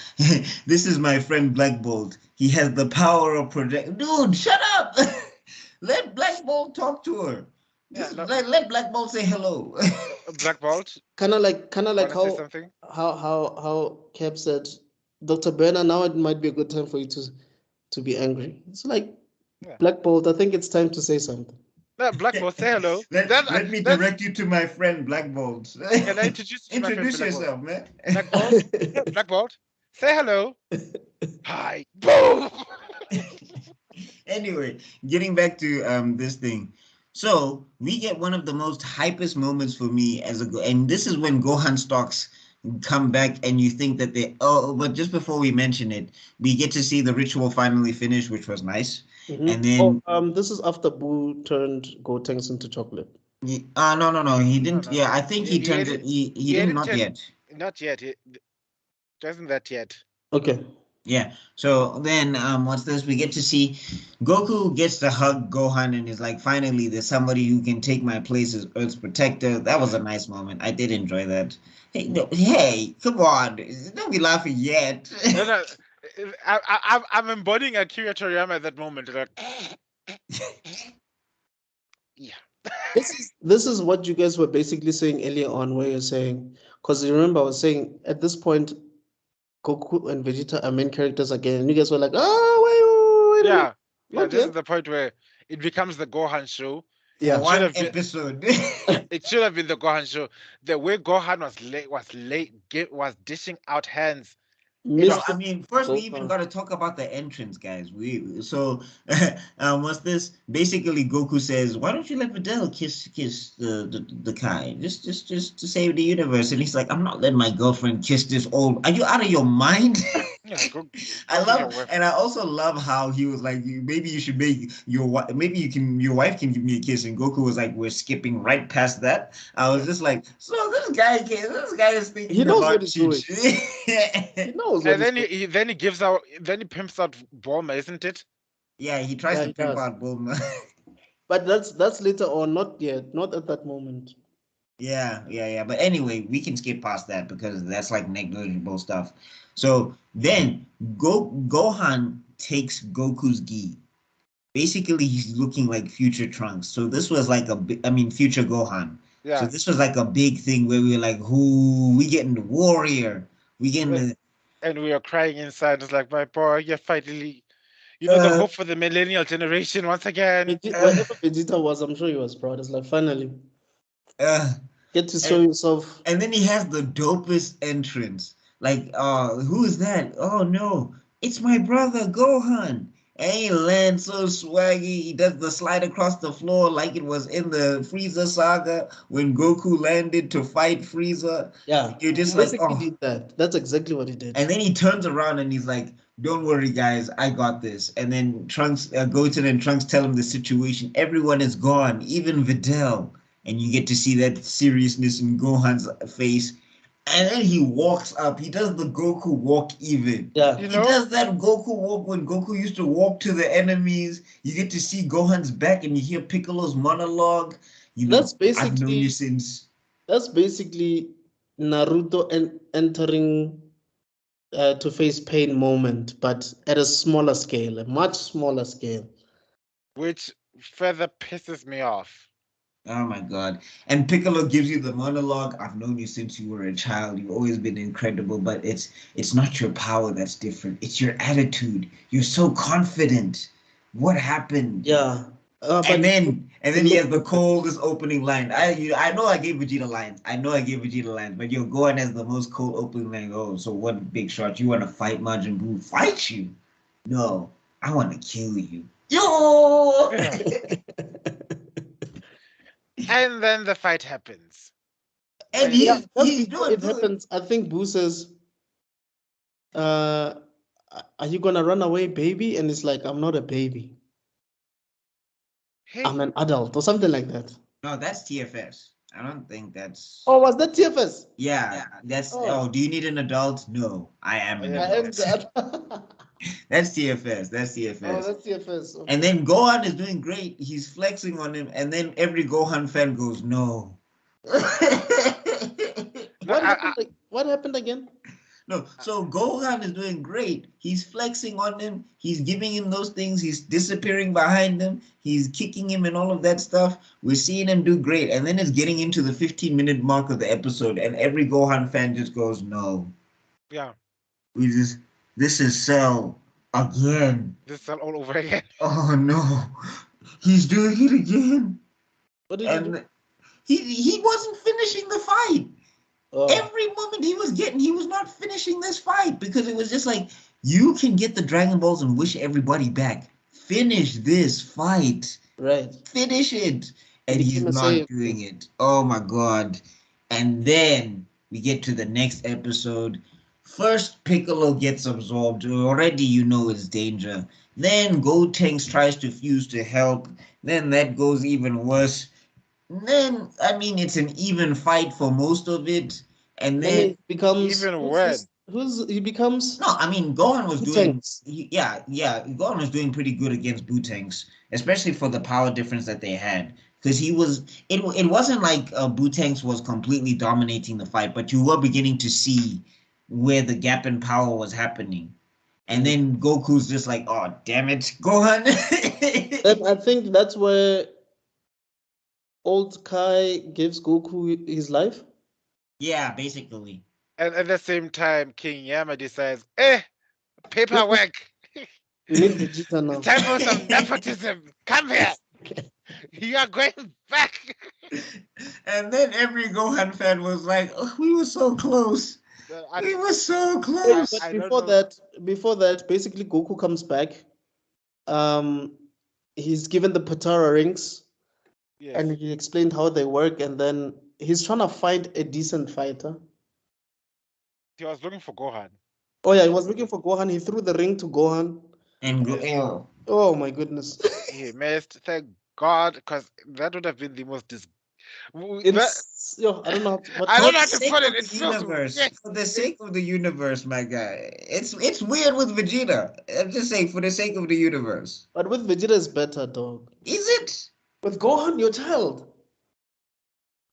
this is my friend Black Bolt. He has the power of project. Dude, shut up. Let Black Bolt talk to her. yeah, Just no, let Black Bolt say hello. Black Bolt. Kind of like Wanna say how something? how Cap said, Dr. Bernard, now it might be a good time for you to be angry. It's like Yeah. Black Bolt, I think it's time to say something. No, Black Bolt, say hello. Let me direct you to my friend Black Bolt. Can I introduce you to my friend Introduce Black Bolt? yourself, man. Black Bolt, yeah, Black Bolt, say hello. Hi. Boom. Anyway, getting back to this thing. So we get one of the most hypest moments for me and this is when Gohan stocks come back and you think that but just before we mention it, we get to see the ritual finally finish, which was nice. Mhm. And then this is after Boo turned Gotenks into chocolate. no, he didn't. No. Yeah, I think he turned it. He didn't not yet. Not yet. It doesn't that yet. Okay. Yeah. So then, what's this? We get to see Goku gets to hug Gohan and is like, finally, there's somebody who can take my place as Earth's protector. That was a nice moment. I did enjoy that. Hey, no, hey, come on! Don't be laughing yet. No. I'm embodying Akira Toriyama at that moment. Like, yeah. This is what you guys were basically saying earlier on, where you're saying, because you remember I was saying at this point, Goku and Vegeta are main characters again, and you guys were like, oh, wait a minute. Yeah. Not This is yet. the point where it becomes the Gohan show. Yeah. For one have been- episode. It should have been the Gohan show. The way Gohan was dishing out hands. No, Mr. I mean, first we even Gohan. got to talk about the entrance, guys. What's this? Basically, Goku says, "Why don't you let Videl kiss the Kai, just to save the universe?" And he's like, "I'm not letting my girlfriend kiss this old. Are you out of your mind?" Yeah, I love, and I also love how he was like, maybe you should make your wife, your wife can give me a kiss, and Goku was like, we're skipping right past that. I was just like, so this guy is thinking He knows about what he's doing. He knows what And then he's he gives out. Then he pimps out Bulma, isn't it? Yeah, he tries Yeah, to he pimp does. out Bulma. But that's later on, not yet, not at that moment. Yeah. But anyway, we can skip past that because that's like negligible stuff. So then Gohan takes Goku's gi. Basically, he's looking like future Trunks. So this was like future Gohan. Yeah. So this was like a big thing where we were like, who we getting the warrior? We getting the And we are crying inside. It's like, my boy, you're finally, the hope for the millennial generation once again. Wherever Vegeta was, I'm sure he was proud. It's like, finally, get to show yourself. And then he has the dopest entrance. Like, who is that? Oh no, it's my brother Gohan. And he lands so swaggy. He does the slide across the floor like it was in the Frieza saga when Goku landed to fight Frieza. Yeah, You're just basically like, oh. did that. That's exactly what he did. And then he turns around and he's like, don't worry, guys, I got this. And then Goten and Trunks tell him the situation. Everyone is gone, even Videl. And you get to see that seriousness in Gohan's face. And then he walks up. He does the Goku walk even. Yeah. He does that Goku walk when Goku used to walk to the enemies. You get to see Gohan's back and you hear Piccolo's monologue. That's basically, I've known you since. That's basically Naruto entering to face pain moment, but at a smaller scale, a much smaller scale. Which further pisses me off. Oh my God. And Piccolo gives you the monologue. I've known you since you were a child. You've always been incredible, but it's not your power that's different. It's your attitude. You're so confident. What happened? Yeah. And then he has the coldest opening line. I know I gave Vegeta lines. But you're going as the most cold opening line. Oh, so what, Big Shot? You want to fight Majin Buu? Fight you? No, I want to kill you. Yo! And then the fight happens. And it happens. I think Boo says, are you gonna run away, baby? And it's like, I'm not a baby. Hey, I'm an adult or something like that. No, that's TFS. I don't think that's. Oh, was that TFS? Yeah, that's. Oh. Oh, do you need an adult? No, I am an I I am adult. the That's TFS. That's Oh, TFS. that's TFS. Okay. And then Gohan is doing great. He's flexing on him, and then every Gohan fan goes, "No." What happened? What happened again? No, so Gohan is doing great. He's flexing on him. He's giving him those things. He's disappearing behind him. He's kicking him and all of that stuff. We're seeing him do great. And then it's getting into the 15-minute mark of the episode, and every Gohan fan just goes, "No." yeah, This is Cell again. this is all over again. Oh no, he's doing it again. What did you do? And he wasn't finishing the fight. Oh, Every moment he was not finishing this fight because it was just like, you can get the Dragon Balls and wish everybody back. Finish this fight. right. Finish it. And he's became a not Saiyan. doing it. Oh my God. And then we get to the next episode. First, Piccolo gets absorbed. Already you know it's danger. Then Gotenks tries to fuse to help. Then that goes even worse. Then, I mean, it's an even fight for most of it. And Then then, it becomes Even who's when? he becomes no, I mean, Gohan was doing, Tanks. Gohan was doing pretty good against Bootanks, especially for the power difference that they had. Because it wasn't like Bootanks was completely dominating the fight, but you were beginning to see where the gap in power was happening. And then Goku's just like, oh, damn it, Gohan. And I think that's where old Kai gives Goku his life. Yeah, basically. And at the same time, King Yama decides, paperwork. We need Vegeta now. Time for some nepotism. Come here. You are going back. And then every Gohan fan was like, oh, we were so close. We were so close. But I don't before that, basically Goku comes back. He's given the Patara rings, Yes. and he explained how they work, and then he's trying to find a decent fighter. He was looking for Gohan. Oh yeah, he was looking for Gohan. He threw the ring to Gohan. And Oh my goodness. He missed. Thank God, because that would have been the most I don't know. I don't know how to sake put of it. It the feels universe, weird. for the sake of the universe, my guy. It's weird with Vegeta. I'm just saying, for the sake of the universe. But with Vegeta is better, dog. Is it? With Gohan, your child.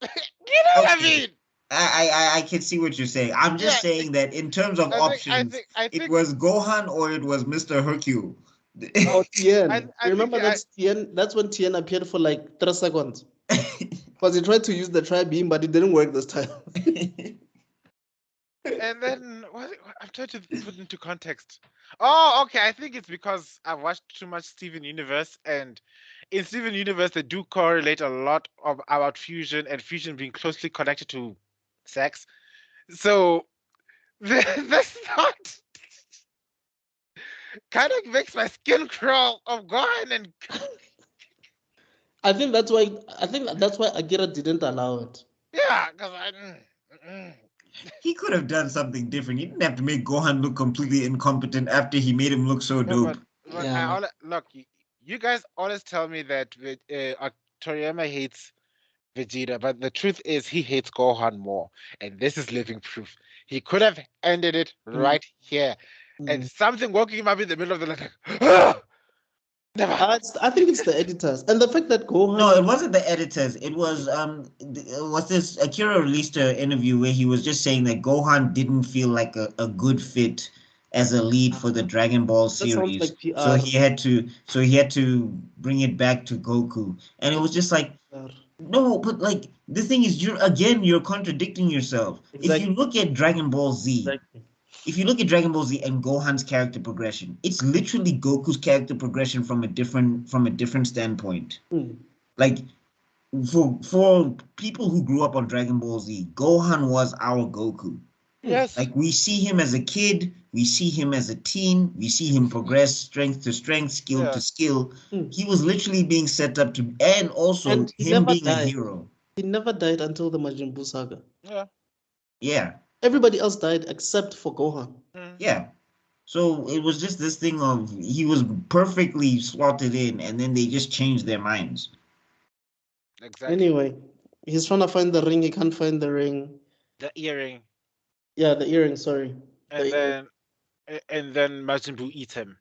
You know what I Okay. mean? I can see what you're saying. I'm just Yeah, saying that in terms of options, I it think was Gohan or it was Mr. Hercule. Or Tien. I Remember think that's Tien? That's when Tien appeared for like 3 seconds. Because he tried to use the tri-beam, but it didn't work this time. and then I'm trying to put into context. Oh, okay. I think it's because I've watched too much Steven Universe, and in Steven Universe they do correlate a lot about fusion and fusion being closely connected to sex. So this thought kind of makes my skin crawl of Gohan and I think that's why Akira didn't allow it. yeah, because He could have done something different. He didn't have to make Gohan look completely incompetent after he made him look so dope. But Yeah. look, you guys always tell me that Toriyama hates Vegeta, but the truth is he hates Gohan more, and this is living proof. He could have ended it right here, and something woke him up in the middle of the night. Never. I think it's the editors. And the fact that Gohan... No, it wasn't the editors. It was this Akira released an interview where he was just saying that Gohan didn't feel like a good fit as a lead for the Dragon Ball That sounds series. like PR. So he had to bring it back to Goku. And it was just like, no, but like the thing is, you're contradicting yourself. Exactly. If you look at Dragon Ball Z, Exactly. if you look at Dragon Ball Z and Gohan's character progression, it's literally Goku's character progression from a different standpoint. Like for people who grew up on Dragon Ball Z, Gohan was our Goku. Yes. Like we see him as a kid, we see him as a teen, we see him progress strength to strength, skill to skill. He was literally being set up to, and also And he him never being a died. hero. He never died until the Majin Buu saga. Yeah. Yeah. Everybody else died except for Gohan. Yeah. So it was just this thing of he was perfectly slotted in, and then they just changed their minds. Exactly. Anyway, he's trying to find the ring. He can't find the ring. The earring. Yeah, the earring. Sorry. And then Majin Buu eats him.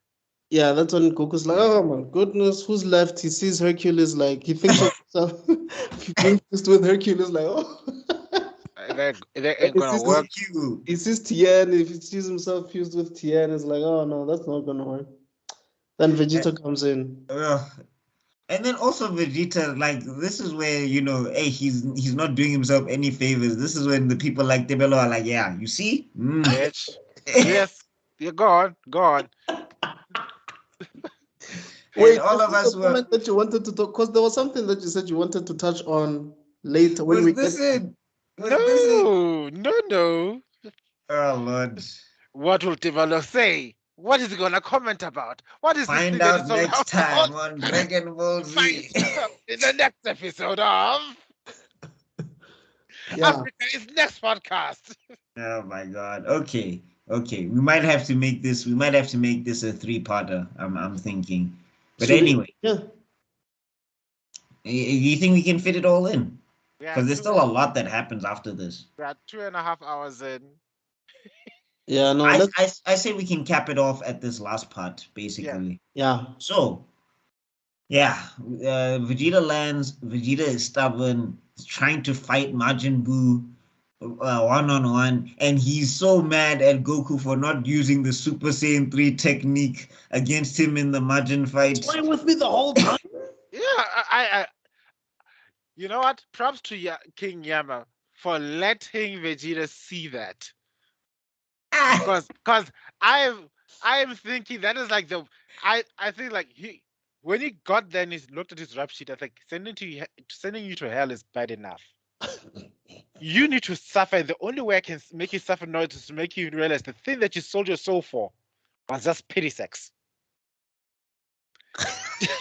Yeah, that's when Goku's like, oh my goodness, who's left? He sees Hercules, like, he thinks of himself being fused with Hercules, like, oh. They And ain't gonna work. He sees Tien, if he sees himself fused with Tien, it's like, oh no, that's not gonna work. Then Vegeta comes in. And then also Vegeta, like, this is where, hey, he's not doing himself any favors. This is when the people like Tebelo are like, yeah, you see? Bitch. Yes, you're gone. Wait, all of us were. Comment that you wanted to talk, because there was something that you said you wanted to touch on later when Was we this get. it? Was this it? No. Oh Lord. What will Tivalo say? What is he gonna comment about? What is Find out next time on Dragon Ball Z. In the next episode of Africa is Next podcast. Oh my God. Okay. We might have to make this. We might have to make this a 3-parter. I'm thinking. But anyway. Yeah. You think we can fit it all in? Because there's still a lot that happens after this. We are 2.5 hours in. Yeah, no. I say we can cap it off at this last part, basically. Yeah. So, Vegeta lands. Vegeta is stubborn, trying to fight Majin Buu one-on-one, and he's so mad at Goku for not using the Super Saiyan 3 technique against him in the Majin fight. Playing with me the whole time. Yeah, I you know what? Props to King Yama for letting Vegeta see that. Because I'm thinking that is like I think like when he got there and he looked at his rap sheet, I think sending you to hell is bad enough. You need to suffer. The only way I can make you suffer now is to make you realize the thing that you sold your soul for was just pity sex.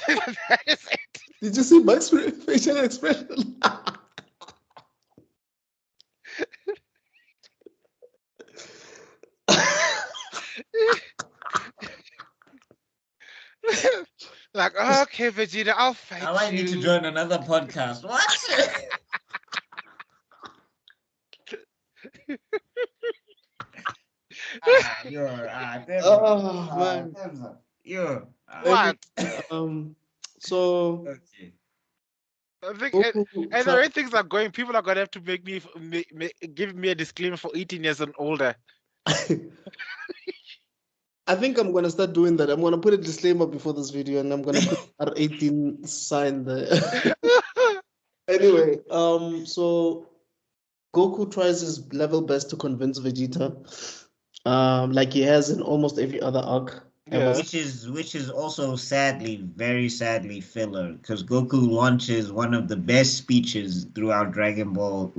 That is it. Did you see Mike's facial expression? Like, okay, Vegeta, I'll fight you. I might need to join another podcast. What? What? So. Okay. I think, and the way things are going, people are gonna have to make me give me a disclaimer for 18 years and older. I think I'm gonna start doing that. I'm gonna put a disclaimer before this video, and I'm gonna put R18 sign there. Anyway, so Goku tries his level best to convince Vegeta, like he has in almost every other arc. Yeah. Which is also very sadly filler, because Goku launches one of the best speeches throughout Dragon Ball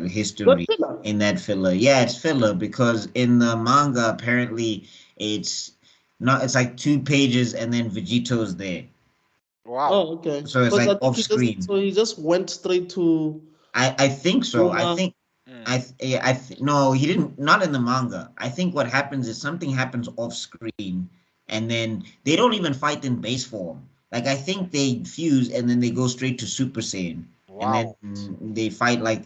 history in that filler. Yeah, it's filler because in the manga apparently it's like 2 pages and then Vegeto's there. Wow. Oh, okay. So it's like off screen. So he just went straight to. I think so. No, he didn't. Not in the manga. I think what happens is something happens off screen. And then they don't even fight in base form. Like, I think they fuse and then they go straight to Super Saiyan. Wow. And then they fight like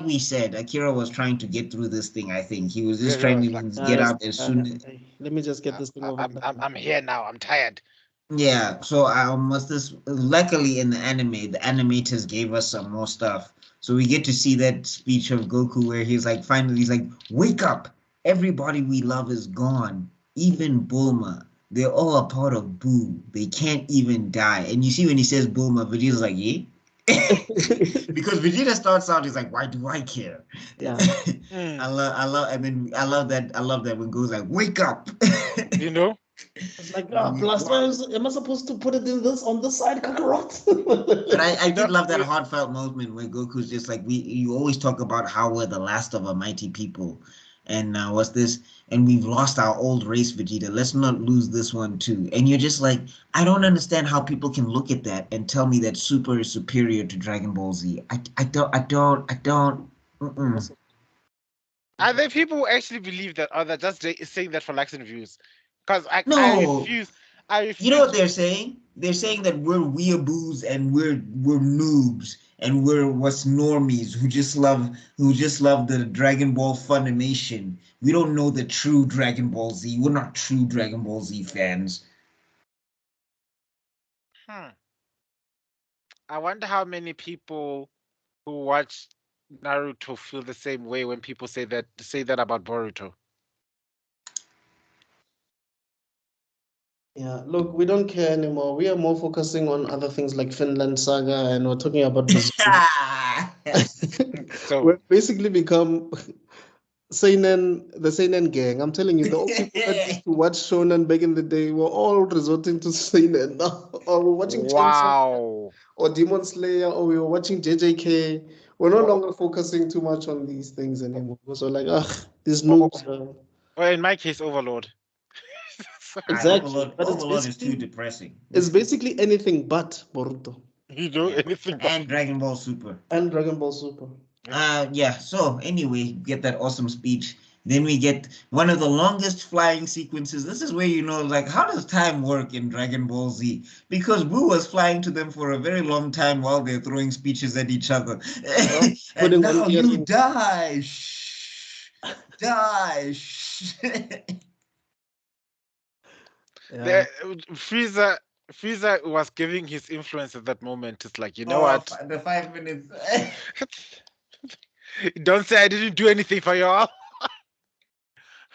we said, Akira was trying to get through this thing, I think. He was just trying to get out as soon as... Let me just get this thing over. I'm here now. I'm tired. Yeah, so luckily in the anime, the animators gave us some more stuff. So we get to see that speech of Goku where he's like, wake up! Everybody we love is gone. Even Bulma, they're all a part of Buu. They can't even die. And you see when he says Bulma, Vegeta's like, yeah? Because Vegeta starts out, he's like, why do I care? Yeah. I love that when Goku's like, wake up. You know? It's like, am I supposed to put it on this side, Kakarot? But I did love that heartfelt moment where Goku's just like, you always talk about how we're the last of a mighty people. And what's this? And we've lost our old race, Vegeta. Let's not lose this one too. And you're just like, I don't understand how people can look at that and tell me that Super is superior to Dragon Ball Z. I don't. Are there people who actually believe that, or they're just saying that for likes and views? Because I No. refuse. I refuse. You know what they're saying? They're saying that we're weeaboos and we're noobs and we're what's normies who just love the Dragon Ball Funimation. We don't know the true Dragon Ball Z. We're not true Dragon Ball Z fans. I wonder how many people who watch Naruto feel the same way when people say that about Boruto. Yeah, look, we don't care anymore. We are more focusing on other things like Finland Saga, and we're talking about Brazil. So We've basically become the seinen gang. I'm telling you, the old people that used to watch shonen back in the day were all resorting to seinen now. Or we're watching Chainsaw or Demon Slayer, or we were watching JJK. We're no longer focusing too much on these things anymore. So like, these noobs. Well, in my case, Overlord. Exactly. But Overlord is too depressing. It's basically anything but Boruto. You know, anything but. And Dragon Ball Super. And Dragon Ball Super. Yeah, so anyway, get that awesome speech. Then we get one of the longest flying sequences. This is where you know, like, how does time work in Dragon Ball Z? Because Boo was flying to them for a very long time while they're throwing speeches at each other. And now you die. Shh. Die. Shh. Yeah. Frieza was giving his influence at that moment. It's like, you know what? The 5 minutes. Don't say I didn't do anything for y'all.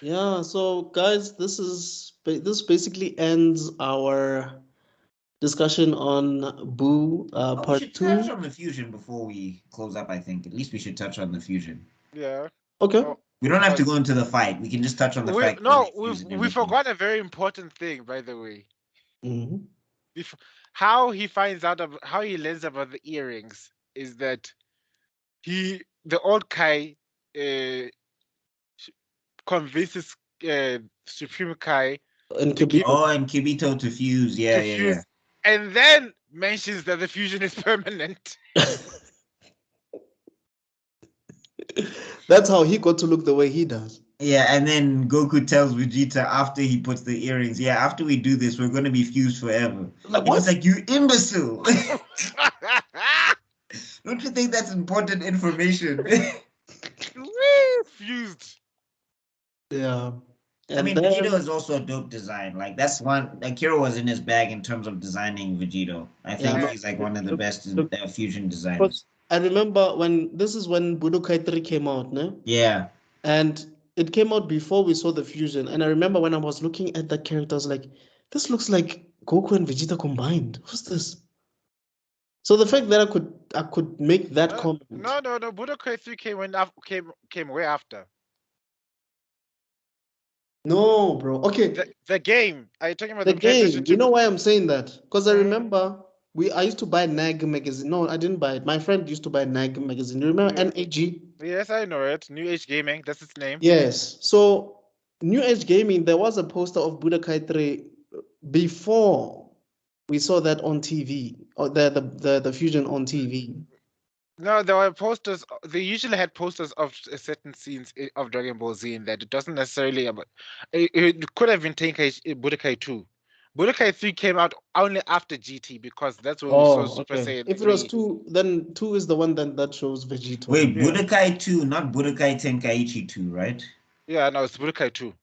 Yeah, so guys, this basically ends our discussion on Boo part 2. We should touch on the fusion before we close up, I think. At least we should touch on the fusion. Yeah. Okay. We don't have to go into the fight. We can just touch on the fight. No, we forgot a very important thing, by the way. Mm-hmm. How he finds out how he learns about the earrings is that the old Kai convinces Supreme Kai and Kibito to fuse. Yeah. And then mentions that the fusion is permanent. That's how he got to look the way he does. Yeah, and then Goku tells Vegeta after he puts the earrings, yeah, after we do this, we're going to be fused forever. Like, what? It's like, you imbecile. Don't you think that's important information? Fused. Yeah. And I mean, Vegito is also a dope design. Like, that's one, Akira was in his bag in terms of designing Vegito. I think he's like one of the best fusion designers. I remember this is when Budokai 3 came out, no? Yeah. And it came out before we saw the fusion. And I remember when I was looking at the characters, like, this looks like Goku and Vegeta combined. What's this? So the fact that I could make that comment. No. Budokai 3 came way after. No, bro. Okay. The game. Are you talking about the game? You know why I'm saying that? Because I remember I used to buy NAG magazine. No, I didn't buy it. My friend used to buy NAG magazine. You remember NAG? Yes, I know it. New Age Gaming. That's its name. Yes. So New Age Gaming, there was a poster of Budokai 3 before we saw that on TV, or the fusion on TV. No, there were posters. They usually had posters of certain scenes of Dragon Ball Z in that. It doesn't necessarily about. It could have been Budokai 2. Budokai 3 came out only after GT because that's when we saw Super Saiyan 3. If it was 2, then 2 is the one that shows Vegeta. Wait, Budokai 2, not Budokai Tenkaichi 2, right? Yeah, no, it's Budokai 2.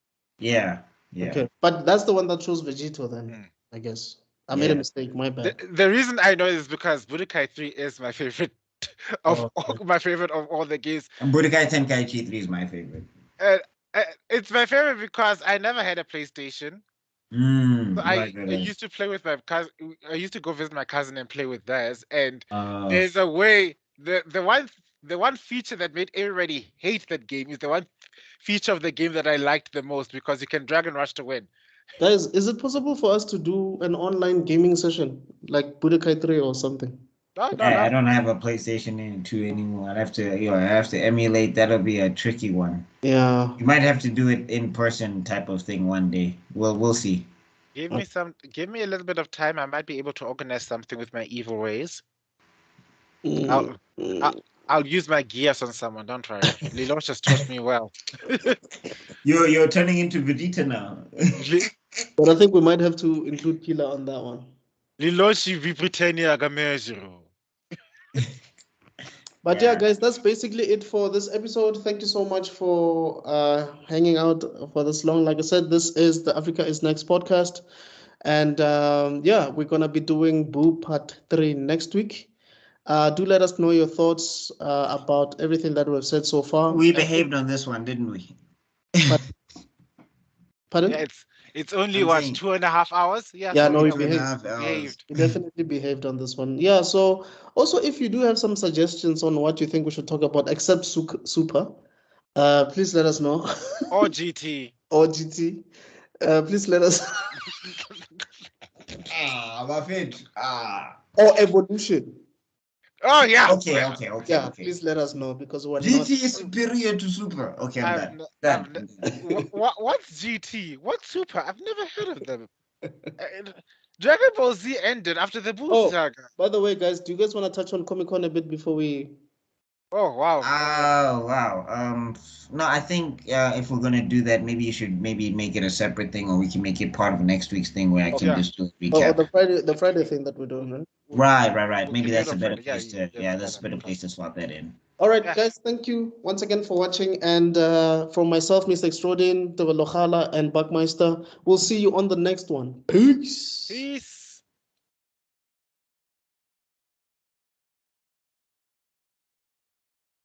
Yeah. Okay, but that's the one that shows Vegeta then, I guess. I made a mistake, my bad. The reason I know is because Budokai 3 is my favorite my favorite of all the games. And Budokai Tenkaichi 3 is my favorite. It's my favorite because I never had a PlayStation. So I used to play with my cousin. I used to go visit my cousin and play with theirs. And there's a way. The one feature that made everybody hate that game is the one feature of the game that I liked the most because you can Dragon Rush to win. Guys, is it possible for us to do an online gaming session like Budokai 3 or something? No. I don't have a PlayStation 2 anymore. I have to emulate. That'll be a tricky one. Yeah. You might have to do it in person type of thing one day. We'll see. Give me a little bit of time. I might be able to organize something with my evil ways. I'll use my gears on someone. Don't worry. Lilo just taught me well. You're turning into Vegeta now. But I think we might have to include Kila on that one. Liloshi vi Britannia gamejiro. But yeah, guys, that's basically it for this episode. Thank you so much for hanging out for this long. Like I said, this is the Africa is Next podcast. And yeah, we're going to be doing Boo Part 3 next week. Do let us know your thoughts about everything that we've said so far. We behaved on this one, didn't we? Pardon? Yeah, it's only what, 2.5 hours? Yeah, Yeah, so no, we 2.5 hours. behaved. We definitely behaved on this one. Yeah, so also if you do have some suggestions on what you think we should talk about, except Super, please let us know. Or GT. Or GT. Please let us. My fit. Or Evolution. Oh, yeah. Okay. Yeah, please let us know because we're GT not. is superior to Super. Okay, I'm done. What's GT? What's Super? I've never heard of them. Dragon Ball Z ended after the Boo saga. By the way, guys, do you guys want to touch on Comic-Con a bit before we... Oh, wow. Wow. No, I think if we're gonna do that, maybe you should make it a separate thing, or we can make it part of next week's thing where I can just do a recap. The Friday thing that we're doing, right? Right. Maybe that's a better place to that's a better place to slot that in. All right, guys, thank you once again for watching. And from myself, Mr. Extraordin, Tebelokhala, and Buckmeister, we'll see you on the next one. Peace.